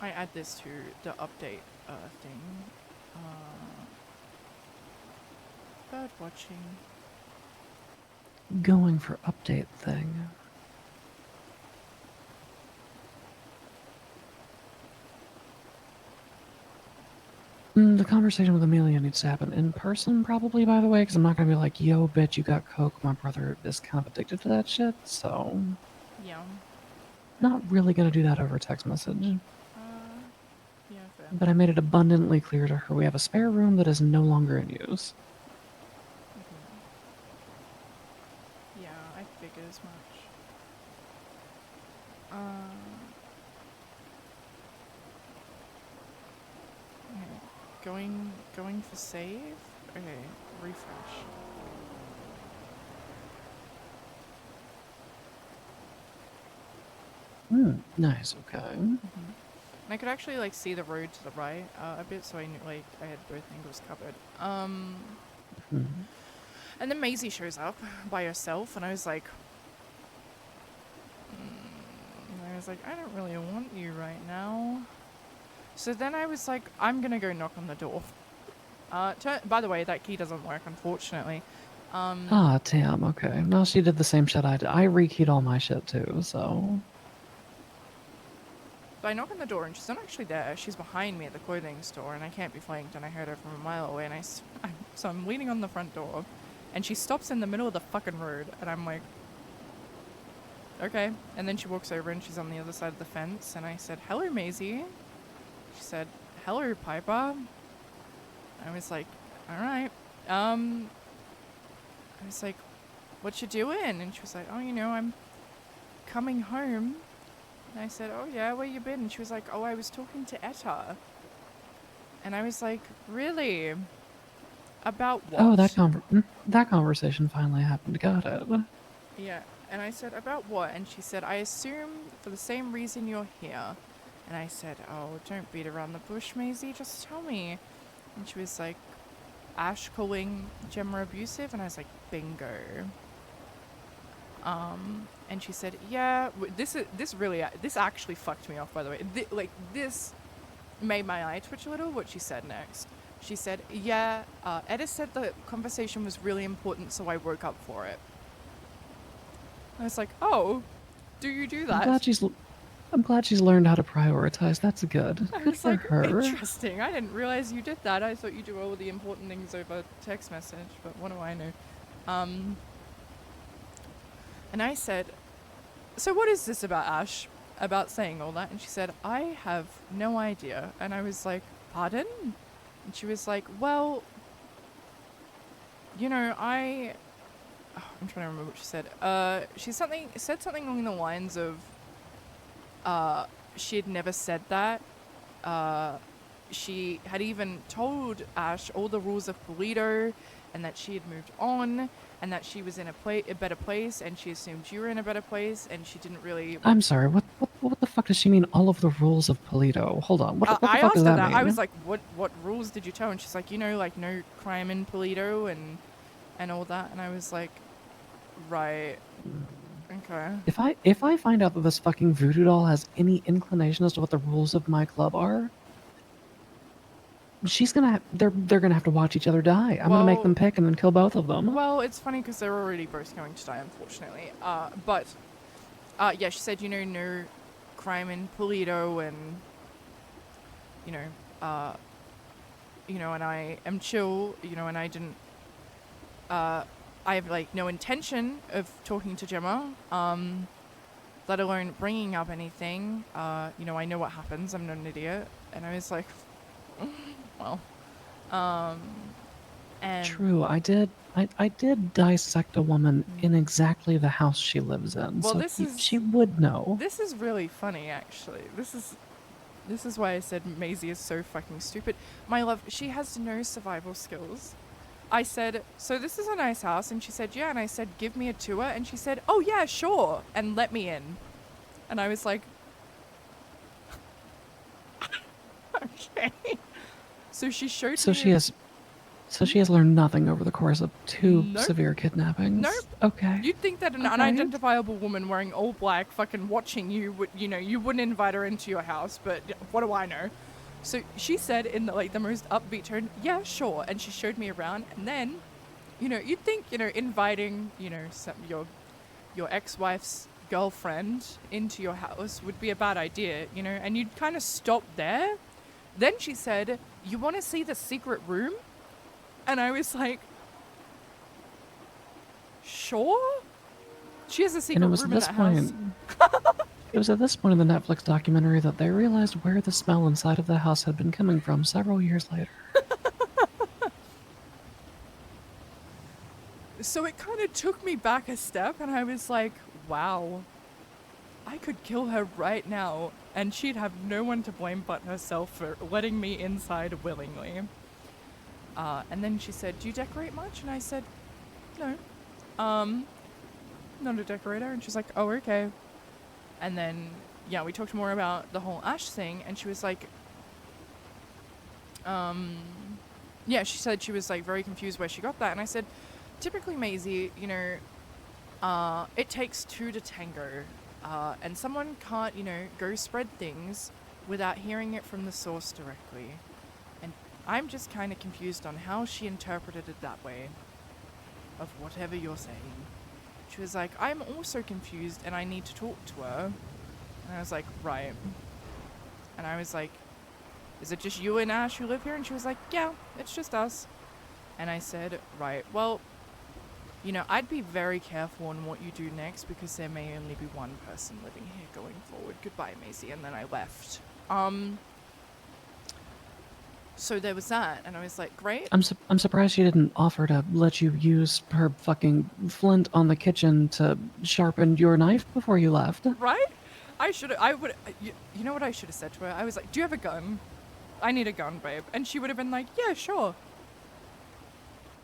I add this to the update thing. Bird watching. Going for update thing. The conversation with Amelia needs to happen in person, probably, by the way, because I'm not going to be like, yo, bitch, you got coke. My brother is kind of addicted to that shit, so... Yeah. Not really going to do that over text message. Yeah, fair. But I made it abundantly clear to her we have a spare room that is no longer in use. Yeah, I figured as much. Okay, going for save? Okay, refresh. Nice, okay. And I could actually like see the road to the right a bit, so I knew like I had both angles covered. And then Maisie shows up by herself, and I was like, I don't really want you right now. So then I was like, I'm gonna go knock on the door. By the way, that key doesn't work, unfortunately. Damn, okay. No, she did the same shit I did. I rekeyed all my shit too, so... So I knock on the door, and she's not actually there. She's behind me at the clothing store, and I can't be flanked, and I heard her from a mile away, and so I'm leaning on the front door, and she stops in the middle of the fucking road, and I'm like, okay. And then she walks over, and she's on the other side of the fence, and I said, "Hello, Maisie." She said, "Hello, Piper." I was like, all right. I was like, "What you doing?" And she was like, "Oh, you know, I'm coming home." And I said, oh yeah, where you been? And she was like, oh, I was talking to Etta. And I was like, really? About what? Oh, that conversation finally happened. Got it. Yeah. And I said, about what? And she said, I assume for the same reason you're here. And I said, oh, don't beat around the bush, Maisie. Just tell me. And she was like, Ash calling Gemma abusive. And I was like, bingo. And she said, yeah, this actually fucked me off, by the way. This made my eye twitch a little, what she said next. She said, yeah, Etta said the conversation was really important, so I woke up for it. I was like, oh, do you do that? I'm glad she's learned how to prioritize. That's good. I Good was for like, her. interesting. I didn't realize you did that. I thought you do all the important things over text message, but what do I know? And I said, so what is this about Ash? About saying all that? And she said, I have no idea. And I was like, pardon? And she was like, well, you know, I'm trying to remember what she said. She said something along the lines of, she had never said that. She had even told Ash all the rules of Polito and that she had moved on and that she was in a better place and she assumed you were in a better place and she didn't really... I'm sorry, what the fuck does she mean, all of the rules of Polito? Hold on, what the fuck does that mean? I was like, what rules did you tell? And she's like, you know, like no crime in Polito and all that. And I was like, right, okay. If I find out that this fucking voodoo doll has any inclination as to what the rules of my club are, they're gonna have to watch each other die. I'm gonna make them pick and then kill both of them. Well, it's funny because they're already both going to die, unfortunately. Yeah, she said, you know, no crime in Polito and, you know, and I am chill, you know, and I didn't, I have, like, no intention of talking to Gemma, let alone bringing up anything. You know, I know what happens. I'm not an idiot. And I was like, well, and... True, I did dissect a woman in exactly the house she lives in, well, so she would know. This is really funny, actually. This is why I said Maisie is so fucking stupid. My love, she has no survival skills. I said, so this is a nice house, and she said, yeah, and I said, give me a tour, and she said, oh yeah, sure, and let me in. And I was like, okay. So she showed me... So she has learned nothing over the course of 2 severe kidnappings? Nope. Okay. You'd think that an unidentifiable woman wearing all black fucking watching you would, you know, you wouldn't invite her into your house, but what do I know? So she said in the most upbeat tone, yeah, sure, and she showed me around, and then, you know, you'd think, you know, inviting, you know, your ex-wife's girlfriend into your house would be a bad idea, you know, and you'd kind of stop there. Then she said, you want to see the secret room? And I was like, sure? She has a secret room in that house. It was at this point in the Netflix documentary that they realized where the smell inside of the house had been coming from several years later. So it kind of took me back a step, and I was like, wow, I could kill her right now, and she'd have no one to blame but herself for letting me inside willingly. And then she said, do you decorate much? And I said, no. Not a decorator. And she's like, oh, okay. And then, yeah, we talked more about the whole Ash thing, and she was like, yeah, she said she was, like, very confused where she got that. And I said, typically, Maisie, you know, it takes 2 to tango. And someone can't, you know, go spread things without hearing it from the source directly. And I'm just kind of confused on how she interpreted it that way, of whatever you're saying. She was like, I'm also confused and I need to talk to her. And I was like, right. And I was like, is it just you and Ash who live here? And she was like, yeah, it's just us. And I said, right, well, you know, I'd be very careful on what you do next because there may only be one person living here going forward. Goodbye, Maisie. And then I left. So there was that, and I was like, great. I'm surprised she didn't offer to let you use her fucking flint on the kitchen to sharpen your knife before you left. Right? I would, you know what I should have said to her? I was like, do you have a gun? I need a gun, babe. And she would have been like, yeah, sure.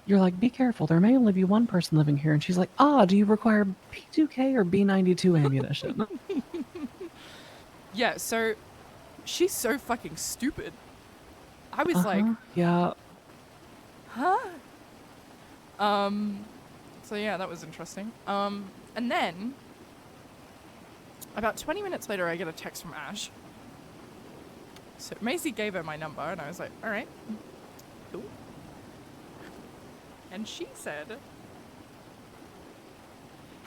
You're like, be careful. There may only be one person living here. And she's like, do you require P2K or B92 ammunition? Yeah, so she's so fucking stupid. I was like, yeah. huh? So yeah, that was interesting. And then about 20 minutes later, I get a text from Ash. So Maisie gave her my number, and I was like, all right, cool. And she said,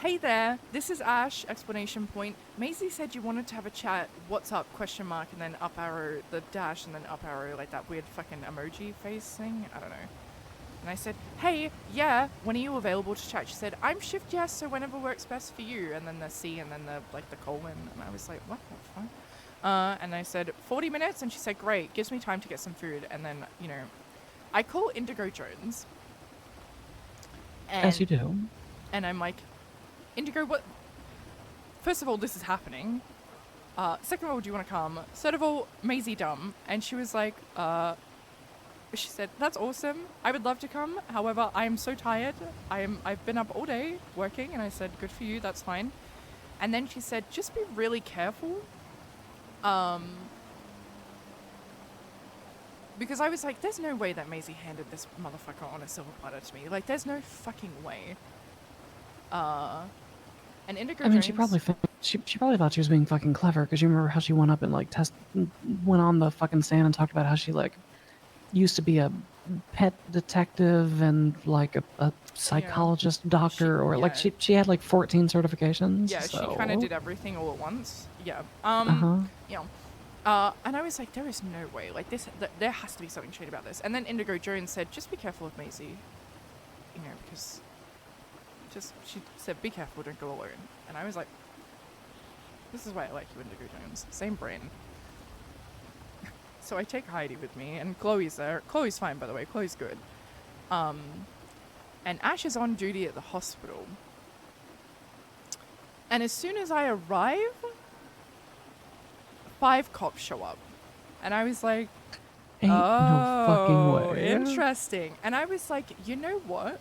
hey there, this is Ash, exclamation point. Maisie said you wanted to have a chat. What's up, question mark, and then up arrow, the dash, and then up arrow, like that weird fucking emoji face thing. I don't know. And I said, hey, yeah, when are you available to chat? She said, I'm shift yes, so whenever works best for you. And then the C and then the, like, the colon. And I was like, what the fuck? And I said, 40 minutes? And she said, great, gives me time to get some food. And then, you know, I call Indigo Jones. And, As you do. And I'm like, Indigo, what? First of all, this is happening. Second of all, do you want to come? Third of all, Maisie dumb. And she was like, she said, that's awesome. I would love to come. However, I am so tired. I've been up all day working. And I said, good for you. That's fine. And then she said, just be really careful. Because I was like, there's no way that Maisie handed this motherfucker on a silver platter to me. Like, there's no fucking way. And Indigo I mean, Jones, she probably thought she was being fucking clever, because you remember how she went up and, like, went on the fucking stand and talked about how she, like, used to be a pet detective and, like, a psychologist, doctor, or, like, she had, like, 14 certifications. Yeah, so. She kind of did everything all at once. Yeah. You know. And I was like, there is no way. Like, there has to be something shady about this. And then Indigo Jones said, just be careful of Maisie. You know, because she said, be careful, don't go alone. And I was like, this is why I like you, Indigo Jones. Same brain. So I take Heidi with me, and Chloe's there. Chloe's fine, by the way. Chloe's good. And Ash is on duty at the hospital. And as soon as I arrive, 5 cops show up. And I was like, Ain't no fucking way. Interesting. And I was like, you know what?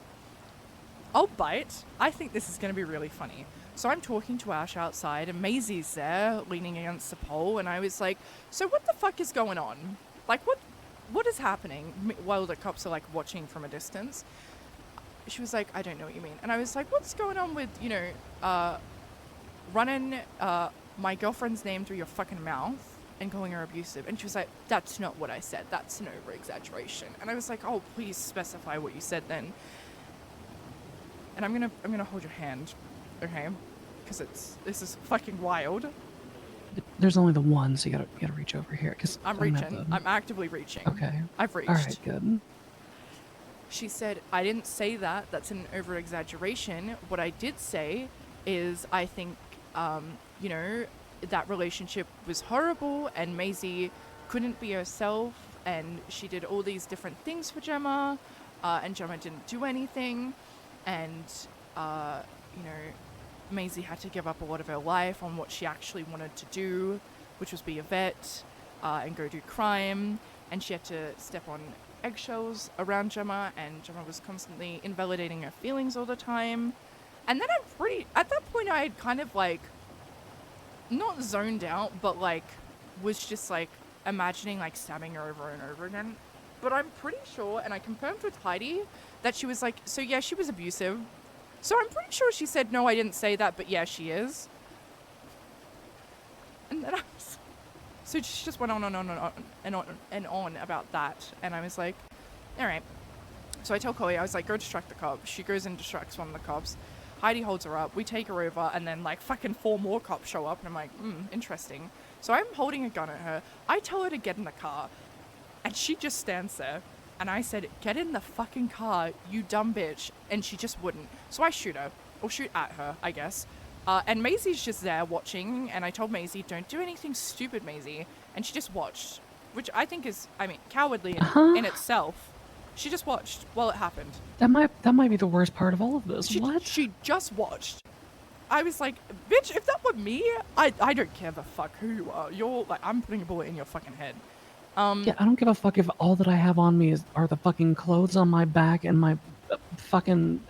I'll bite. I think this is going to be really funny. So I'm talking to Ash outside, and Maisie's there, leaning against the pole, and I was like, so what the fuck is going on? Like, what is happening? While the cops are, like, watching from a distance. She was like, I don't know what you mean. And I was like, what's going on with, you know, running my girlfriend's name through your fucking mouth and calling her abusive? And she was like, that's not what I said. That's an over-exaggeration. And I was like, oh, please specify what you said then. And I'm gonna hold your hand, okay? Because this is fucking wild. There's only the one, so you gotta reach over here. Cause I'm reaching. I'm actively reaching. Okay. I've reached. All right, good. She said, I didn't say that. That's an over-exaggeration. What I did say is I think, you know, that relationship was horrible and Maisie couldn't be herself and she did all these different things for Gemma and Gemma didn't do anything. And, you know, Maisie had to give up a lot of her life on what she actually wanted to do, which was be a vet and go do crime. And she had to step on eggshells around Gemma, and Gemma was constantly invalidating her feelings all the time. And then at that point I had kind of like, not zoned out, but like, was just like imagining like stabbing her over and over again. But I'm pretty sure, and I confirmed with Heidi, that she was like, so yeah, she was abusive. So I'm pretty sure she said, no, I didn't say that, but yeah, she is. And then so she just went on and on about that. And I was like, all right. So I tell Chloe, I was like, go distract the cops. She goes and distracts one of the cops. Heidi holds her up. We take her over, and then like fucking 4 more cops show up. And I'm like, interesting. So I'm holding a gun at her. I tell her to get in the car. And she just stands there. And I said, get in the fucking car, you dumb bitch. And she just wouldn't. So I shoot her. Or shoot at her, I guess. And Maisie's just there watching. And I told Maisie, don't do anything stupid, Maisie. And she just watched. Which I think is, I mean, cowardly in itself. She just watched while it happened. That might be the worst part of all of this. She just watched. I was like, bitch, if that were me, I don't care the fuck who you are. You're like, I'm putting a bullet in your fucking head. Yeah, I don't give a fuck if all that I have on me are the fucking clothes on my back and my fucking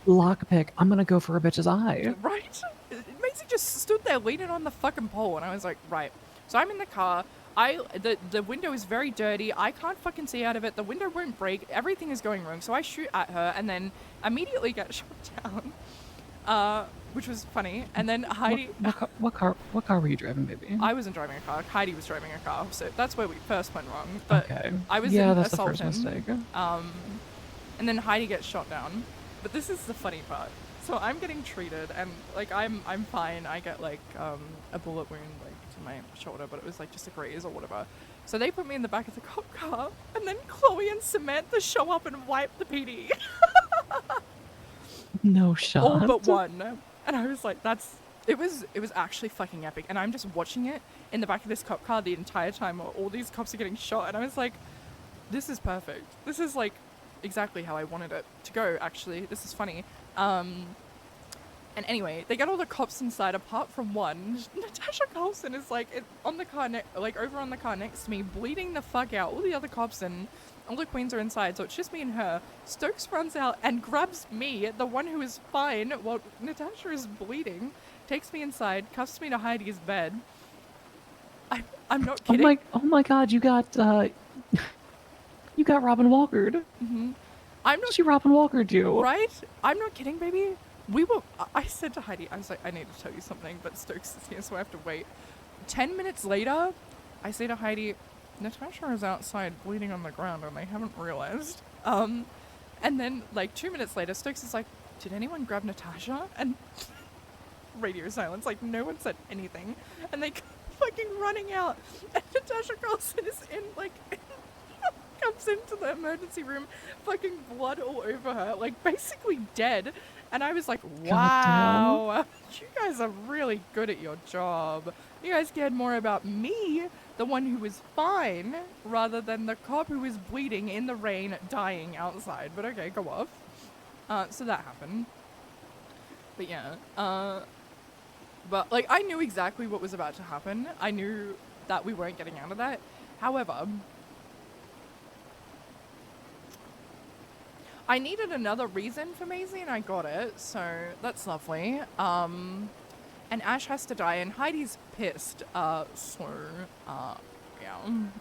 lockpick. I'm gonna go for a bitch's eye. Right? Maisie just stood there leaning on the fucking pole, and I was like, right. So I'm in the car. The window is very dirty. I can't fucking see out of it. The window won't break. Everything is going wrong. So I shoot at her and then immediately get shot down, which was funny. And then Heidi. What car were you driving, baby? I wasn't driving a car. Heidi was driving a car. So that's where we first went wrong. But Okay. I was yeah, in that's the assault first mistake. and then Heidi gets shot down. But this is the funny part. So I'm getting treated, and like I'm fine. I get like a bullet wound like to my shoulder, but it was like just a graze or whatever. So they put me in the back of the cop car, and then Chloe and Samantha show up and wipe the PD. No shot. All but one. And I was like, it was actually fucking epic. And I'm just watching it in the back of this cop car the entire time while all these cops are getting shot, and I was like, this is perfect. This is like exactly how I wanted it to go, actually. This is funny. And anyway, they get all the cops inside apart from one. Natasha Carlson is like on the car, over on the car next to me, bleeding the fuck out. All the other cops and all the queens are inside, so it's just me and her. Stokes runs out and grabs me, the one who is fine, while Natasha is bleeding, takes me inside, cuffs me to Heidi's bed. I'm not kidding. Oh my god, you got Robin Walkered. Mm-hmm. She Robin Walkered you. Right? I'm not kidding, baby. I said to Heidi, I was like, I need to tell you something, but Stokes is here, so I have to wait. 10 minutes later, I say to Heidi, Natasha is outside bleeding on the ground and I haven't realized. And then like 2 minutes later, Stokes is like, did anyone grab Natasha? And radio silence, like no one said anything. And they come fucking running out. And Natasha Carlson is comes into the emergency room, fucking blood all over her, like basically dead. And I was like, wow, you guys are really good at your job. You guys cared more about me, the one who was fine, rather than the cop who was bleeding in the rain, dying outside. But okay, go off. So that happened. But yeah, but like I knew exactly what was about to happen. I knew that we weren't getting out of that. However, I needed another reason for Maisie and I got it, so that's lovely. And Ash has to die and Heidi's pissed, yeah,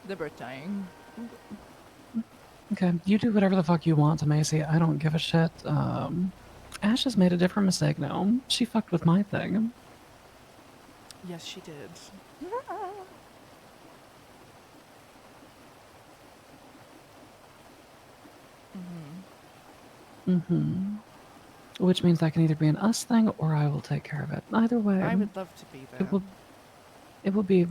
they're both dying. Okay, you do whatever the fuck you want to Macy. I don't give a shit. Ash has made a different mistake now. She fucked with my thing. Yes, she did. Mm-hmm. Which means that can either be an us thing or I will take care of it. Either way, I would love to be there. It will be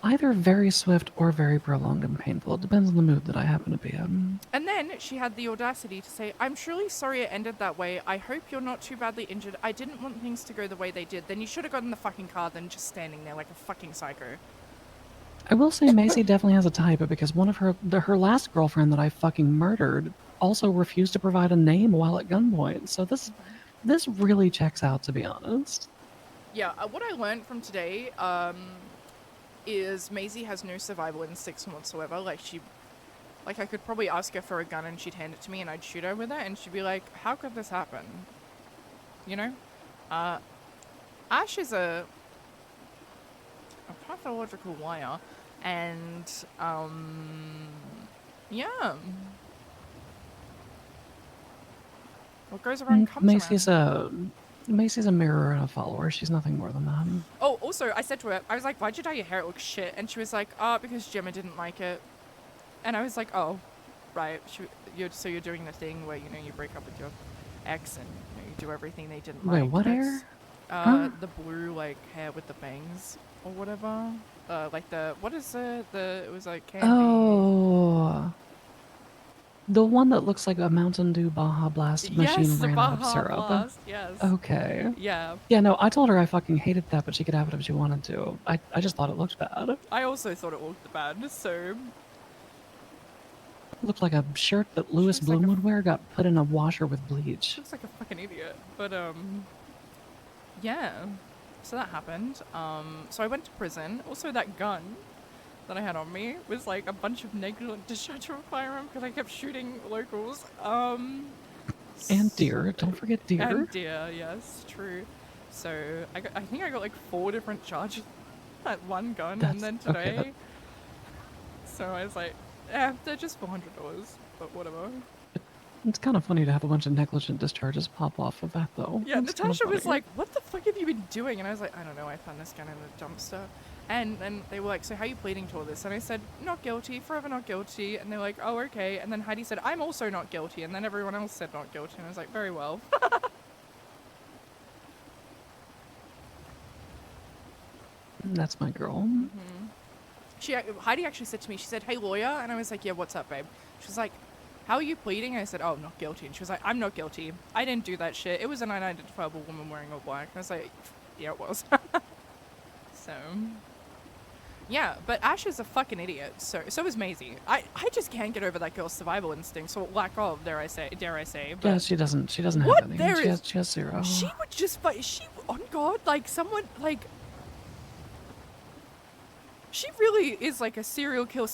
either very swift or very prolonged and painful. It depends on the mood that I happen to be in. And then she had the audacity to say, I'm truly sorry it ended that way. I hope you're not too badly injured. I didn't want things to go the way they did. Then you should have gotten in the fucking car than just standing there like a fucking psycho. I will say Macy definitely has a type because one of her last girlfriend that I fucking murdered also refused to provide a name while at gunpoint. So this really checks out, to be honest. Yeah, what I learned from today is Maisie has no survival instincts whatsoever. Like I could probably ask her for a gun and she'd hand it to me and I'd shoot her with it and she'd be like, how could this happen? You know? Ash is a pathological liar and yeah. What goes around comes around. Macy's a mirror and a follower. She's nothing more than that. Oh, also, I said to her, I was like, why'd you dye your hair? It looks shit. And she was like, because Gemma didn't like it. And I was like, oh, right. So you're doing the thing where, you break up with your ex and you do everything they didn't like. Wait, what hair? The blue, hair with the bangs or whatever. What is it? It was like candy. Oh. The one that looks like a Mountain Dew Baja Blast machine ran out of syrup. Blast, yes. Okay. Yeah. Yeah, no, I told her I fucking hated that, but she could have it if she wanted to. I just thought it looked bad. I also thought it looked bad, so... It looked like a shirt that Louis Bloom would wear got put in a washer with bleach. Looks like a fucking idiot, but yeah, so that happened. So I went to prison. Also, that gun that I had on me was like a bunch of negligent discharge from a firearm because I kept shooting locals. And deer. Don't forget deer. And deer, yes, true. So I think I got like 4 different charges at one gun, and then today. Okay, So I was like, they're just $400, but whatever. it's kind of funny to have a bunch of negligent discharges pop off of that, though. Yeah, It's kinda Natasha was funny. like, what the fuck have you been doing? And I was like, I don't know, I found this gun in a dumpster. And then they were like, so how are you pleading to all this? And I said, not guilty, forever not guilty. And they were like, oh, okay. And then Heidi said, I'm also not guilty. And then everyone else said not guilty. And I was like, very well. That's my girl. Heidi actually said to me, she said, hey, lawyer. And I was like, yeah, what's up, babe? She was like, how are you pleading? I said, oh, not guilty. And she was like, I'm not guilty. I didn't do that shit. It was an unidentifiable woman wearing all black. And I was like, yeah, it was. So, yeah, but Ash is a fucking idiot. So is Maisie. I just can't get over that girl's survival instincts, or lack of, dare I say. But Yeah, she doesn't have what? any. There is- She has 0. she would just fight. On God, like someone, like. She really is like a serial killer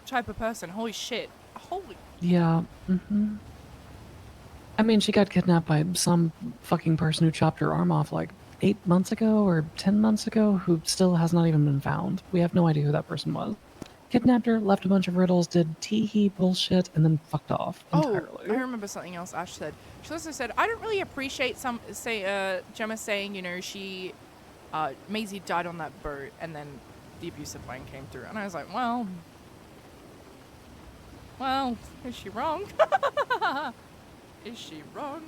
type of person. Holy shit. Holy. Yeah. I mean, she got kidnapped by some fucking person who chopped her arm off like 8 months ago or 10 months ago, who still has not even been found. We have no idea who that person was. Kidnapped her, left a bunch of riddles, did tee-hee bullshit, and then fucked off entirely. Oh, I remember something else Ash said. She also said, I don't really appreciate Gemma saying, you know, Maisie died on that boat, and then the abusive line came through. And I was like, well, is she wrong? Is she wrong?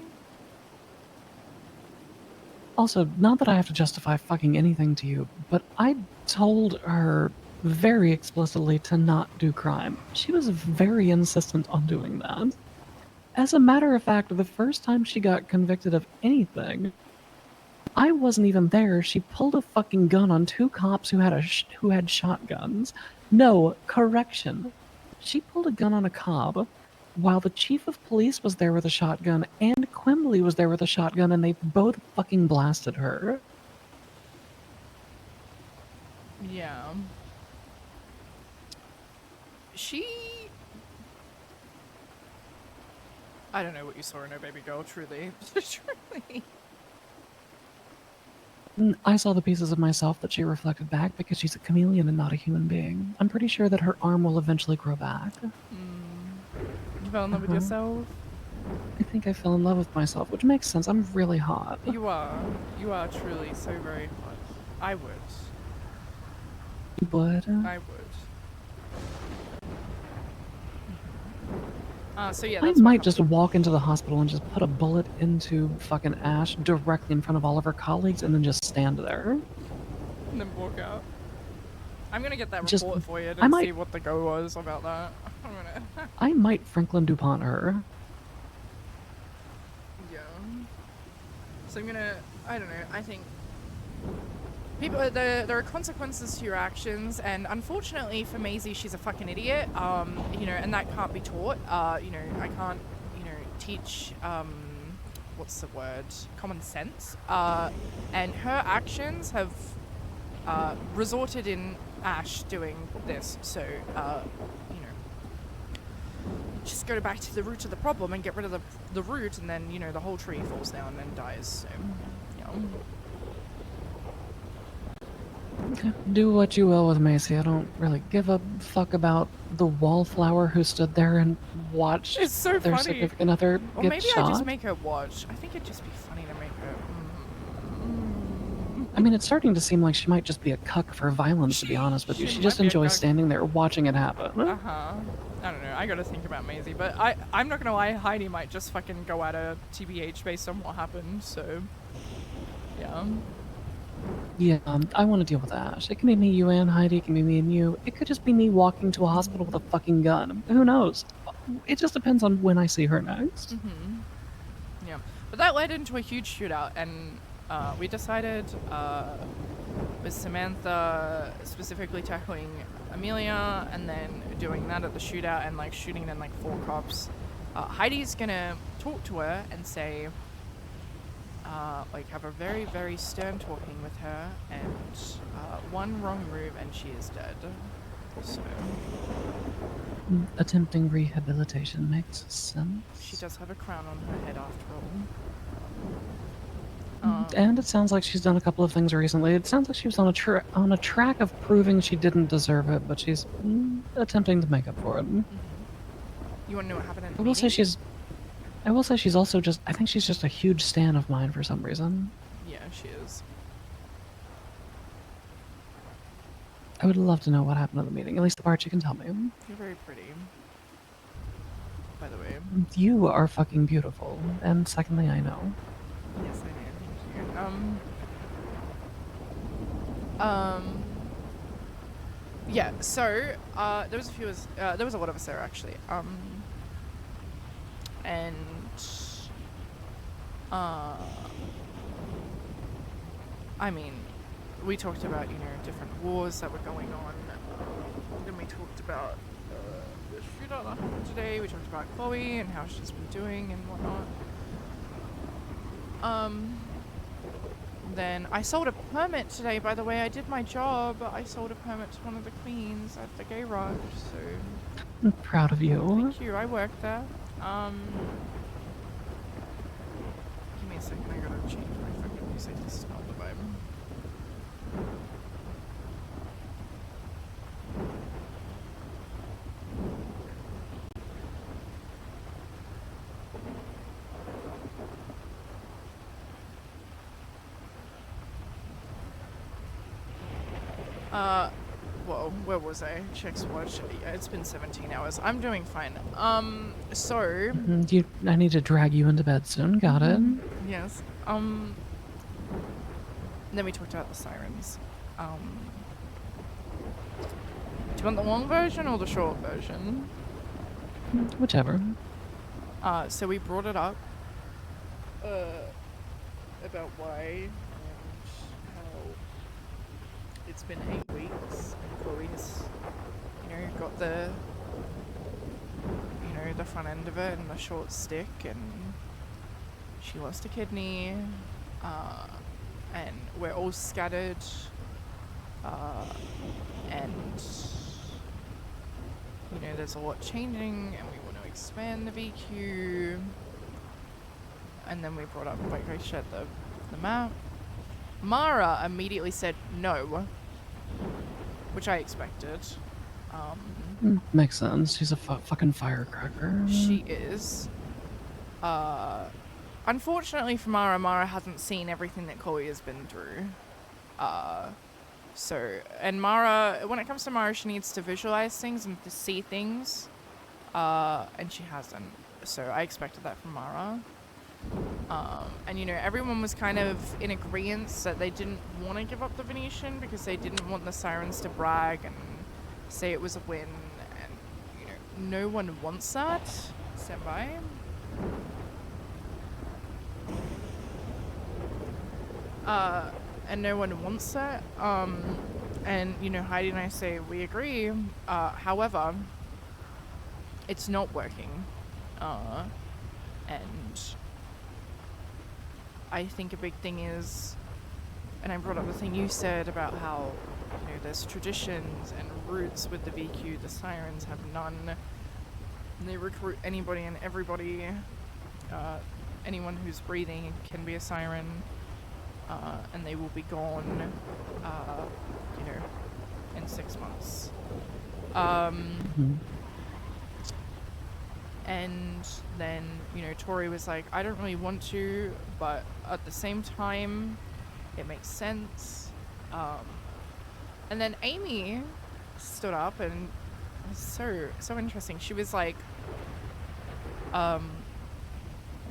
Also, not that I have to justify fucking anything to you, but I told her very explicitly to not do crime. She was very insistent on doing that. As a matter of fact, the first time she got convicted of anything, I wasn't even there. She pulled a fucking gun on 2 cops who had shotguns. No, correction. She pulled a gun on a cop while the chief of police was there with a shotgun and Quimbley was there with a shotgun, and they both fucking blasted her. Yeah. I don't know what you saw in her, baby girl, truly. Truly. I saw the pieces of myself that she reflected back because she's a chameleon and not a human being. I'm pretty sure that her arm will eventually grow back. You fell in love with yourself? I think I fell in love with myself, which makes sense. I'm really hot. You are. You are truly so very hot. I would. You would? I would. So yeah, I that's might just walk into the hospital and just put a bullet into fucking Ash directly in front of all of her colleagues and then just stand there. And then walk out. I'm gonna get that Just- report for you I to might- see what the go was about that. I'm gonna. I might Franklin DuPont her. Yeah. So I'm gonna. I don't know. I think people. There are consequences to your actions, and unfortunately for Maisie, she's a fucking idiot. You know, and that can't be taught. You know, I can't. You know, teach. What's the word? Common sense. And her actions have resorted in Ash doing this. So, you know, just go back to the root of the problem and get rid of the root, and then, you know, the whole tree falls down and dies. So, you know. Okay. Do what you will with Macy. I don't really give a fuck about the wallflower who stood there and watched It's so their funny. significant other Or get maybe shot. I just make her watch. I think it'd just be funny to make her. I mean, it's starting to seem like she might just be a cuck for violence, to be honest with you. she She might just be a enjoys cuck. standing there watching it happen. Uh-huh. I don't know. I gotta think about Maisie. But I'm not gonna lie, Heidi might just fucking go at her TBH based on what happened, so. Yeah. Yeah, I want to deal with Ash. It can be me, you, and Heidi. It can be me and you. It could just be me walking to a hospital with a fucking gun. Who knows? It just depends on when I see her next. Mm-hmm. Yeah. But that led into a huge shootout, and we decided with Samantha specifically tackling Amelia and then doing that at the shootout and like shooting then like 4 cops. Heidi's gonna talk to her and say, like have a very, very stern talking with her, and one wrong move and she is dead. So Attempting rehabilitation makes sense. she does have a crown on her head after all. And it sounds like she's done a couple of things recently. It sounds like she was on a track of proving she didn't deserve it, but she's attempting to make up for it. You want to know what happened in the I will say meeting? she's also just. I think she's just a huge stan of mine for some reason. Yeah, she is. I would love to know what happened at the meeting. At least the part you can tell me. You're very pretty. By the way. You are fucking beautiful. And secondly, I know. Yes, I know. Thank you. Yeah. So, there was there was a lot of us there actually. And I mean, we talked about different wars that were going on. Then we talked about the shootout that happened today. We talked about Chloe and how she's been doing and whatnot. Then I sold a permit today, by the way. I did my job. I sold a permit to one of the queens at the garage, so... I'm proud of you. Thank you, I worked there. Give me a second, I gotta change my fucking music. This is not the vibe. Whoa, where was I? Check's watch. Yeah, it's been 17 hours. I'm doing fine. So... I need to drag you into bed soon. Got it. Yes. Then we talked about the sirens. Do you want the long version or the short version? Whichever. So we brought it up, about why and how it's been 8 weeks and Chloe's, got the, the front end of it and the short stick, and she lost a kidney, and we're all scattered, and there's a lot changing, and we want to expand the VQ. And then we brought up, like I shared the map. Mara immediately said no, which I expected. Makes sense. She's a fucking firecracker. She is. Unfortunately for Mara hasn't seen everything that Chloe has been through. And Mara, when it comes to Mara, she needs to visualize things and to see things, and she hasn't. So I expected that from Mara. And everyone was kind of in agreement that they didn't want to give up the Venetian because they didn't want the sirens to brag and say it was a win, and no one wants that. Stand by. And no one wants that. And Heidi and I say we agree. However, it's not working. And I think a big thing is, and I brought up the thing you said about how there's traditions and roots with the VQ. The sirens have none. And they recruit anybody and everybody. Anyone who's breathing can be a siren. And they will be gone, in 6 months. And then, Tori was like, I don't really want to, but at the same time, it makes sense. And then Amy stood up, and it was so interesting. She was like, I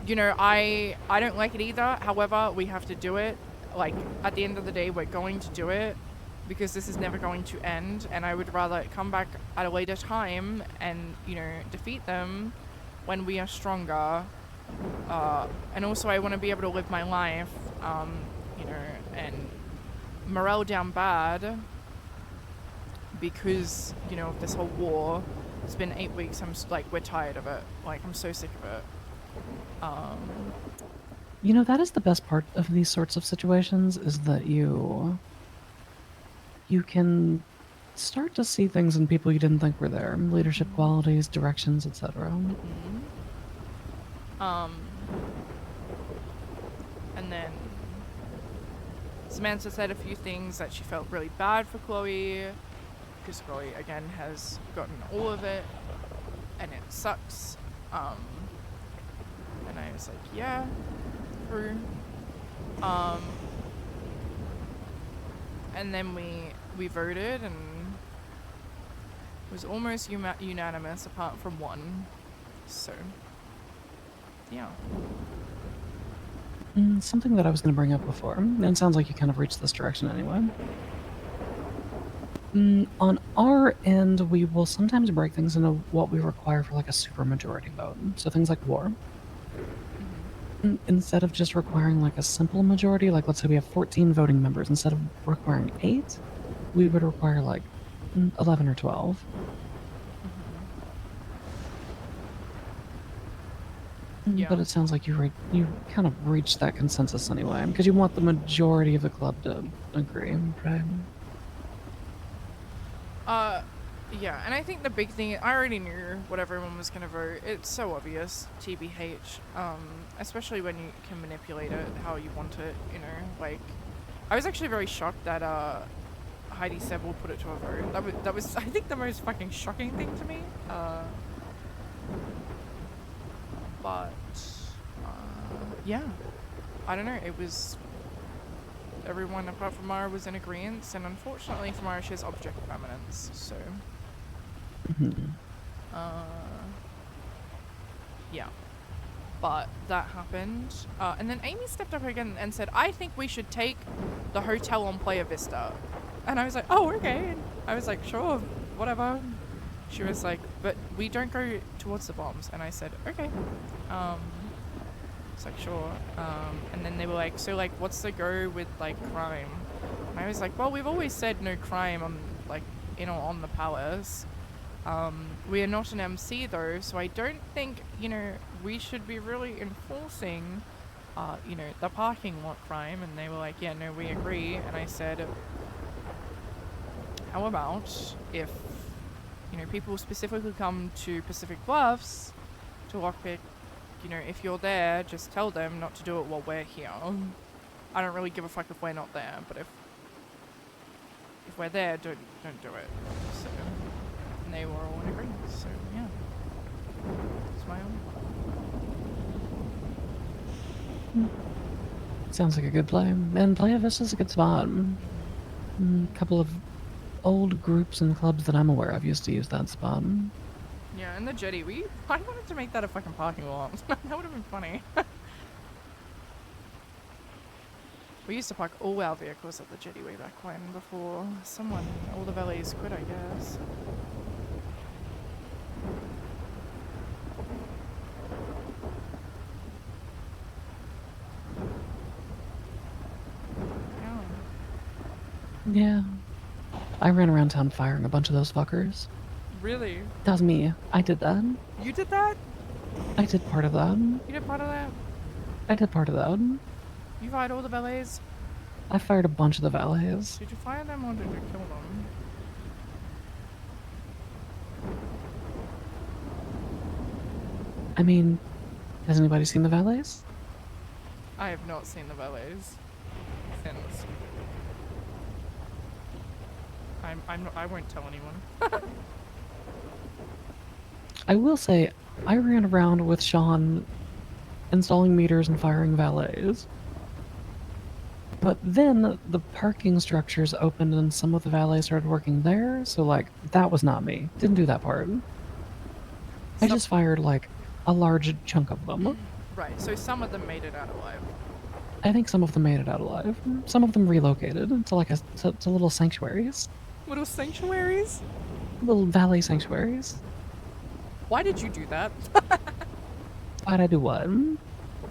don't like it either. However, we have to do it. Like, at the end of the day, we're going to do it because this is never going to end. And I would rather come back at a later time and, defeat them when we are stronger. And also I want to be able to live my life, and morale down bad because, of this whole war. It's been 8 weeks. We're tired of it. Like, I'm so sick of it. You know, that is the best part of these sorts of situations, is that you can start to see things in people you didn't think were there. Leadership qualities, directions, etc. And then Samantha said a few things that she felt really bad for Chloe, because Chloe, again, has gotten all of it, and it sucks. And I was like, yeah, true. And then we voted, and it was almost unanimous apart from one. So, yeah. Something that I was going to bring up before, and it sounds like you kind of reached this direction anyway. On our end, we will sometimes break things into what we require for like a supermajority vote. So things like war. Instead of just requiring like a simple majority, like let's say we have 14 voting members, instead of requiring 8, we would require like 11 or 12. Yeah. But it sounds like you kind of reached that consensus anyway, because you want the majority of the club to agree, right? Yeah, and I think the big thing, I already knew what everyone was gonna vote. It's so obvious, TBH, especially when you can manipulate it how you want it, you know, like, I was actually very shocked that, Heidi said we'll put it to a vote. That was, I think, the most fucking shocking thing to me, but, yeah, I don't know, it was, everyone apart from Mara was in agreement, and unfortunately for Mara she has object permanence, so... yeah. But that happened. And then Amy stepped up again and said, I think we should take the hotel on Playa Vista. And I was like, oh, okay. And I was like, sure, whatever. She was like, but we don't go towards the bombs. And I said, okay. It's like, sure. And then they were like, so like, what's the go with like crime? And I was like, well, we've always said no crime on like, you know, on the palace. We are not an MC though, so I don't think, you know, we should be really enforcing, you know, the parking lot crime. And they were like, yeah, no, we agree. And I said, how about if, you know, people specifically come to Pacific Bluffs to lockpick, you know, if you're there, just tell them not to do it while we're here. I don't really give a fuck if we're not there, but if we're there, don't do it. So... and they were all in agreement, so yeah. It's my own. Sounds like a good play. And Playa Vista's a good spot. A couple of old groups and clubs that I'm aware of used to use that spot. Yeah, and the jetty, I wanted to make that a fucking parking lot. That would have been funny. We used to park all our vehicles at the jetty way back when, before all the valets quit, I guess. Yeah. I ran around town firing a bunch of those fuckers. Really? That was me. I did that. You did that? I did part of that. You did part of that? I did part of that. You fired all the valets? I fired a bunch of the valets. Did you fire them or did you kill them? I mean, has anybody seen the valets? I have not seen the valets since. I won't tell anyone. I will say, I ran around with Sean installing meters and firing valets. But then the parking structures opened and some of the valets started working there, so like, that was not me. Didn't do that part. I just fired like a large chunk of them. Right, so some of them made it out alive. I think some of them made it out alive. Some of them relocated to like to little sanctuaries. Little sanctuaries? Little valley sanctuaries. Why did you do that? Why'd I do what?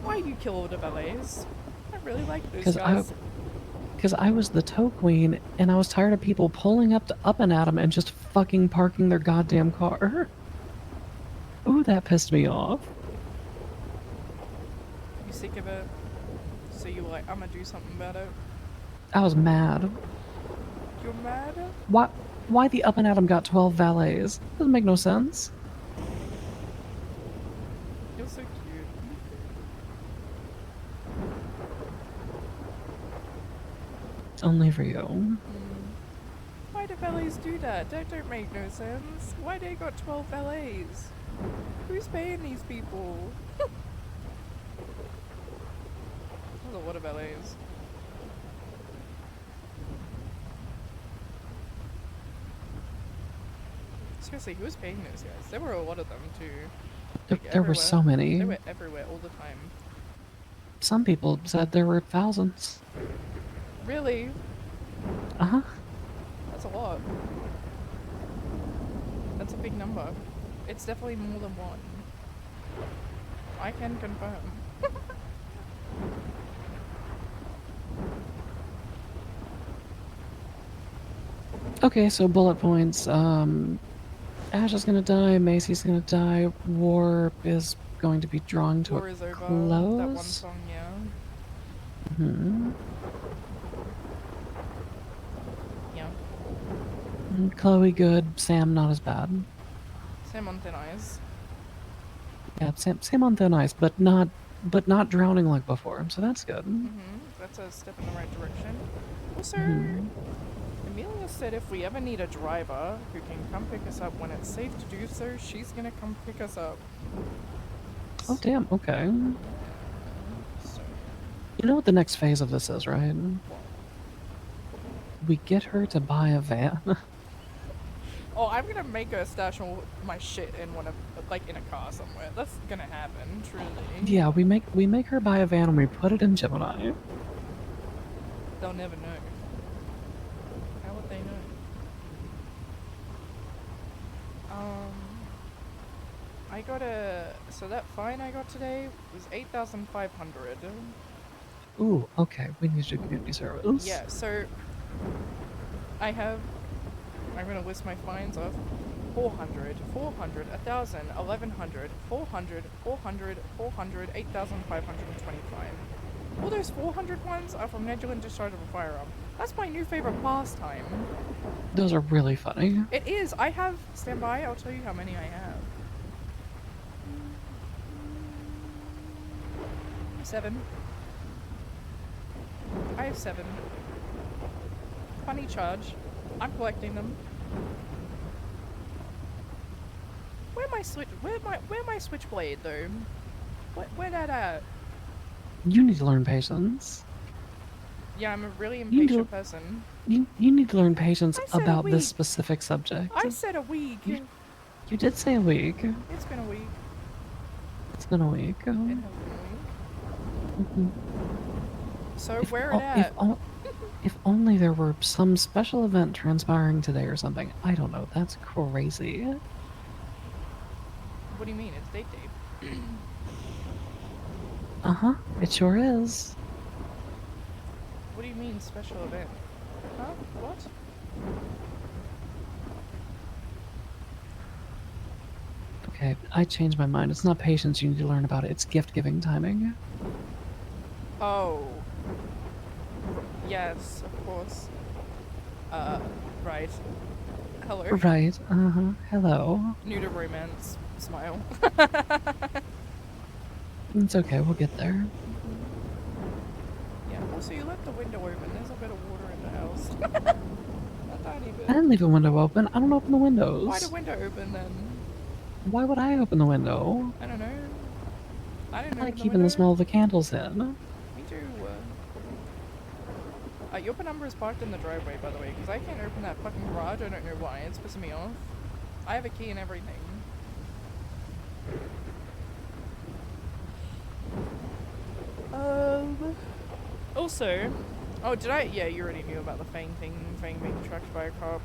Why did you kill all the valets? I really like those guys. Because I was the tow queen, and I was tired of people pulling up and at them and just fucking parking their goddamn car. Ooh, that pissed me off. You sick of it? So you were like, I'm gonna do something about it. I was mad. You're mad? Why the Up and Atom got 12 valets? Doesn't make no sense. You're so cute. Only for you. Why do valets do that? That don't make no sense. Why they got 12 valets? Who's paying these people? There's a lot of valets. Seriously, who's paying those guys? There were a lot of them too. There were so many. They were everywhere all the time. Some people said there were thousands. Really? Uh-huh. That's a lot. That's a big number. It's definitely more than one. I can confirm. Okay, so bullet points. Ash is gonna die, Macy's gonna die, Warp is going to be drawing to War a is over. close. That one song, yeah. Hmm. Yeah. Chloe good, Sam not as bad. Sam on thin ice. Yeah, Sam on thin ice, but not drowning like before, so that's good. That's a step in the right direction. Also, Mhm. Amelia said if we ever need a driver who can come pick us up when it's safe to do so, she's gonna come pick us up. Oh damn, okay. So, You know what the next phase of this is, right? We get her to buy a van. oh, I'm gonna make her stash all my shit in one of, like, in a car somewhere. That's gonna happen, truly. Yeah, we make her buy a van and we put it in Gemini. They'll never know. How would they know? I got so that fine I got today was 8,500. Ooh, okay, we need to do community service. Yeah, so I'm gonna list my fines off. 400, 400, 1,000, 1,100, 400, 400, 400, 8,525. All those 400 ones are from negligent discharge of a firearm. That's my new favorite pastime. Those are really funny. It is. Stand by, I'll tell you how many I have. 7. I have 7. Funny charge. I'm collecting them. Where my switchblade though? Where that at? You need to learn patience. Yeah, I'm a really You need impatient to- person. You need to learn patience I said a about this week. specific subject. I said a week. You did say a week. It's been a week. It's been a week. It has been a week. Mhm. So If where o- it at? If only there were some special event transpiring today or something. I don't know. That's crazy. What do you mean? It's date day. Uh-huh. It sure is. What do you mean special event? Huh? What? Okay, I changed my mind. It's not patience you need to learn about it. It's gift-giving timing. Oh. Yes, of course. Right. Hello. Right. Uh-huh. Hello. New to romance. Smile. It's okay. We'll get there. Yeah, also you left the window open. There's a bit of water in the house. A tiny bit. I didn't leave a window open. I don't open the windows. Why the window open then? Why would I open the window? I don't know. I didn't I know. like keeping the smell of the candles in. Me too. Your penumbra is parked in the driveway, by the way, because I can't open that fucking garage. I don't know why. It's pissing me off. I have a key and everything. Also, oh, did I? Yeah, you already knew about the Fang thing. Fang being tracked by a cop.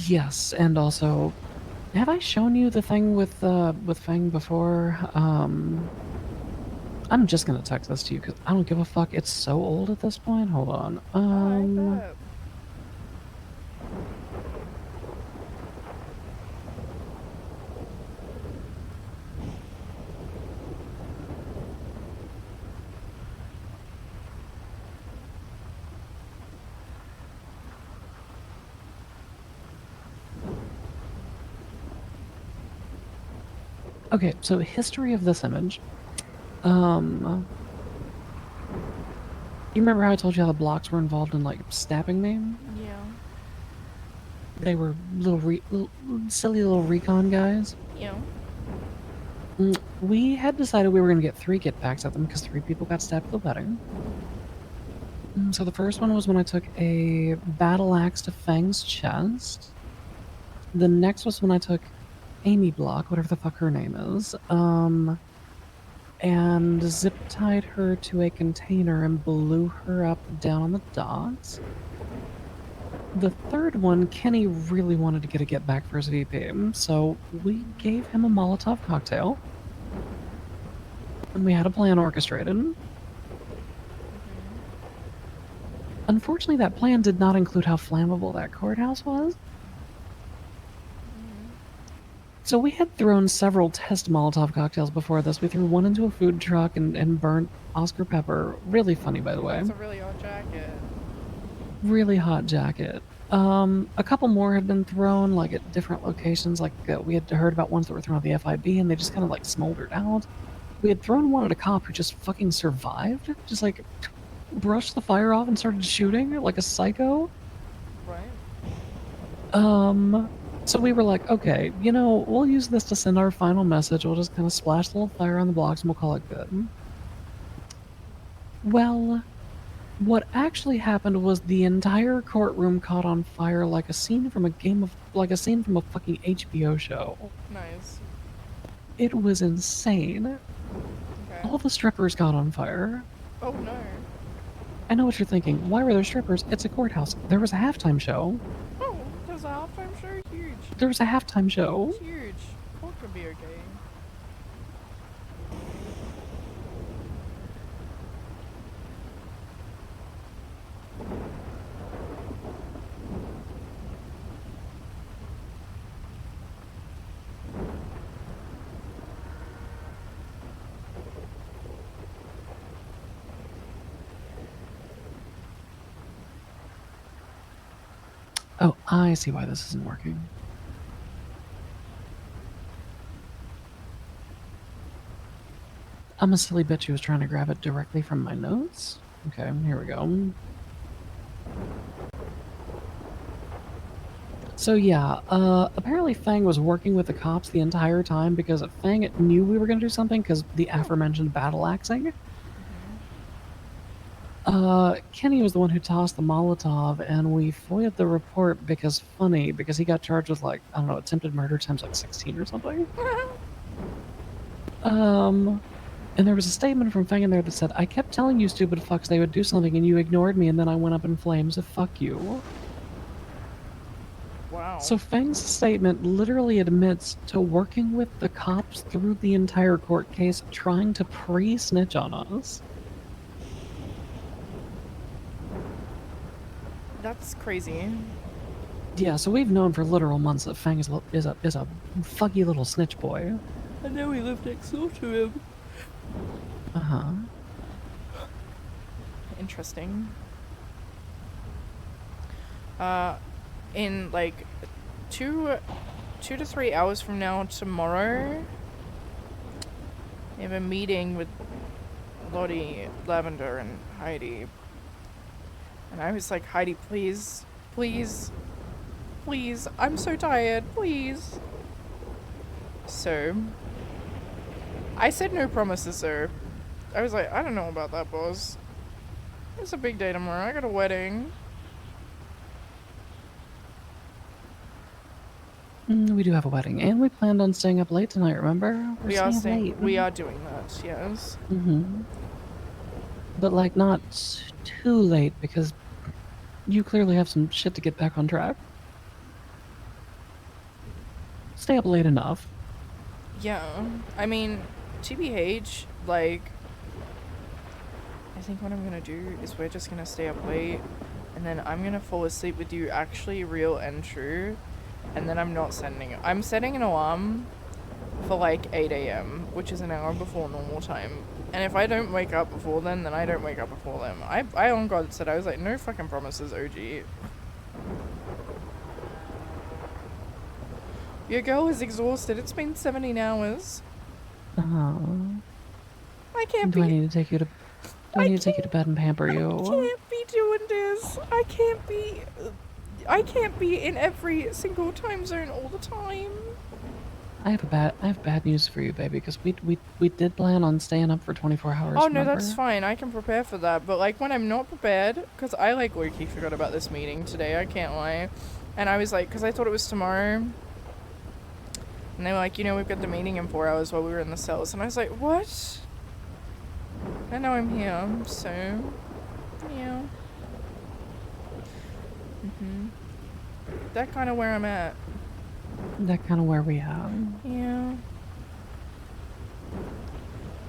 Yes, and also, have I shown you the thing with Fang before? I'm just gonna text this to you because I don't give a fuck. It's so old at this point. Hold on. I bet. Okay, so history of this image. You remember how I told you how the blocks were involved in like snapping me? Yeah. They were little silly little recon guys. Yeah. We had decided we were going to get 3 kit packs of them because 3 people got stabbed at the wedding. So the first one was when I took a battle axe to Fang's chest. The next was when I took Amy Block, whatever the fuck her name is, and zip tied her to a container and blew her up down on the docks. The third one, Kenny really wanted to get a get back for his VP, so we gave him a Molotov cocktail. And we had a plan orchestrated. Unfortunately, that plan did not include how flammable that courthouse was. So we had thrown several test Molotov cocktails before this. We threw one into a food truck and burnt Oscar Pepper. Really funny, by the way. That's a really hot jacket. Really hot jacket. A couple more had been thrown, like at different locations. Like we had heard about ones that were thrown at the FIB, and they just kind of like smoldered out. We had thrown one at a cop who just fucking survived. Just like brushed the fire off and started shooting like a psycho. Right. So we were like, okay, you know, we'll use this to send our final message. We'll just kind of splash a little fire on the blocks and we'll call it good. Well, what actually happened was the entire courtroom caught on fire like a scene from a fucking HBO show. Nice. It was insane. Okay. All the strippers got on fire. Oh no. I know what you're thinking. Why were there strippers? It's a courthouse. There was a halftime show. Oh, there's a halftime show? Huge. There was a halftime show. It's huge. What could be okay? Oh, I see why this isn't working. I'm a silly bitch who was trying to grab it directly from my notes. Okay, here we go. So yeah, apparently Fang was working with the cops the entire time because Fang knew we were going to do something because the aforementioned battle axing. Kenny was the one who tossed the Molotov, and we foiled the report because he got charged with, like, I don't know, attempted murder times like 16 or something. And there was a statement from Fang in there that said, I kept telling you stupid fucks they would do something and you ignored me and then I went up in flames. Fuck you. Wow. So Fang's statement literally admits to working with the cops through the entire court case, trying to pre-snitch on us. That's crazy. Yeah, so we've known for literal months that Fang is a fuggy little snitch boy. I know we live next door to him. Uh-huh. Interesting. In like 2 to 3 hours from now tomorrow, I have a meeting with Lottie, Lavender, and Heidi. And I was like, Heidi, please, please, please, I'm so tired, please. So, I said no promises, sir. I was like, I don't know about that, boss. It's a big day tomorrow. I got a wedding. We do have a wedding, and we planned on staying up late tonight, remember? We are doing that, yes. But, like, not too late, because you clearly have some shit to get back on track. Stay up late enough. Yeah. I mean, TBH, like, I think what I'm gonna do is we're just gonna stay up late, and then I'm gonna fall asleep with you actually real and true, and then I'm not I'm setting an alarm for like 8 a.m., which is an hour before normal time. And if I don't wake up before then I don't wake up before them. I on God said, I was like, no fucking promises, OG. Your girl is exhausted. It's been 17 hours. I can't Do I be. need to take you to? Do I need to take you to bed and pamper I you? can't be doing this. I can't be. I can't be in every single time zone all the time. I have bad news for you, baby, because we did plan on staying up for 24 hours. Oh no, remember? that's fine. I can prepare for that. But like when I'm not prepared, because I like low-key forgot about this meeting today. I can't lie. And I was like, because I thought it was tomorrow. And they were like, you know, we've got the meeting in 4 hours while we were in the cells. And I was like, what? I know I'm here, so yeah. That kind of where I'm at. That kind of where we are. Yeah.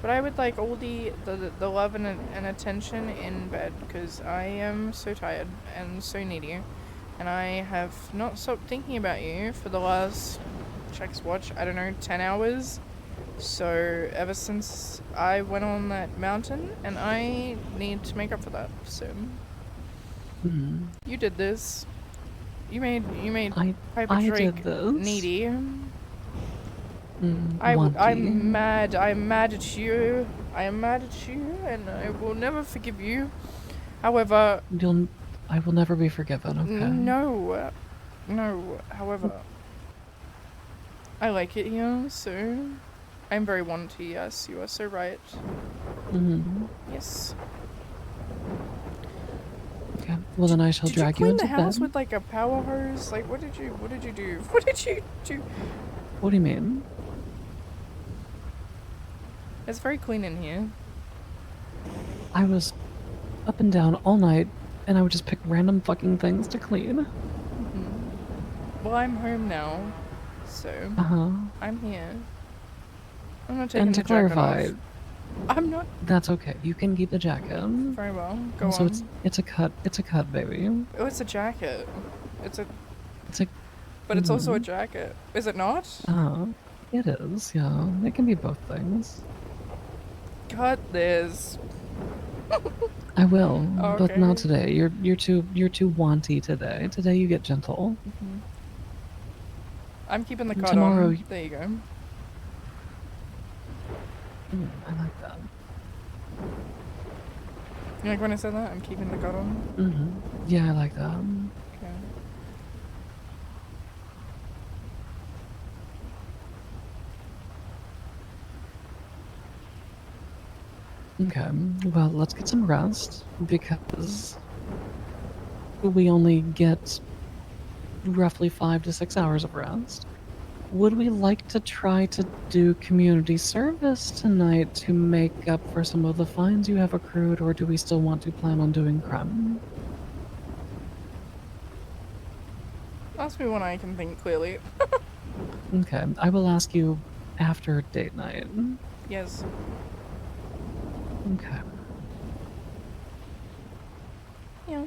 But I would like all the love and attention in bed because I am so tired and so needy. And I have not stopped thinking about you for the last, checks watch, I don't know, 10 hours. So ever since I went on that mountain, and I need to make up for that. So you did this. You made Piper Drake did this. needy. Wanty. I'm mad. I'm mad at you. I am mad at you, and I will never forgive you. However, I will never be forgiven. Okay. No. However, I like it here, so I'm very wanty. Yes, you are so right. Yes. Okay. Well, then I shall Did you drag you clean into the house bed. with like a power hose? Like, what did you do? What did you do? What do you mean? It's very clean in here. I was up and down all night, and I would just pick random fucking things to clean. Well, I'm home now, so I'm here. I'm not taking And to the jacket clarify, off. I'm not. That's okay. You can keep the jacket. Very well. Go also, on. it's a cut. It's a cut, baby. Oh, it's a jacket. It's a. It's also a jacket. Is it not? It is. Yeah, it can be both things. Cut this. I will, but Okay. not today. You're too wanty today. Today you get gentle. I'm keeping the cut Tomorrow. on. There you go. I like that. You like when I said that? I'm keeping the cut on. Yeah, I like that. Okay. Okay, well, let's get some rest, because we only get roughly 5 to 6 hours of rest. Would we like to try to do community service tonight to make up for some of the fines you have accrued, or do we still want to plan on doing crime? Ask me when I can think clearly. Okay, I will ask you after date night. Yes. Okay. Yeah.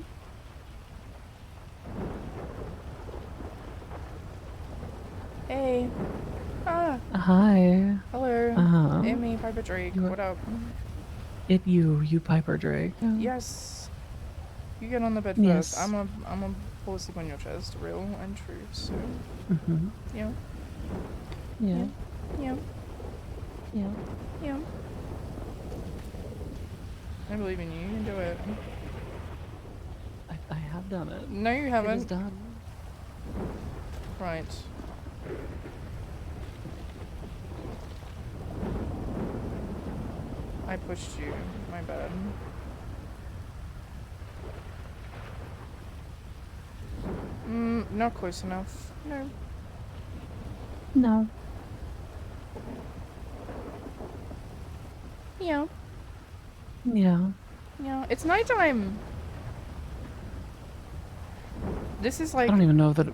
Hey. Hi. Hello. Amy, Piper Drake. What up? You Piper Drake. Yes. You get on the bed Yes. first. I'm a fall asleep on your chest, real and true. So. Yeah. Yeah. Yeah. Yeah. Yeah. I believe in you. You can do it. I have done it. No, you It is haven't. done. Right. I pushed you. My bad. Not close enough. No. No. Yeah. Yeah. Yeah. It's nighttime. This is like. I don't even know that. I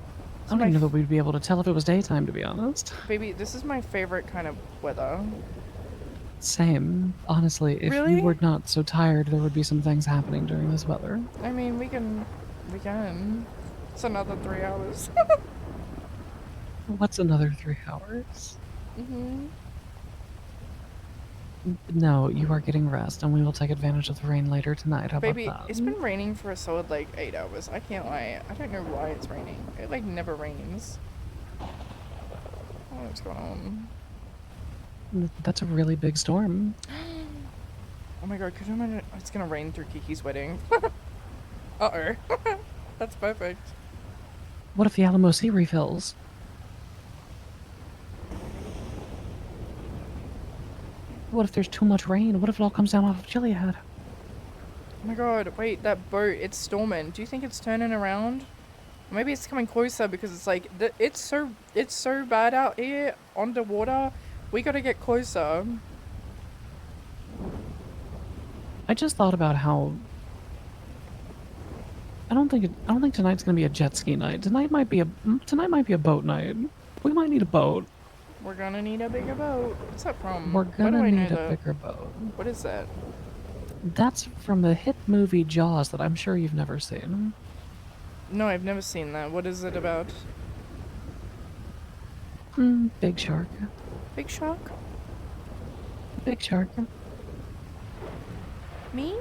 don't my even know that we'd be able to tell if it was daytime, to be honest. Baby, this is my favorite kind of weather. Same. Honestly, if Really? you were not so tired, there would be some things happening during this weather. I mean, we can. It's another 3 hours. What's another 3 hours? Mhm. No, you are getting rest, and we will take advantage of the rain later tonight. How Baby, about that? it's been raining for a solid like 8 hours. I can't lie. I don't know why it's raining. It like never rains. I don't know what's going on. That's a really big storm. Oh my god, could you imagine? It's gonna rain through Kiki's wedding. Uh-oh. That's perfect. What if the Alamo Sea refills? What if there's too much rain? What if it all comes down off of Chiliad? Oh my god, wait, that boat, it's storming. Do you think it's turning around? Maybe it's coming closer because it's like, it's so bad out here underwater. We gotta get closer. I just thought about how I don't think tonight's gonna be a jet ski night. Tonight might be a boat night. We might need a boat. We're gonna need a bigger boat. What's that from? We're Why do gonna I know need a that? bigger boat. What is that? That's from the hit movie Jaws that I'm sure you've never seen. No, I've never seen that. What is it about? Big shark. Big shark? Big shark. Me?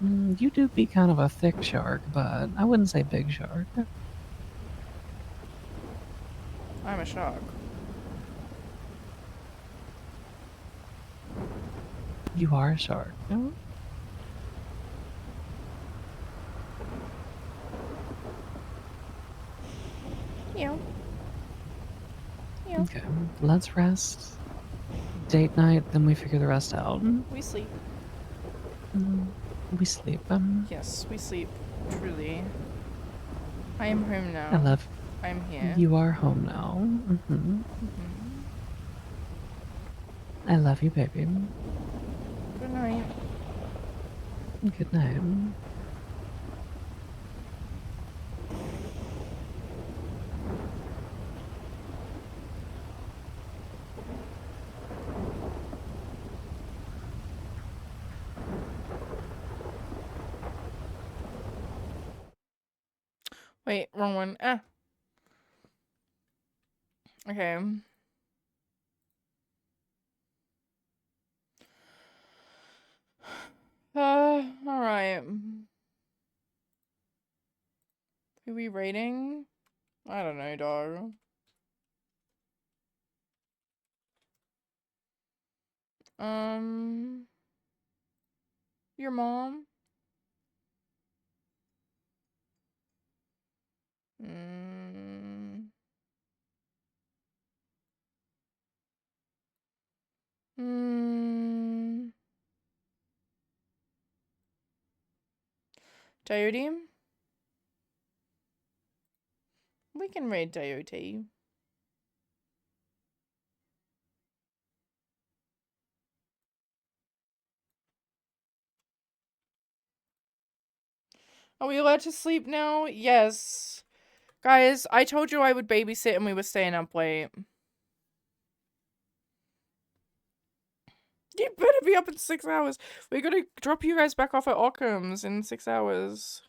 You do be kind of a thick shark, but I wouldn't say big shark. I'm a shark. You are a shark. No? Yeah. Yeah. Okay, let's rest. Date night, then we figure the rest out. We sleep. We sleep. Yes, we sleep. Truly. I am home now. I love. I'm here. You are home now. I love you, baby. Good night. Good night. Wait, wrong one. Ah. Okay. Alright. Who we rating? I don't know, dog. Your mom? Diote? We can rate Diote. Are we allowed to sleep now? Yes. Guys, I told you I would babysit and we were staying up late. You better be up in 6 hours. We're gonna drop you guys back off at Occam's in 6 hours.